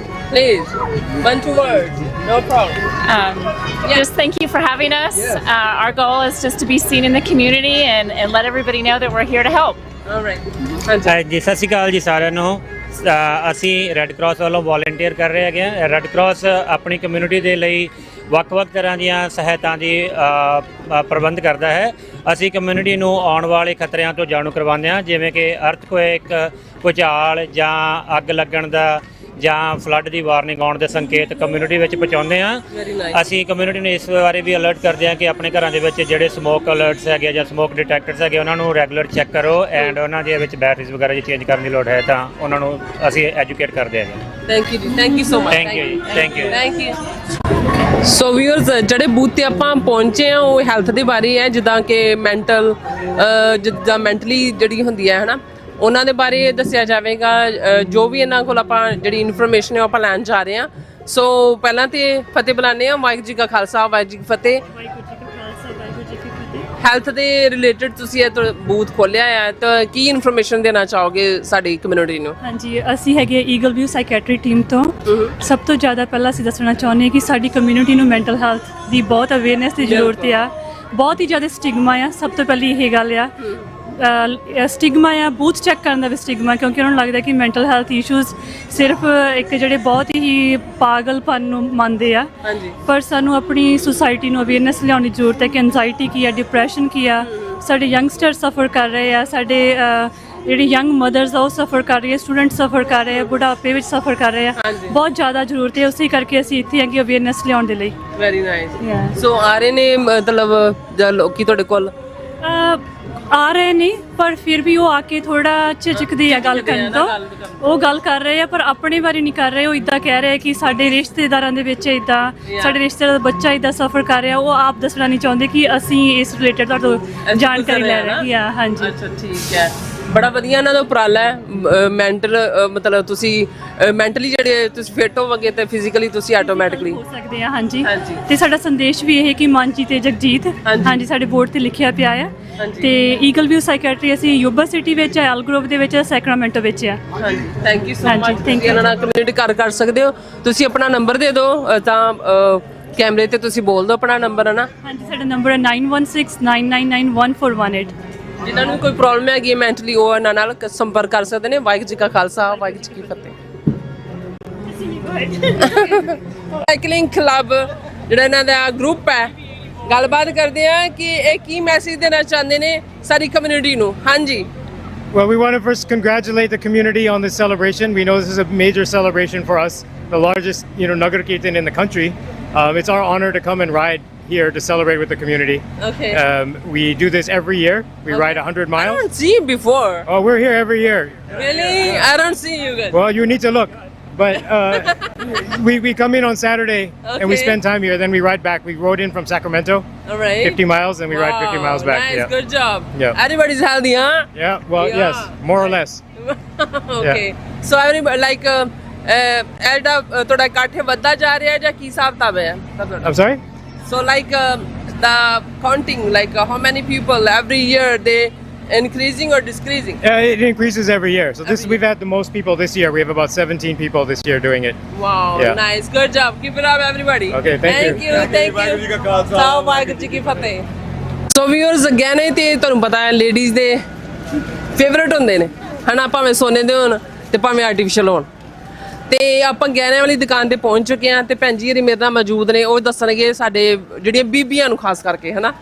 Please, 1-2 words. No problem. Just thank you for having us. Our goal is just to be seen in the community and let everybody know that we're here to help. All right. ਜੀ ਸਤਿ ਸ਼੍ਰੀ ਅਕਾਲ ਜੀ ਸਾਰਿਆਂ ਨੂੰ। ਅਸੀਂ red cross ਵੱਲੋਂ volunteer ਕਰ ਰਹੇ ਹੈਗੇ ਹਾਂ। ਰੈੱਡ ਕਰਾਸ ਆਪਣੀ ਕਮਿਊਨਿਟੀ ਦੇ ਲਈ ਵੱਖ-ਵੱਖ ਤਰ੍ਹਾਂ ਦੀਆਂ ਸਹਾਇਤਾ ਦੀ ਪ੍ਰਬੰਧ ਕਰਦਾ ਹੈ। ਅਸੀਂ ਕਮਿਊਨਿਟੀ ਨੂੰ ਆਉਣ ਵਾਲੇ ਖਤਰਿਆਂ ਤੋਂ ਜਾਣੂ ਕਰਵਾਉਂਦੇ ਹਾਂ, ਜਿਵੇਂ ਕਿ ਅਰਥਕੁਏਕ, ਭੂਚਾਲ ਜਾਂ ਅੱਗ ਲੱਗਣ ਦਾ ਜਾਂ ਫਲੱਡ ਦੀ ਵਾਰਨਿੰਗ ਆਉਣ ਦੇ ਸੰਕੇਤ ਕਮਿਊਨਿਟੀ ਵਿੱਚ ਪਹੁੰਚਾਉਂਦੇ ਹਾਂ। ਅਸੀਂ ਕਮਿਊਨਿਟੀ ਨੂੰ ਇਸ ਬਾਰੇ ਵੀ ਅਲਰਟ ਕਰਦੇ ਹਾਂ ਕਿ ਆਪਣੇ ਘਰਾਂ ਦੇ ਵਿੱਚ ਜਿਹੜੇ ਸਮੋਕ ਅਲਰਟਸ ਹੈਗੇ ਜਾਂ ਸਮੋਕ ਡਿਟੈਕਟਰਸ ਹੈਗੇ ਉਹਨਾਂ ਨੂੰ ਰੈਗੂਲਰ ਚੈੱਕ ਕਰੋ ਐਂਡ ਉਹਨਾਂ ਦੇ ਵਿੱਚ ਬੈਟਰੀਜ਼ ਵਗੈਰਾ ਜੇ ਚੇਂਜ ਕਰਨ ਦੀ ਲੋੜ ਹੈ ਤਾਂ ਉਹਨਾਂ ਨੂੰ ਅਸੀਂ ਐਜੂਕੇਟ ਕਰਦੇ ਹਾਂ ਜੀ। ਥੈਂਕ ਯੂ ਜੀ, thank you so much. Thank you ਜੀ, thank you. Thank you. So viewers, ਜਿਹੜੇ ਬੂਥ ਤੇ ਆਪਾਂ ਪਹੁੰਚੇ ਆ ਉਹ ਹੈਲਥ ਦੇ ਬਾਰੇ ਹੈ, ਜਿੱਦਾਂ ਕਿ ਜਿੱਦਾਂ ਮੈਂਟਲੀ ਜਿਹੜੀ ਹੁੰਦੀ ਹੈ ਹਨਾ, ਉਹਨਾਂ ਦੇ ਬਾਰੇ ਦੱਸਿਆ ਜਾਵੇਗਾ। ਜੋ ਵੀ ਇਹਨਾਂ ਕੋਲ ਆਪਾਂ ਜਿਹੜੀ ਇਨਫੋਰਮੇਸ਼ਨ ਹੈ ਆਪਾਂ ਲੈਣ ਜਾ ਰਹੇ ਹਾਂ। ਸੋ ਪਹਿਲਾਂ ਤੇ ਫਤਿਹ ਬੁਲਾਉਂਦੇ ਹਾਂ। ਵਾਹਿਗੁਰੂ ਜੀ ਕਾ ਖਾਲਸਾ, ਵਾਹਿਗੁਰੂ ਜੀ ਕੀ ਫਤਿਹ। ਹੈਲਥ ਦੇ ਰਿਲੇਟਡ ਤੁਸੀਂ ਇਹ ਬੂਥ ਖੋਲ੍ਹਿਆ ਹੈ, ਤਾਂ ਕੀ ਇਨਫੋਰਮੇਸ਼ਨ ਦੇਣਾ ਚਾਹੋਗੇ ਸਾਡੀ ਕਮਿਊਨਿਟੀ ਨੂੰ? ਹਾਂਜੀ, ਅਸੀਂ ਹੈਗੇ ਈਗਲ ਵਿਊ ਸਾਈਕੈਟਰੀ ਟੀਮ ਤੋਂ। ਸਭ ਤੋਂ ਜ਼ਿਆਦਾ ਪਹਿਲਾਂ ਅਸੀਂ ਦੱਸਣਾ ਚਾਹੁੰਦੇ ਹਾਂ ਕਿ ਸਾਡੀ ਕਮਿਊਨਿਟੀ ਨੂੰ ਮੈਂਟਲ ਹੈਲਥ ਦੀ ਬਹੁਤ ਅਵੇਅਰਨੈਸ ਦੀ ਜ਼ਰੂਰਤ ਆ। ਬਹੁਤ ਹੀ ਜ਼ਿਆਦਾ ਸਟਿਗਮਾ ਆ। ਸਭ ਤੋਂ ਪਹਿਲੀ ਇਹ ਗੱਲ ਆ, ਸਟਿਗਮਾ ਆ ਬੂਥ ਚੈੱਕ ਕਰਨ ਦਾ ਵੀ ਸਟਿਗਮਾ, ਕਿਉਂਕਿ ਉਹਨਾਂ ਨੂੰ ਲੱਗਦਾ ਕਿ ਮੈਂਟਲ ਹੈਲਥ ਇਸ਼ੂਜ਼ ਸਿਰਫ ਇੱਕ ਜਿਹੜੇ ਬਹੁਤ ਹੀ ਪਾਗਲਪਨ ਨੂੰ ਮੰਨਦੇ ਆ। ਪਰ ਸਾਨੂੰ ਆਪਣੀ ਸੁਸਾਇਟੀ ਨੂੰ ਅਵੇਅਰਨੈਸ ਲਿਆਉਣ ਦੀ ਜ਼ਰੂਰਤ ਹੈ ਕਿ ਐਨਜ਼ਾਈਟੀ ਕੀ ਆ, ਡਿਪਰੈਸ਼ਨ ਕੀ ਆ। ਸਾਡੇ ਯੰਗਸਟਰ ਸਫਰ ਕਰ ਰਹੇ ਆ, ਸਾਡੇ ਜਿਹੜੀ ਯੰਗ ਮਦਰਸ ਆ ਉਹ ਸਫਰ ਕਰ ਰਹੀ ਹੈ, ਸਟੂਡੈਂਟ ਸਫਰ ਕਰ ਰਹੇ ਆ, ਬੁਢਾਪੇ ਵਿੱਚ ਸਫਰ ਕਰ ਰਹੇ ਆ। ਬਹੁਤ ਜ਼ਿਆਦਾ ਜ਼ਰੂਰਤ ਹੈ, ਉਸੇ ਕਰਕੇ ਅਸੀਂ ਇੱਥੇ ਹਾਂ ਕਿ ਅਵੇਅਰਨੈਸ ਲਿਆਉਣ ਦੇ ਲਈ। Very nice. ਸੋ ਆ ਰਹੇ ਨੇ ਮਤਲਬ ਲੋਕੀ ਤੁਹਾਡੇ ਕੋਲ? ਆ ਰਹੇ ਨੇ, ਪਰ ਫਿਰ ਵੀ ਉਹ ਆ ਕੇ ਥੋੜਾ ਝਿਜਕਦੇ ਆ ਗੱਲ ਕਰਨ ਤੋਂ। ਉਹ ਗੱਲ ਕਰ ਰਹੇ ਆ ਪਰ ਆਪਣੇ ਬਾਰੇ ਨਹੀਂ ਕਰ ਰਹੇ। ਉਹ ਇੱਦਾਂ ਕਹਿ ਰਹੇ ਕਿ ਸਾਡੇ ਰਿਸ਼ਤੇਦਾਰਾਂ ਦੇ ਵਿੱਚ ਇੱਦਾਂ, ਸਾਡੇ ਰਿਸ਼ਤੇਦਾਰ ਦਾ ਬੱਚਾ ਇੱਦਾਂ ਸਫਰ ਕਰ ਰਿਹਾ। ਉਹ ਆਪ ਦੱਸਣਾ ਨਹੀਂ ਚਾਹੁੰਦੇ ਕਿ ਅਸੀਂ ਇਸ ਰਿਲੇਟਡ ਤੁਹਾਡੇ ਜਾਣਕਾਰੀ ਲੈ ਰਹੇ ਹਾਂ। ਹਾਂਜੀ, ਅੱਛਾ, ਠੀਕ ਹੈ। ਬੜਾ ਵਧੀਆ ਇਹਨਾਂ ਦਾ ਉਪਰਾਲਾ ਹੈ। ਮੈਂਟਲ ਮਤਲਬ ਤੁਸੀਂ ਮੈਂਟਲੀ ਜਿਹੜੇ ਤੁਸੀਂ ਫਿੱਟ ਹੋਵੋਗੇ ਤੇ ਫਿਜ਼ੀਕਲੀ ਤੁਸੀਂ ਆਟੋਮੈਟਿਕਲੀ ਹੋ ਸਕਦੇ ਆ। ਹਾਂਜੀ, ਤੇ ਸਾਡਾ ਸੰਦੇਸ਼ ਵੀ ਇਹ ਕਿ ਮਾਨਜੀ ਤੇ ਜਗਜੀਤ, ਹਾਂਜੀ, ਸਾਡੇ ਬੋਰਡ ਤੇ ਲਿਖਿਆ ਪਿਆ ਆ। ਤੇ ਈਗਲ ਵਿਊ ਸਾਈਕੈਟਰੀ ਅਸੀਂ ਯੂਬਾ ਸਿਟੀ ਵਿੱਚ ਹੈ, ਐਲ ਗਰੋਵ ਦੇ ਵਿੱਚ ਹੈ, ਸੈਕਰਾਮੈਂਟੋ ਵਿੱਚ ਹੈ। ਹਾਂਜੀ, ਥੈਂਕ ਯੂ ਸੋ ਮਚ। ਤੁਸੀਂ ਇਹਨਾਂ ਨਾਲ ਕਮਿਊਨਿਟੀ ਕਰ ਸਕਦੇ ਹੋ। ਤੁਸੀਂ ਆਪਣਾ ਨੰਬਰ ਦੇ ਦਿਓ ਤਾਂ ਕੈਮਰੇ ਤੇ ਤੁਸੀਂ ਬੋਲ ਦਿਓ ਆਪਣਾ ਨੰਬਰ ਹੈ ਨਾ। ਹਾਂਜੀ, ਸਾਡਾ ਨੰਬਰ ਹੈ 9169991418। ਜਿਨ੍ਹਾਂ ਨੂੰ ਕੋਈ ਪ੍ਰੋਬਲਮ ਹੈਗੀ ਮੈਂਟਲੀ, ਉਹ ਇਹਨਾਂ ਨਾਲ ਸੰਪਰਕ ਕਰ ਸਕਦੇ ਨੇ। ਵਾਹਿਗੁਰੂ ਜੀ ਕਾ ਖਾਲਸਾ, ਵਾਹਿਗੁਰੂ ਜੀ ਕੀ ਫਤਿਹ। ਸਾਈਕਲਿੰਗ ਕਲੱਬ ਜਿਹੜਾ ਇਹਨਾਂ ਦਾ ਗਰੁੱਪ ਹੈ, ਗੱਲਬਾਤ ਕਰਦੇ ਆ ਕਿ ਇਹ ਕੀ ਮੈਸੇਜ ਦੇਣਾ ਚਾਹੁੰਦੇ ਨੇ ਸਾਰੀ ਕਮਿਊਨਿਟੀ ਨੂੰ। ਹਾਂਜੀ। Well, we want to first congratulate the community on this celebration. We know this is a major celebration for us, the largest, Nagar Kirtan in the country. It's our honor to come and ride here to celebrate with the community. Okay. We do this every year. We ride 100 miles. I don't see you before. Oh, we're here every year. Really? I don't see you guys. Well, you need to look. But we come in on Saturday and we spend time here. Then we ride back. We rode in from Sacramento. All right. 50 miles and we ride 50 miles back. Nice, Yeah. good job. Yeah. Everybody's healthy, huh? Yeah. Well, yes, more or less. Okay. So everybody like ਐਡਾ ਤੁਹਾਡਾ ਇਕੱਠ ਵੱਧਦਾ ਜਾ ਰਿਹਾ ਜਾਂ ਕੀ ਹਿਸਾਬ ਕਿਤਾਬ ਹੈ? I'm sorry? So like the counting, like how many people every year they increasing or decreasing? It increases every year. So we've had the most people this year. We have about 17 people this year doing it. Wow, Yeah. nice, good job. Keep it up, everybody. Okay, thank you. Thank you. Waheguru ji ਕੀ ਫਤਿਹ। So viewers, ਗਹਿਣੇ ਤੇ ਤੁਹਾਨੂੰ ਪਤਾ ਹੈ ladies ਦੇ favourite ਹੁੰਦੇ ਨੇ ਹਨਾ, ਭਾਵੇਂ ਸੋਨੇ ਦੇ ਹੋਣ ਤੇ ਭਾਵੇਂ ਆਰਟੀਫੀਸ਼ੀਅਲ ਹੋਣ। ਤੇ ਆਪਾਂ ਗਹਿਣਿਆਂ ਵਾਲੀ ਦੁਕਾਨ ਤੇ ਪਹੁੰਚ ਚੁੱਕੇ ਹਾਂ ਤੇ ਭੈਣ ਜੀ ਮੇਰੇ ਨਾਲ ਮੌਜੂਦ ਨੇ। ਉਹ ਦੱਸਣਗੇ ਸਾਡੇ ਜਿਹੜੀਆਂ ਬੀਬੀਆਂ ਨੂੰ ਖਾਸ ਕਰਕੇ ਹਨਾ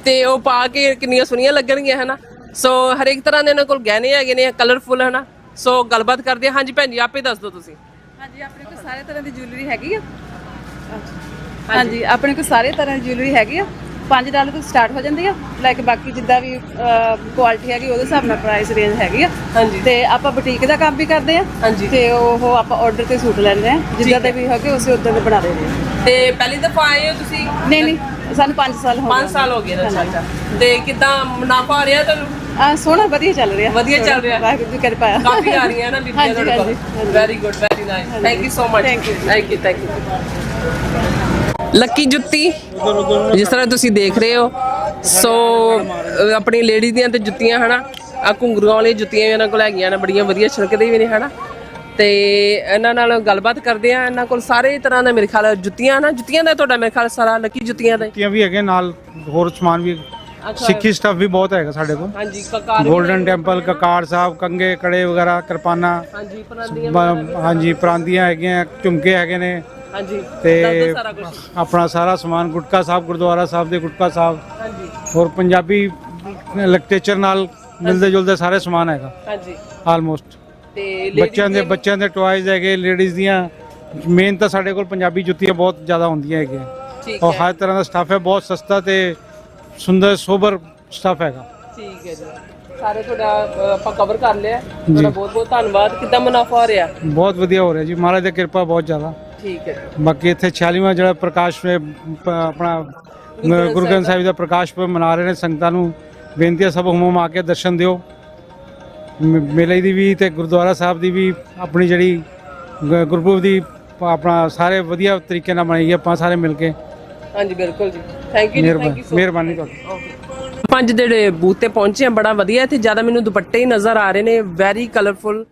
ਤੇ ਉਹ ਪਾ ਕੇ ਕਿੰਨੀਆਂ ਸੋਹਣੀਆਂ ਲੱਗਣਗੀਆਂ ਹਨਾ। ਸੋ ਹਰੇਕ ਤਰ੍ਹਾਂ ਦੇ ਇਹਨਾਂ ਕੋਲ ਗਹਿਣੇ ਹੈਗੇ ਨੇ, ਕਲਰਫੁਲ ਹਨਾ। ਸੋ ਗੱਲਬਾਤ ਕਰਦੇ ਹਾਂ। ਹਾਂਜੀ ਭੈਣ ਜੀ, ਆਪੇ ਦੱਸ ਦਿਓ ਤੁਸੀਂ। ਹਾਂਜੀ, ਆਪਣੇ ਕੋਲ ਸਾਰੇ ਤਰ੍ਹਾਂ ਦੀ ਜੁਐਲਰੀ ਹੈਗੀ ਆ। ਹਾਂਜੀ, ਆਪਣੇ ਕੋਲ ਸਾਰੇ ਤਰ੍ਹਾਂ ਦੀ ਜੁਐਲਰੀ ਹੈਗੀ ਆ। $5 ਤੋਂ ਸਟਾਰਟ ਹੋ ਜਾਂਦੀ ਆ, ਲਾਈਕ ਬਾਕੀ ਜਿੱਦਾਂ ਵੀ ਕੁਆਲਿਟੀ ਹੈਗੀ ਉਹਦੇ ਹਿਸਾਬ ਨਾਲ ਪ੍ਰਾਈਸ ਰੇਂਜ ਹੈਗੀ ਆ। ਹਾਂਜੀ, ਤੇ ਆਪਾਂ ਬੁਟੀਕ ਦਾ ਕੰਮ ਵੀ ਕਰਦੇ ਆ। ਹਾਂਜੀ, ਤੇ ਉਹ ਆਪਾਂ ਆਰਡਰ ਤੇ ਸੂਟ ਲੈਂਦੇ ਆ, ਜਿੱਦਾਂ ਦੇ ਵੀ ਹੋਗੇ ਉਸੇ ਉਦਾਂ ਦੇ ਬਣਾ ਦਿੰਦੇ ਆ। ਤੇ ਪਹਿਲੀ ਦਫਾ ਆਏ ਹੋ ਤੁਸੀਂ? ਨਹੀਂ, ਸਾਨੂੰ 5 ਸਾਲ ਹੋ ਗਏ। 5 ਸਾਲ ਹੋ ਗਏ ਨੇ। ਅੱਛਾ, ਤੇ ਕਿੱਦਾਂ ਮੁਨਾਫਾ ਆ ਰਿਹਾ ਤੁਹਾਨੂੰ? ਸੋਹਣਾ, ਵਧੀਆ ਚੱਲ ਰਿਹਾ। ਵਧੀਆ ਚੱਲ ਰਿਹਾ। ਵਾਹਿਗੁਰੂ ਦੀ ਕਿਰਪਾ ਆ। ਕਾਫੀ ਆ ਰਹੀਆਂ ਨਾ ਬੀਬੀਆਂ ਤੁਹਾਡੇ ਕੋਲ। Very good, very nice. Thank you so much. Thank you. Lucky ਜੁੱਤੀ ਜਿਸ ਤਰ੍ਹਾਂ ਤੁਸੀਂ ਦੇਖ ਰਹੇ ਹੋ। ਸੋ ਆਪਣੀ ਲੇਡੀ ਦੀਆਂ ਤੇ ਜੁੱਤੀਆਂ ਹਨਾ, ਆ ਘੁੰਗਰੂਆਂ ਵਾਲੀਆਂ ਜੁੱਤੀਆਂ ਵੀ ਇਹਨਾਂ ਕੋਲ ਹੈਗੀਆਂ ਨੇ, ਬੜੀਆਂ ਵਧੀਆ ਛਿਲਕਦੇ ਵੀ ਨੇ ਹਨਾ। ਤੇ ਇਹਨਾਂ ਨਾਲ ਗੱਲਬਾਤ ਕਰਦੇ ਆ। ਇਹਨਾਂ ਕੋਲ ਸਾਰੇ ਤਰ੍ਹਾਂ ਦਾ ਮੇਰੇ ਖਿਆਲ ਜੁੱਤੀਆਂ ਦਾ ਤੁਹਾਡਾ ਮੇਰੇ ਖਿਆਲ ਸਾਰਾ ਲੱਕੀ ਜੁੱਤੀਆਂ ਦਾ ਵੀ ਹੈਗੇ ਨਾਲ, ਹੋਰ ਸਮਾਨ ਵੀ ਸਿੱਖੀ ਸਟੱਫ ਵੀ ਬਹੁਤ ਹੈਗਾ ਸਾਡੇ ਕੋਲ। ਹਾਂਜੀ, ਕਕਾਰ ਗੋਲਡਨ ਟੈਂਪਲ, ਕਕਾਰ ਸਾਹਿਬ, ਕੰਗੇ ਕੜੇ ਵਗੈਰਾ, ਕਿਰਪਾਨਾਂ, ਹਾਂਜੀ ਪਰਾਂਦੀਆਂ, ਹਾਂਜੀ ਪਰਾਂਦੀਆਂ ਹੈਗੀਆਂ, ਝੁਮਕੇ ਹੈਗੇ ਨੇ, ਹਾਂਜੀ ਤੇ ਸਾਰਾ ਕੁਝ ਆਪਣਾ ਸਾਰਾ ਸਮਾਨ, ਗੁਟਕਾ ਸਾਹਿਬ, ਗੁਰਦੁਆਰਾ ਸਾਹਿਬ ਦੇ ਗੁਟਕਾ ਸਾਹਿਬ, ਹਾਂਜੀ ਹੋਰ ਪੰਜਾਬੀ ਲਿਟਰੇਚਰ ਨਾਲ ਮਿਲਦੇ ਜੁਲਦੇ ਸਾਰੇ ਸਮਾਨ ਹੈਗਾ ਹਾਂਜੀ ਆਲਮੋਸਟ। ਤੇ ਬੱਚਿਆਂ ਦੇ ਟੁਆਇਜ਼ ਹੈਗੇ, ਲੇਡੀਜ਼ ਦੀਆਂ। ਮੇਨ ਤਾਂ ਸਾਡੇ ਕੋਲ ਪੰਜਾਬੀ ਜੁੱਤੀਆਂ ਬਹੁਤ ਜ਼ਿਆਦਾ ਹੁੰਦੀਆਂ ਹੈਗੀਆਂ, ਔਰ ਹਰ ਤਰ੍ਹਾਂ ਦਾ ਸਟੱਫ ਹੈ, ਬਹੁਤ ਸਸਤਾ ਤੇ ਸੁੰਦਰ ਸੋਬਰ ਸਟੱਫ ਹੈਗਾ। ਠੀਕ ਹੈ ਜੀ, ਸਾਰੇ ਤੁਹਾਡਾ ਆਪਾਂ ਕਵਰ ਕਰ ਲਿਆ। ਤੁਹਾਡਾ ਬਹੁਤ ਬਹੁਤ ਧੰਨਵਾਦ। ਕਿੱਦਾਂ ਮੁਨਾਫਾ ਹੋ ਰਿਹਾ? ਬਹੁਤ ਵਧੀਆ ਹੋ ਰਿਹਾ ਜੀ, ਮਹਾਰਾਜ ਦੀ ਕਿਰਪਾ ਬਹੁਤ ਜ਼ਿਆਦਾ। ਠੀਕ ਹੈ। ਬਾਕੀ ਇੱਥੇ 46ਵਾਂ ਜਿਹੜਾ ਪ੍ਰਕਾਸ਼ ਆਪਣਾ ਗੁਰੂ ਗ੍ਰੰਥ ਸਾਹਿਬ ਦਾ ਪ੍ਰਕਾਸ਼ ਪੁਰਬ ਮਨਾ ਰਹੇ ਨੇ। ਸੰਗਤਾਂ ਨੂੰ ਬੇਨਤੀ ਹੈ, ਸਭ ਹੁਮਮ ਆ ਕੇ ਦਰਸ਼ਨ ਦਿਓ। ਮੇਲੇ ਦੀ ਵੀ ਤੇ ਗੁਰਦੁਆਰਾ ਸਾਹਿਬ ਦੀ ਵੀ ਆਪਣੀ ਜਿਹੜੀ ਗੁਰਪੁਰਬ ਦੀ ਆਪਣਾ ਸਾਰੇ ਵਧੀਆ ਤਰੀਕੇ ਨਾਲ ਮਨਾਈਏ ਆਪਾਂ ਸਾਰੇ ਮਿਲ ਕੇ। ਹਾਂਜੀ ਬਿਲਕੁਲ ਜੀ, ਥੈਂਕ ਯੂ ਜੀ, ਮਿਹਰਬਾਨੀ ਤੁਹਾਡੀ। 5 ਜਿਹੜੇ ਬੂਥ ਤੇ ਪਹੁੰਚੇ ਆ, ਬੜਾ ਵਧੀਆ। ਇੱਥੇ ਜ਼ਿਆਦਾ ਮੈਨੂੰ ਦੁਪੱਟੇ ਹੀ ਨਜ਼ਰ ਆ ਰਹੇ ਨੇ, ਵੈਰੀ ਕਲਰਫੁਲ।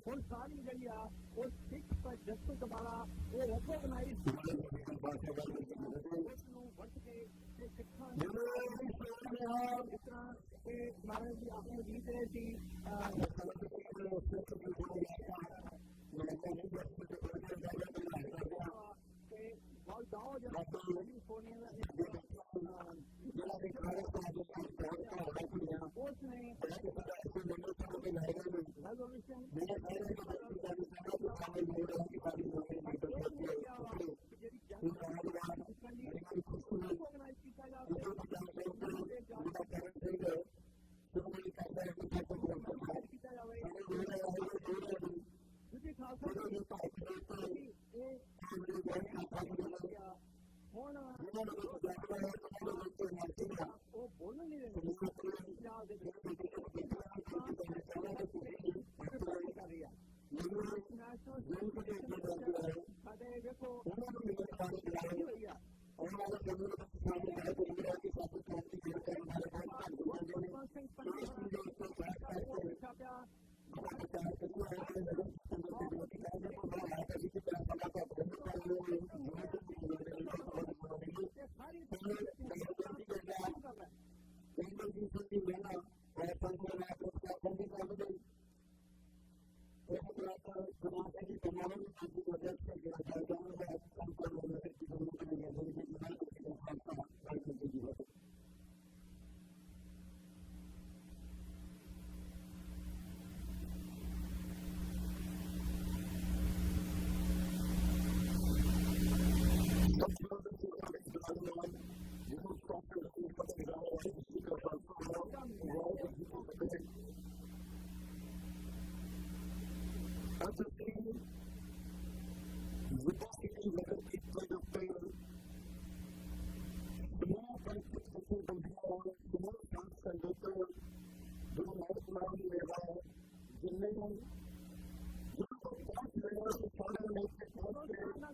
ਹੁਣ ਸਾਰੀ ਜਿਹੜੀ ਆ ਉਹ ਸਿੱਖ ਜਸਟਿਸ ਵਾਲਾ ਉਹ ਰੈਕੋਗਨਾਈਜ਼ ਨੂੰ ਵਰਤ ਕੇ ਤੇ ਸਿੱਖਾਂ ਜਿਸ ਤਰ੍ਹਾਂ ਕਿ ਮਹਾਰਾਜ ਜੀ ਆਪਣੇ ਗੀਤ ਰਹੇ ਸੀ ਕਿ ਬਹੁਤ ਜਾਓ ਜਿਹੜਾ ਕੈਲੀਫੋਰਨੀਆ ਦਾ उसने ਹੁਣ ਉਹ ਬੋਲ ਨਹੀਂ ਰਹੇ ਸਾਡੇ ਵੇਖੋ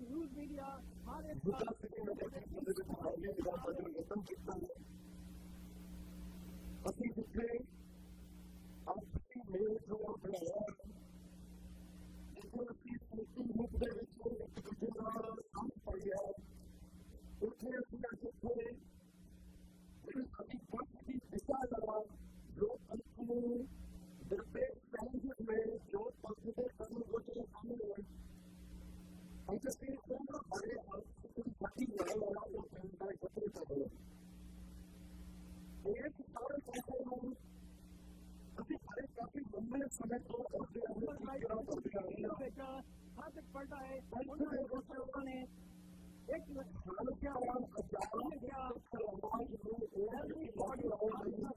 न्यूज मीडिया हर एक ਅਸੀਂ ਜਿੱਥੇ ਆਪਣੀ ਮੇਲ ਨੂੰ ਬਣਾਇਆ ਜਿੱਥੇ ਅਸੀਂ ਸਮੂਹ ਰੂਪ ਦੇ ਵਿੱਚ ਇੱਕ ਦੂਜੇ ਨਾਲ ਕੰਮ ਪਾਇਆ ਉੱਥੇ ਅਸੀਂ ਜਿੱਥੇ ਜਿਹੜੀ ਸਾਡੀ ਪੰਥ ਦੀ ਦਿਸ਼ਾ ਲਵਾ ਜੋ ਪੰਥ ਨੂੰ ਦਰਪੇਸ਼ ਚੈਲੰਜਸ में जो पंथ के कर्म को जो शामिल हुए हम जैसे पूर्ण बड़े पार्टी लड़ाई वाला जो जनता एकत्रित कर रहे एक सारे पैसे लोग अभी बड़े काफी लंबे समय तो करते हैं हाथ पलटा है उन्होंने एक क्या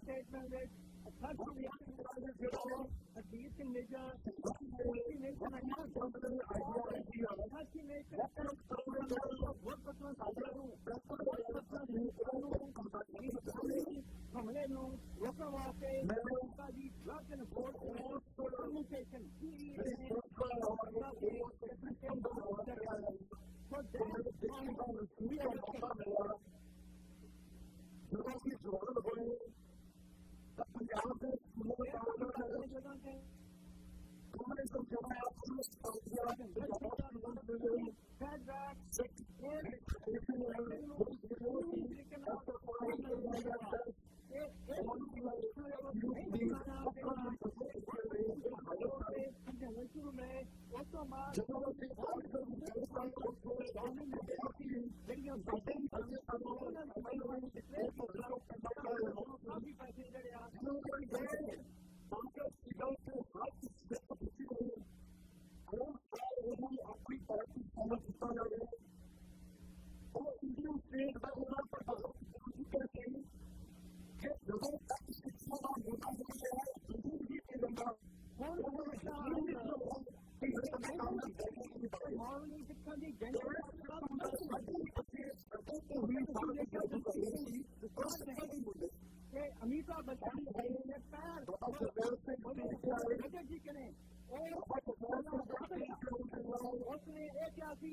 स्टेटमेंट अजीत सिंह नेजा हमले ਨੂੰ ਰੋਕਣ ਵਾਸਤੇ ਲੋਕਾਂ ਦੀ drug and communication Amitabh Bachchan ji करें उसने एक ऐसी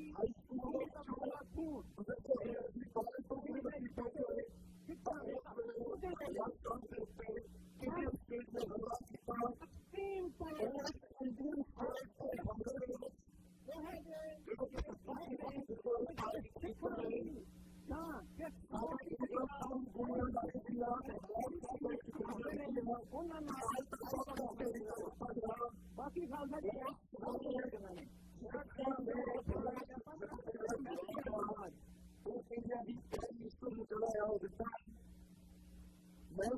We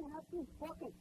have to focus.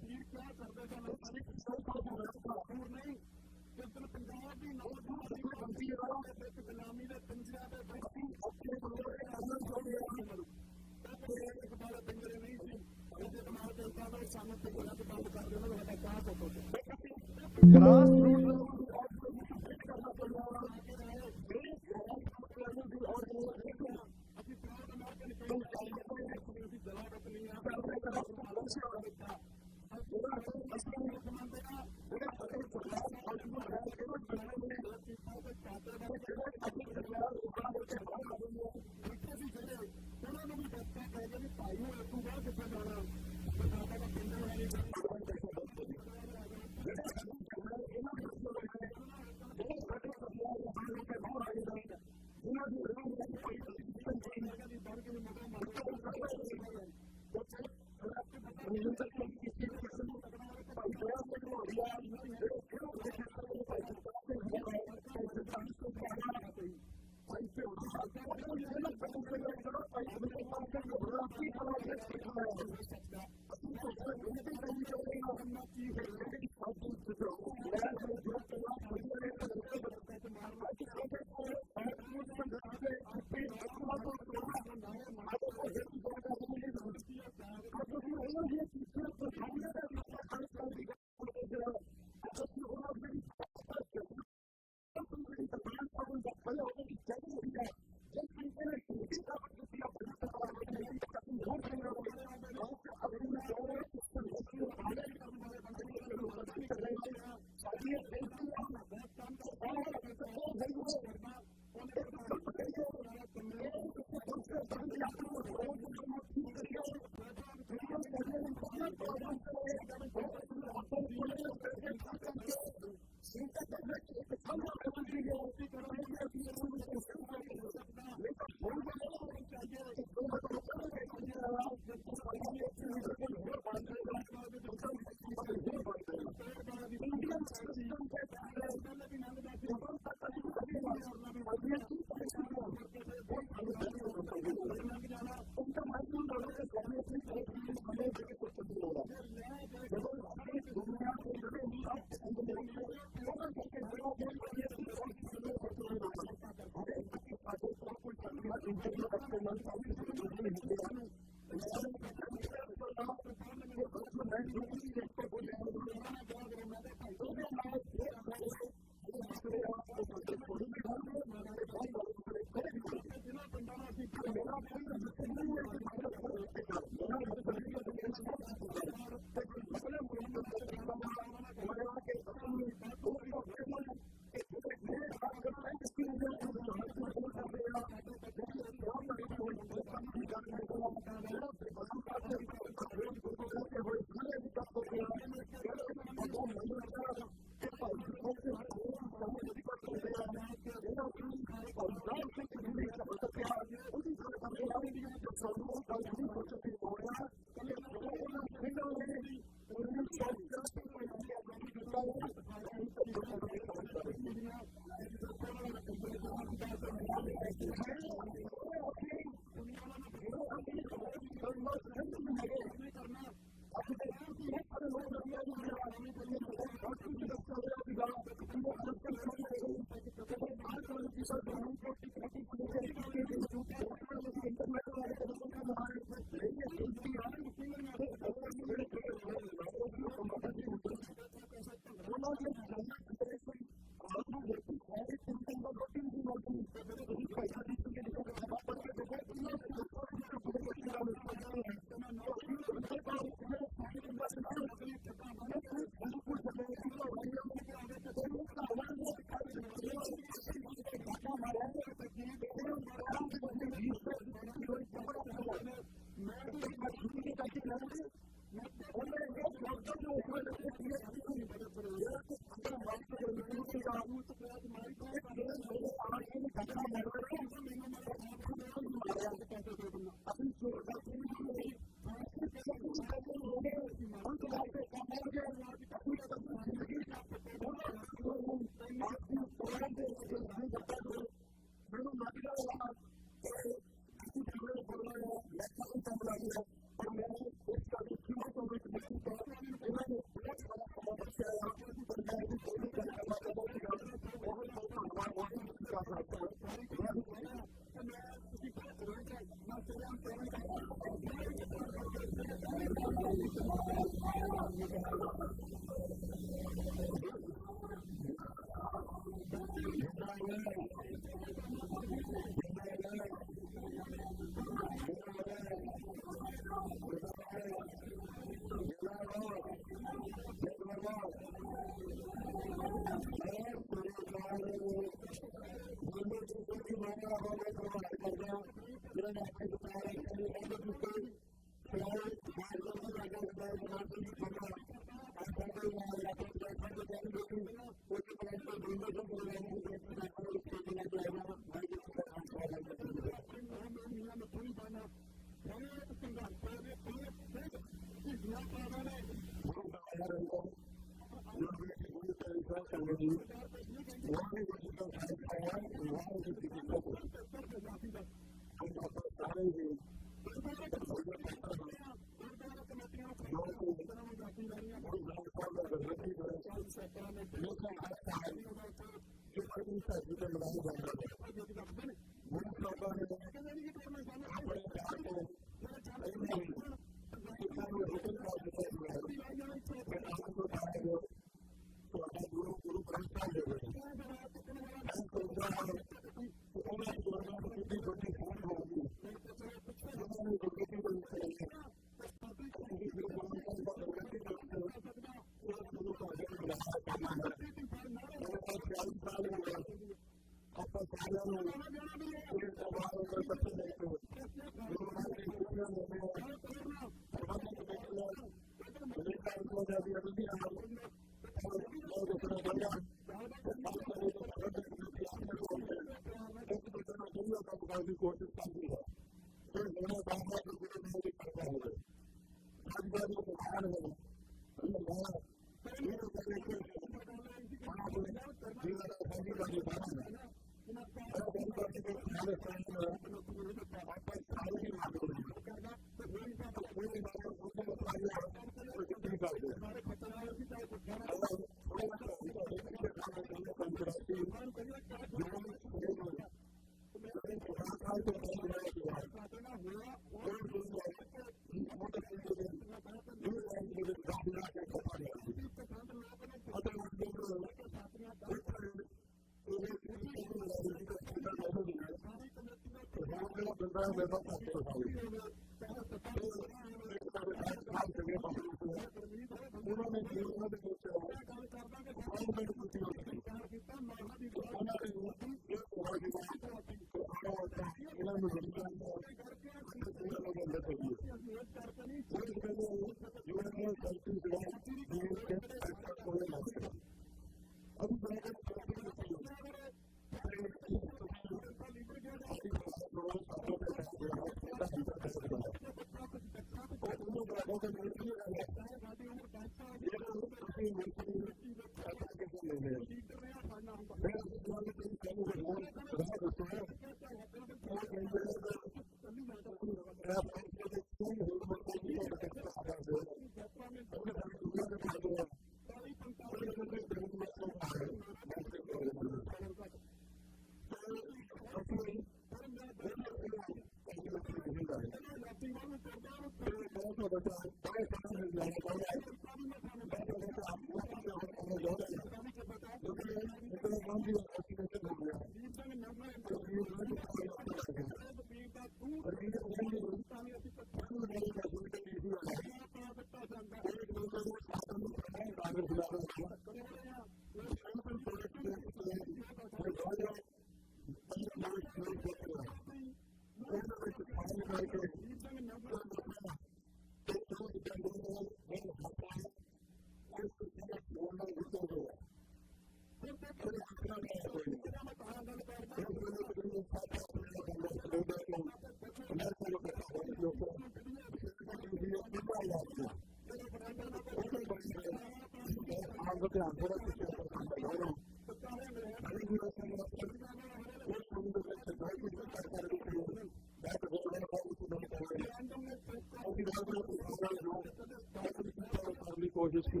कोशिश की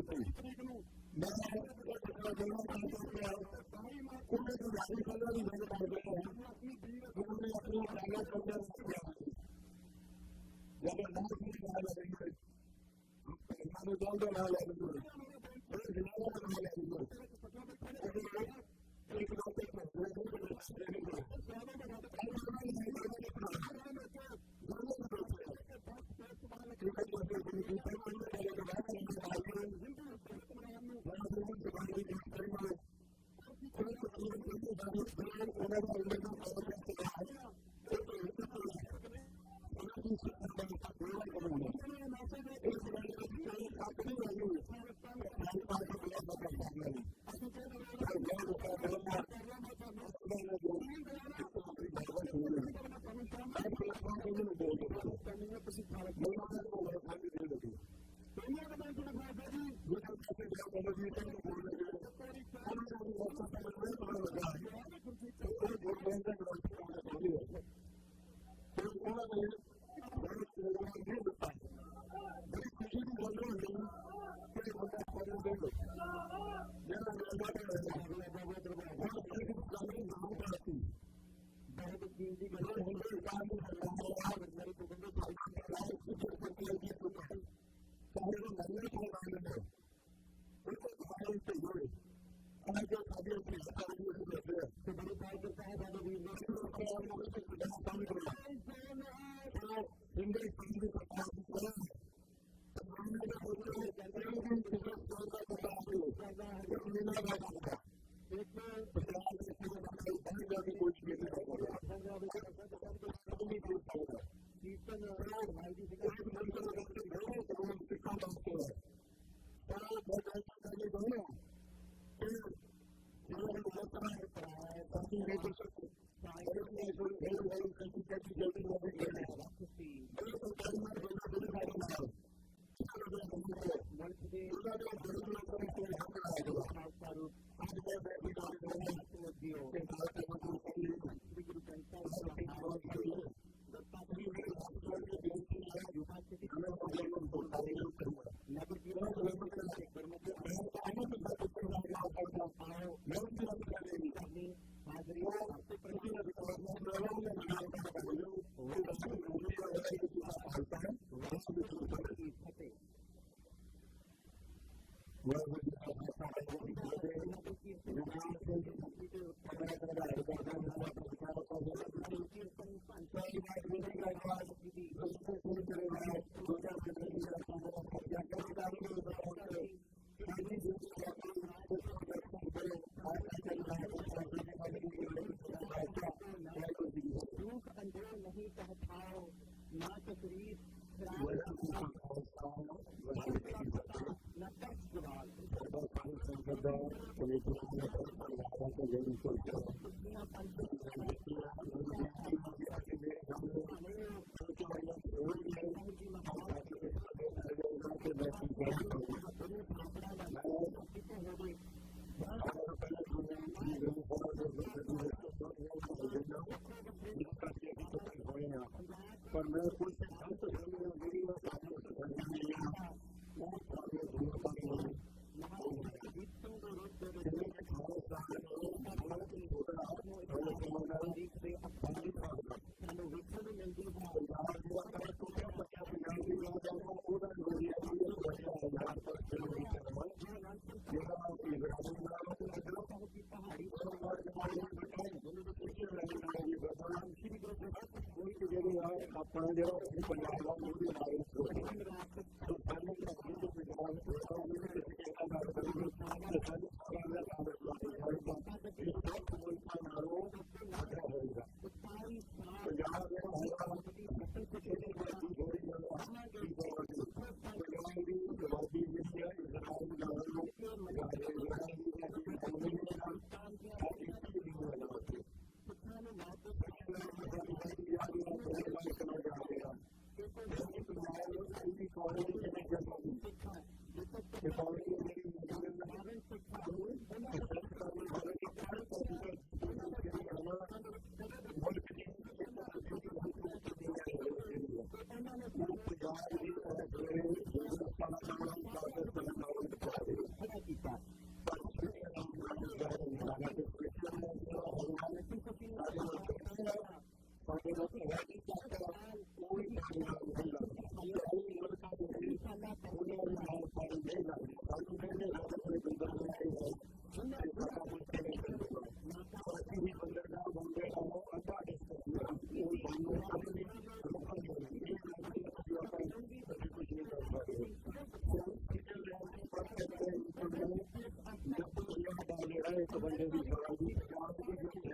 ਇੱਕ ਬੰਦੇ ਦੀ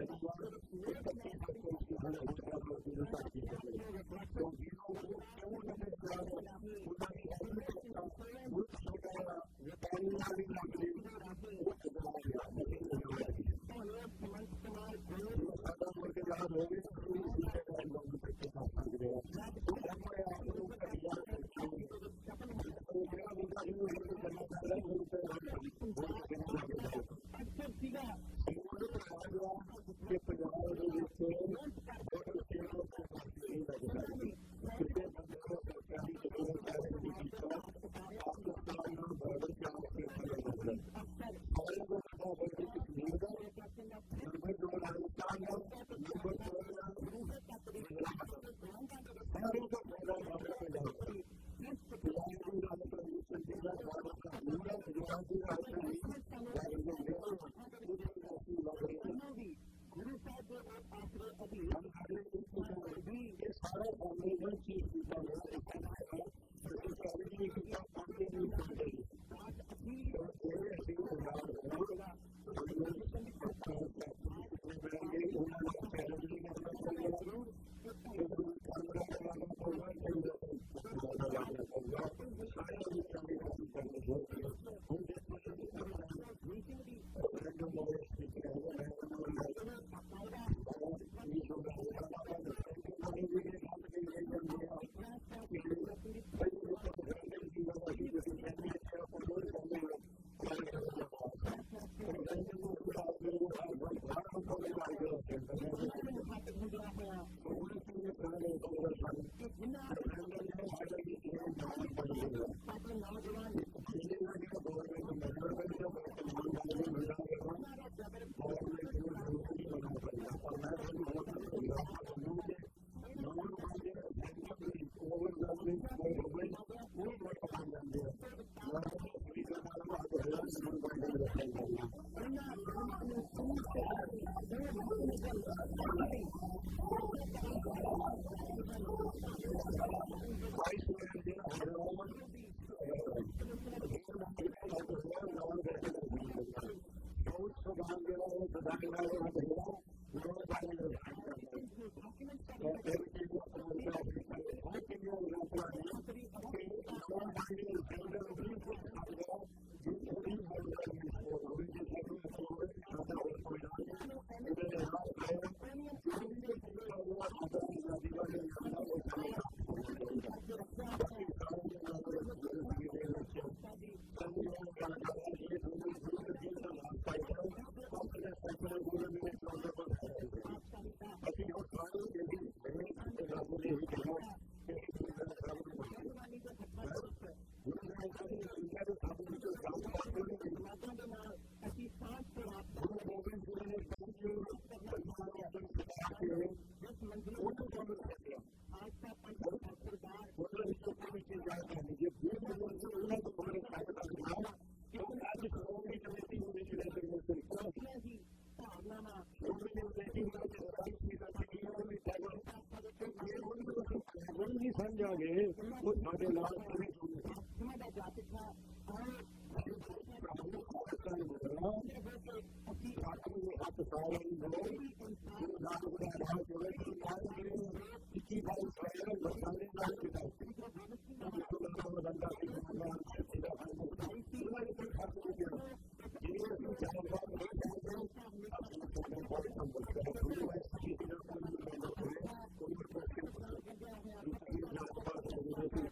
ਉਹਨਾਂ ਦੀ ਮੁਲਕ ਛੋਟਾ ਵਪਾਰੀ ਵਾਲੀ ਨੌਕਰੀ ਉਹ ਚੁਣਾ ਗਿਆ ਸਾਡਾ ਮੁਲਕ ਜਹਾਂ ਹੋਵੇ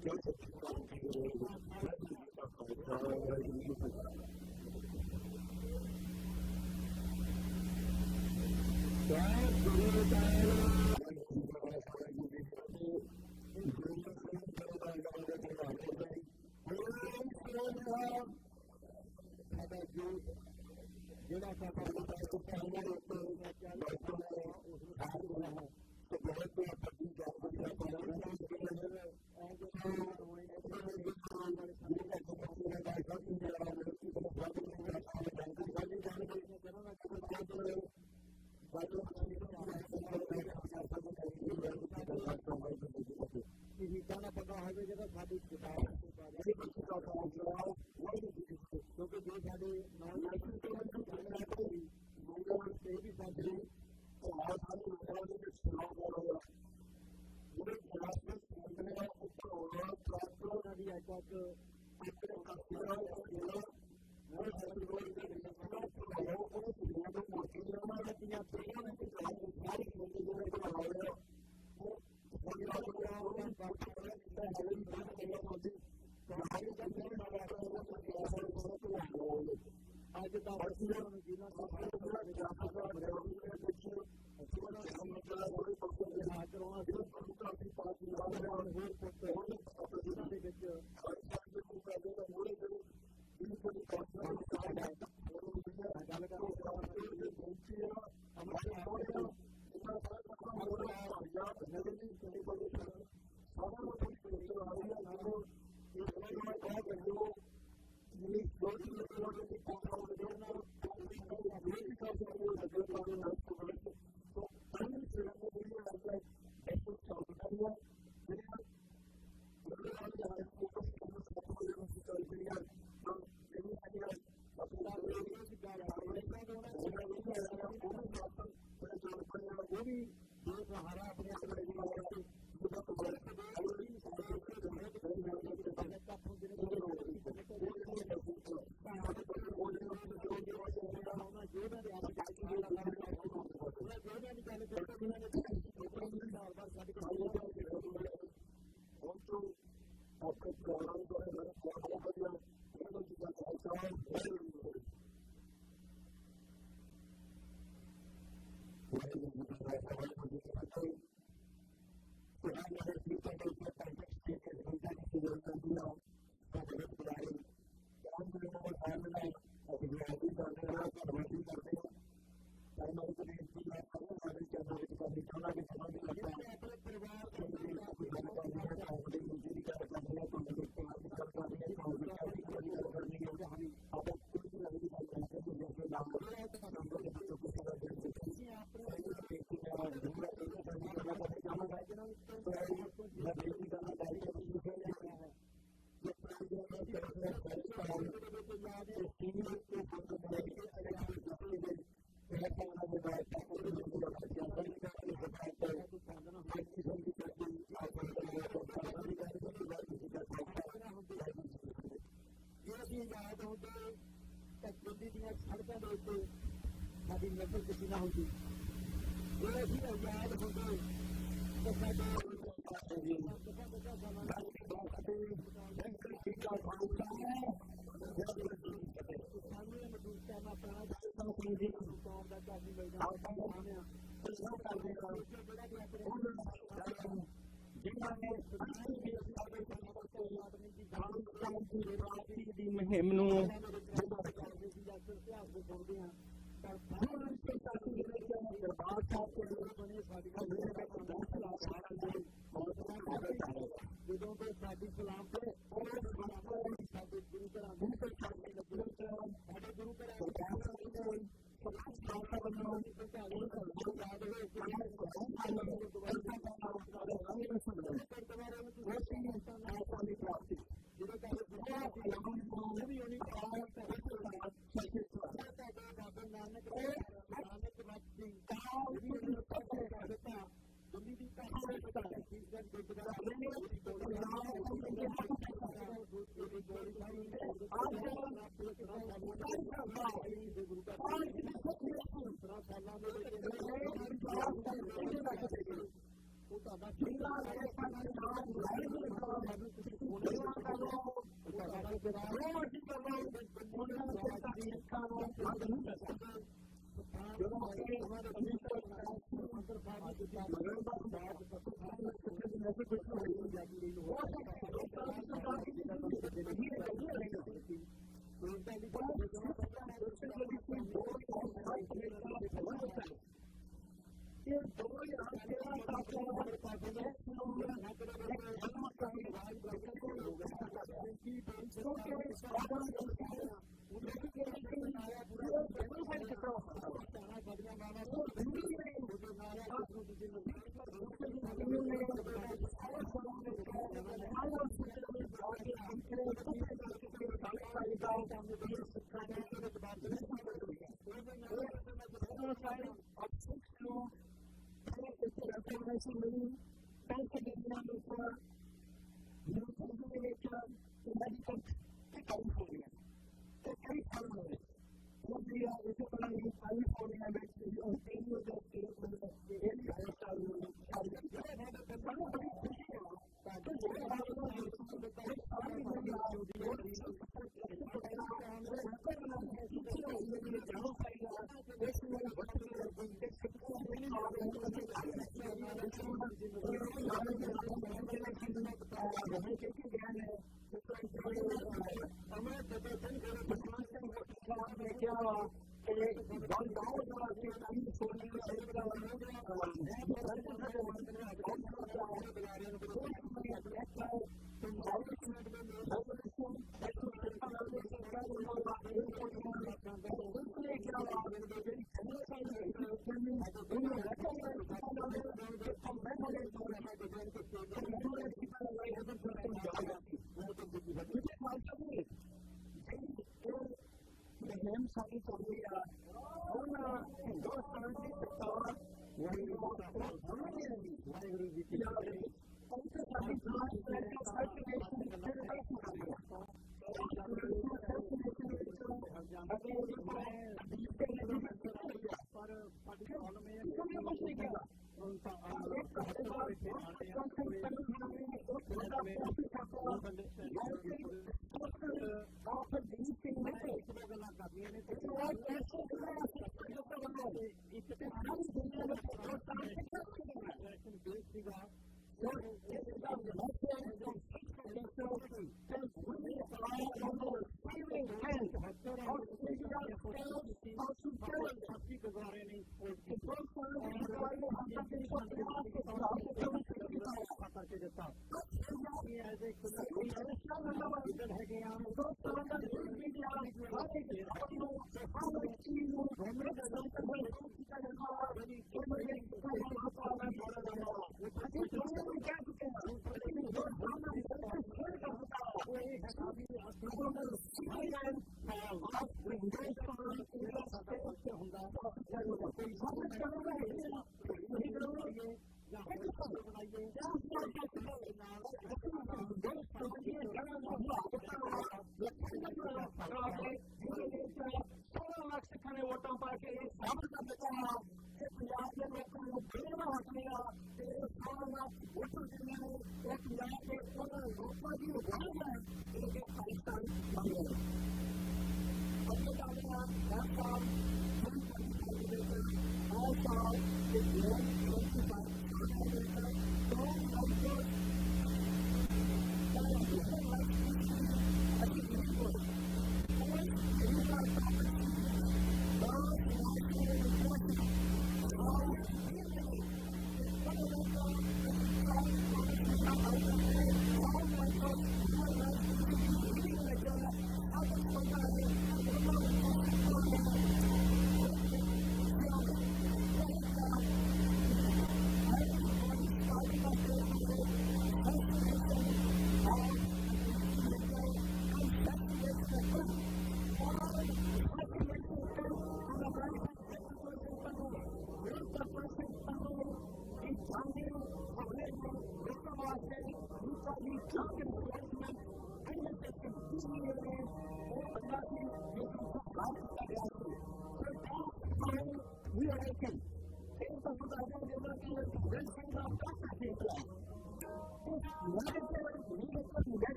Gracias. ਅੱਜ ਦਾ ਵਰਤਮਾਨ ਜਿਹਨਾਂ ਦਾ ਕਰਾਉਣਾ ਜਿਹੜਾ ਪ੍ਰਭੂਤਾ ਦੀ ਪਾਰਟੀ ਵਾਲੇ ਹੋਰ ਜਿਹਨਾਂ ਦੇ ਵਿੱਚ ਗੱਲ ਕਰੋ ਸਾਡੀ ਨਜ਼ਰ ਕਿਸੇ ਨਾ ਹੁੰਦੀ ਜੇ ਅਸੀਂ ਆਜ਼ਾਦ ਹੁੰਦੇ ਤਾਂ ਸਾਡਾ ਦੀ ਮੁਹਿੰਮ ਨੂੰ ਦਰਬਾਰ ਸਾਹਿਬ ਕੋਲ ਬਣੇ ਸਾਡੀ ਜਦੋਂ ਤੋਂ ਸਾਡੀ ਸਲਾਮ ਤੇ ਸਾਡੇ ਗੁਰੂ ਘਰਾਂ ਨੂੰ ਸਾਡੇ ਗੁਰੂ जहाँ के ज्ञान है हमें प्रदर्शन कर लेके आवा सारी चौधरी हिंदुस्तान की सरकार वाहिगुरु जी की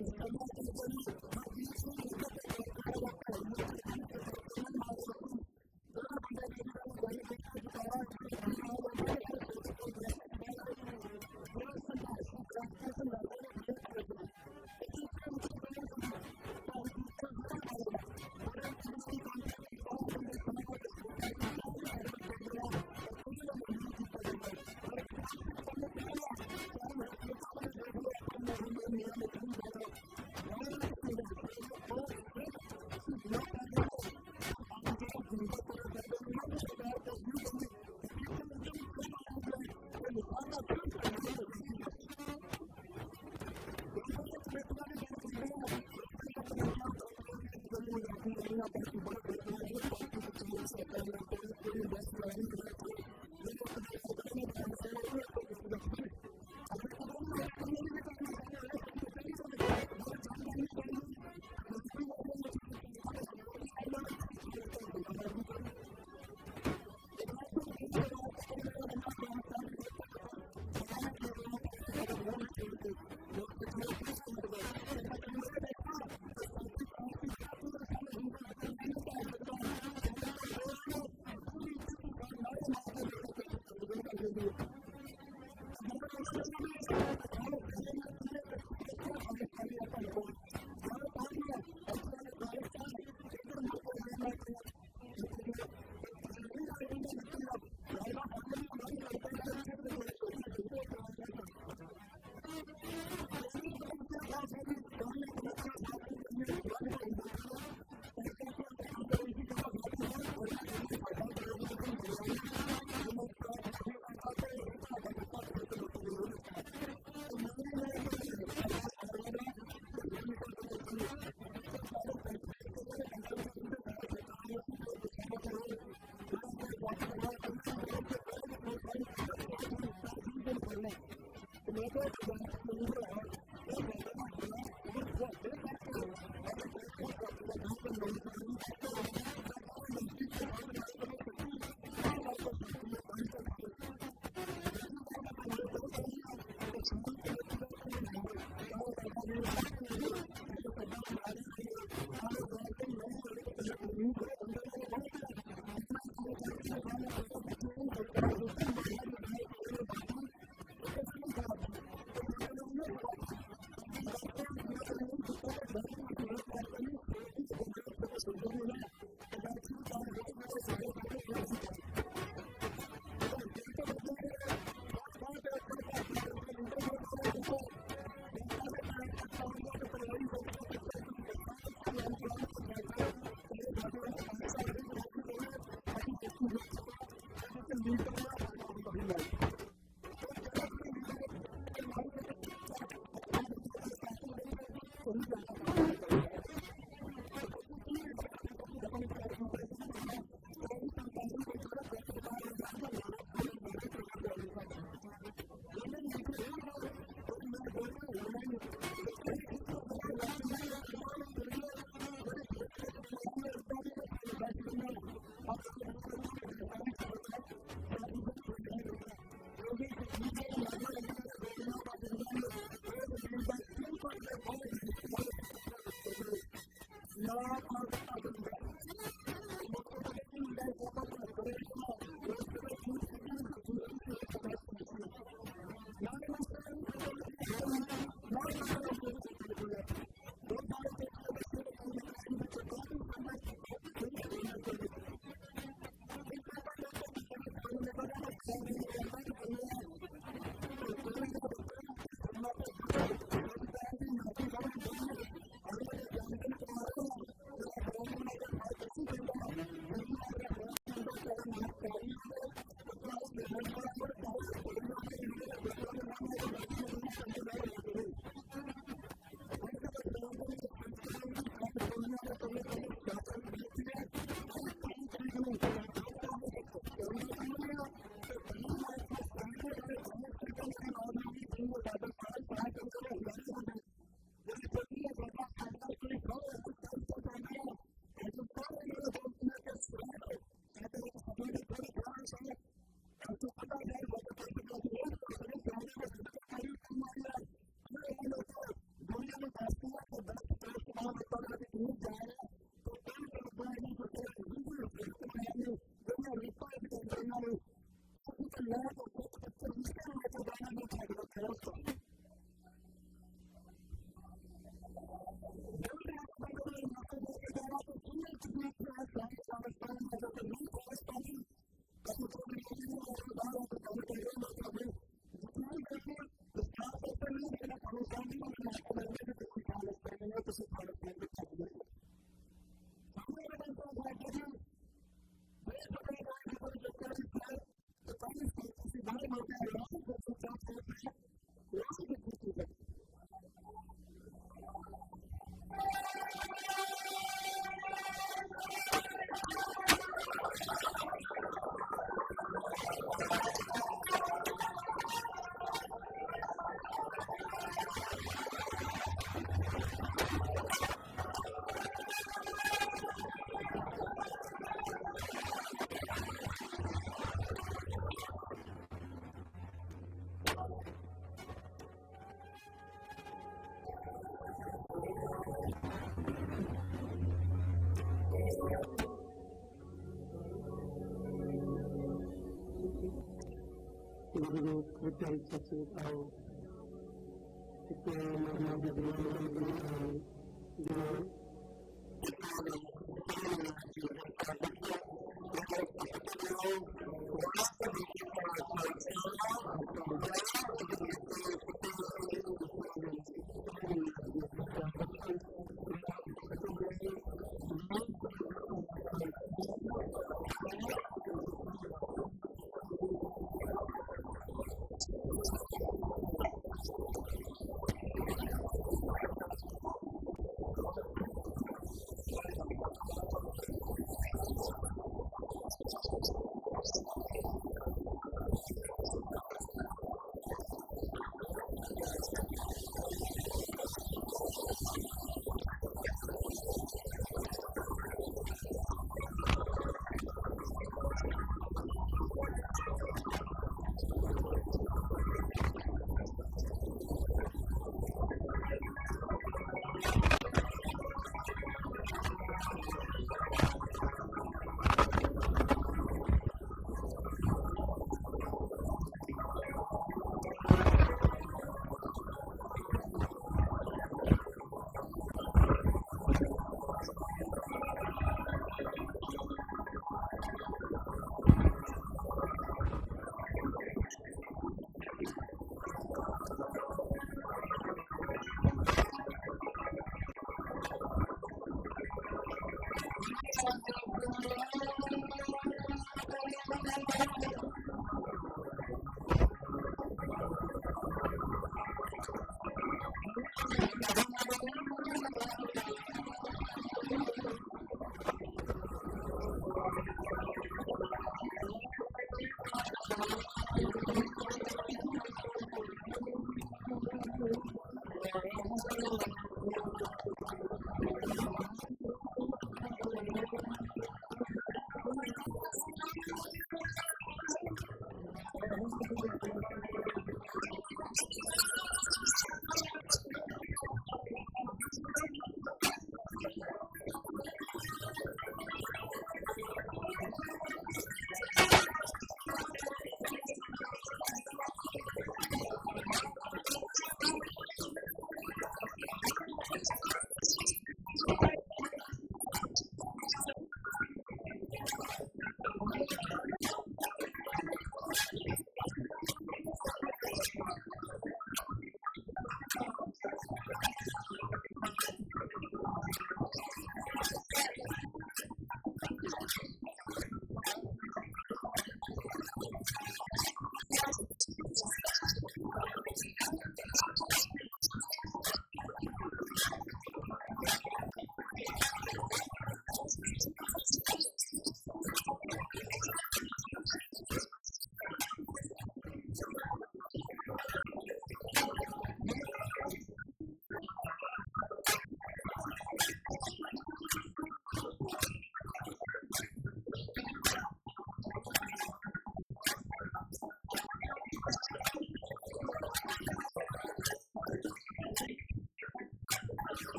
Thank you.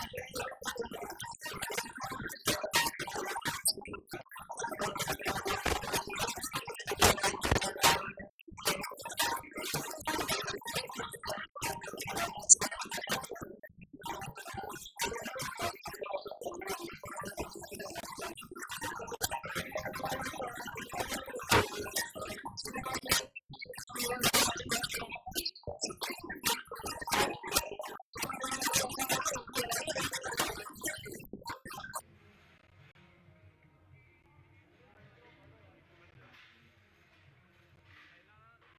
Okay.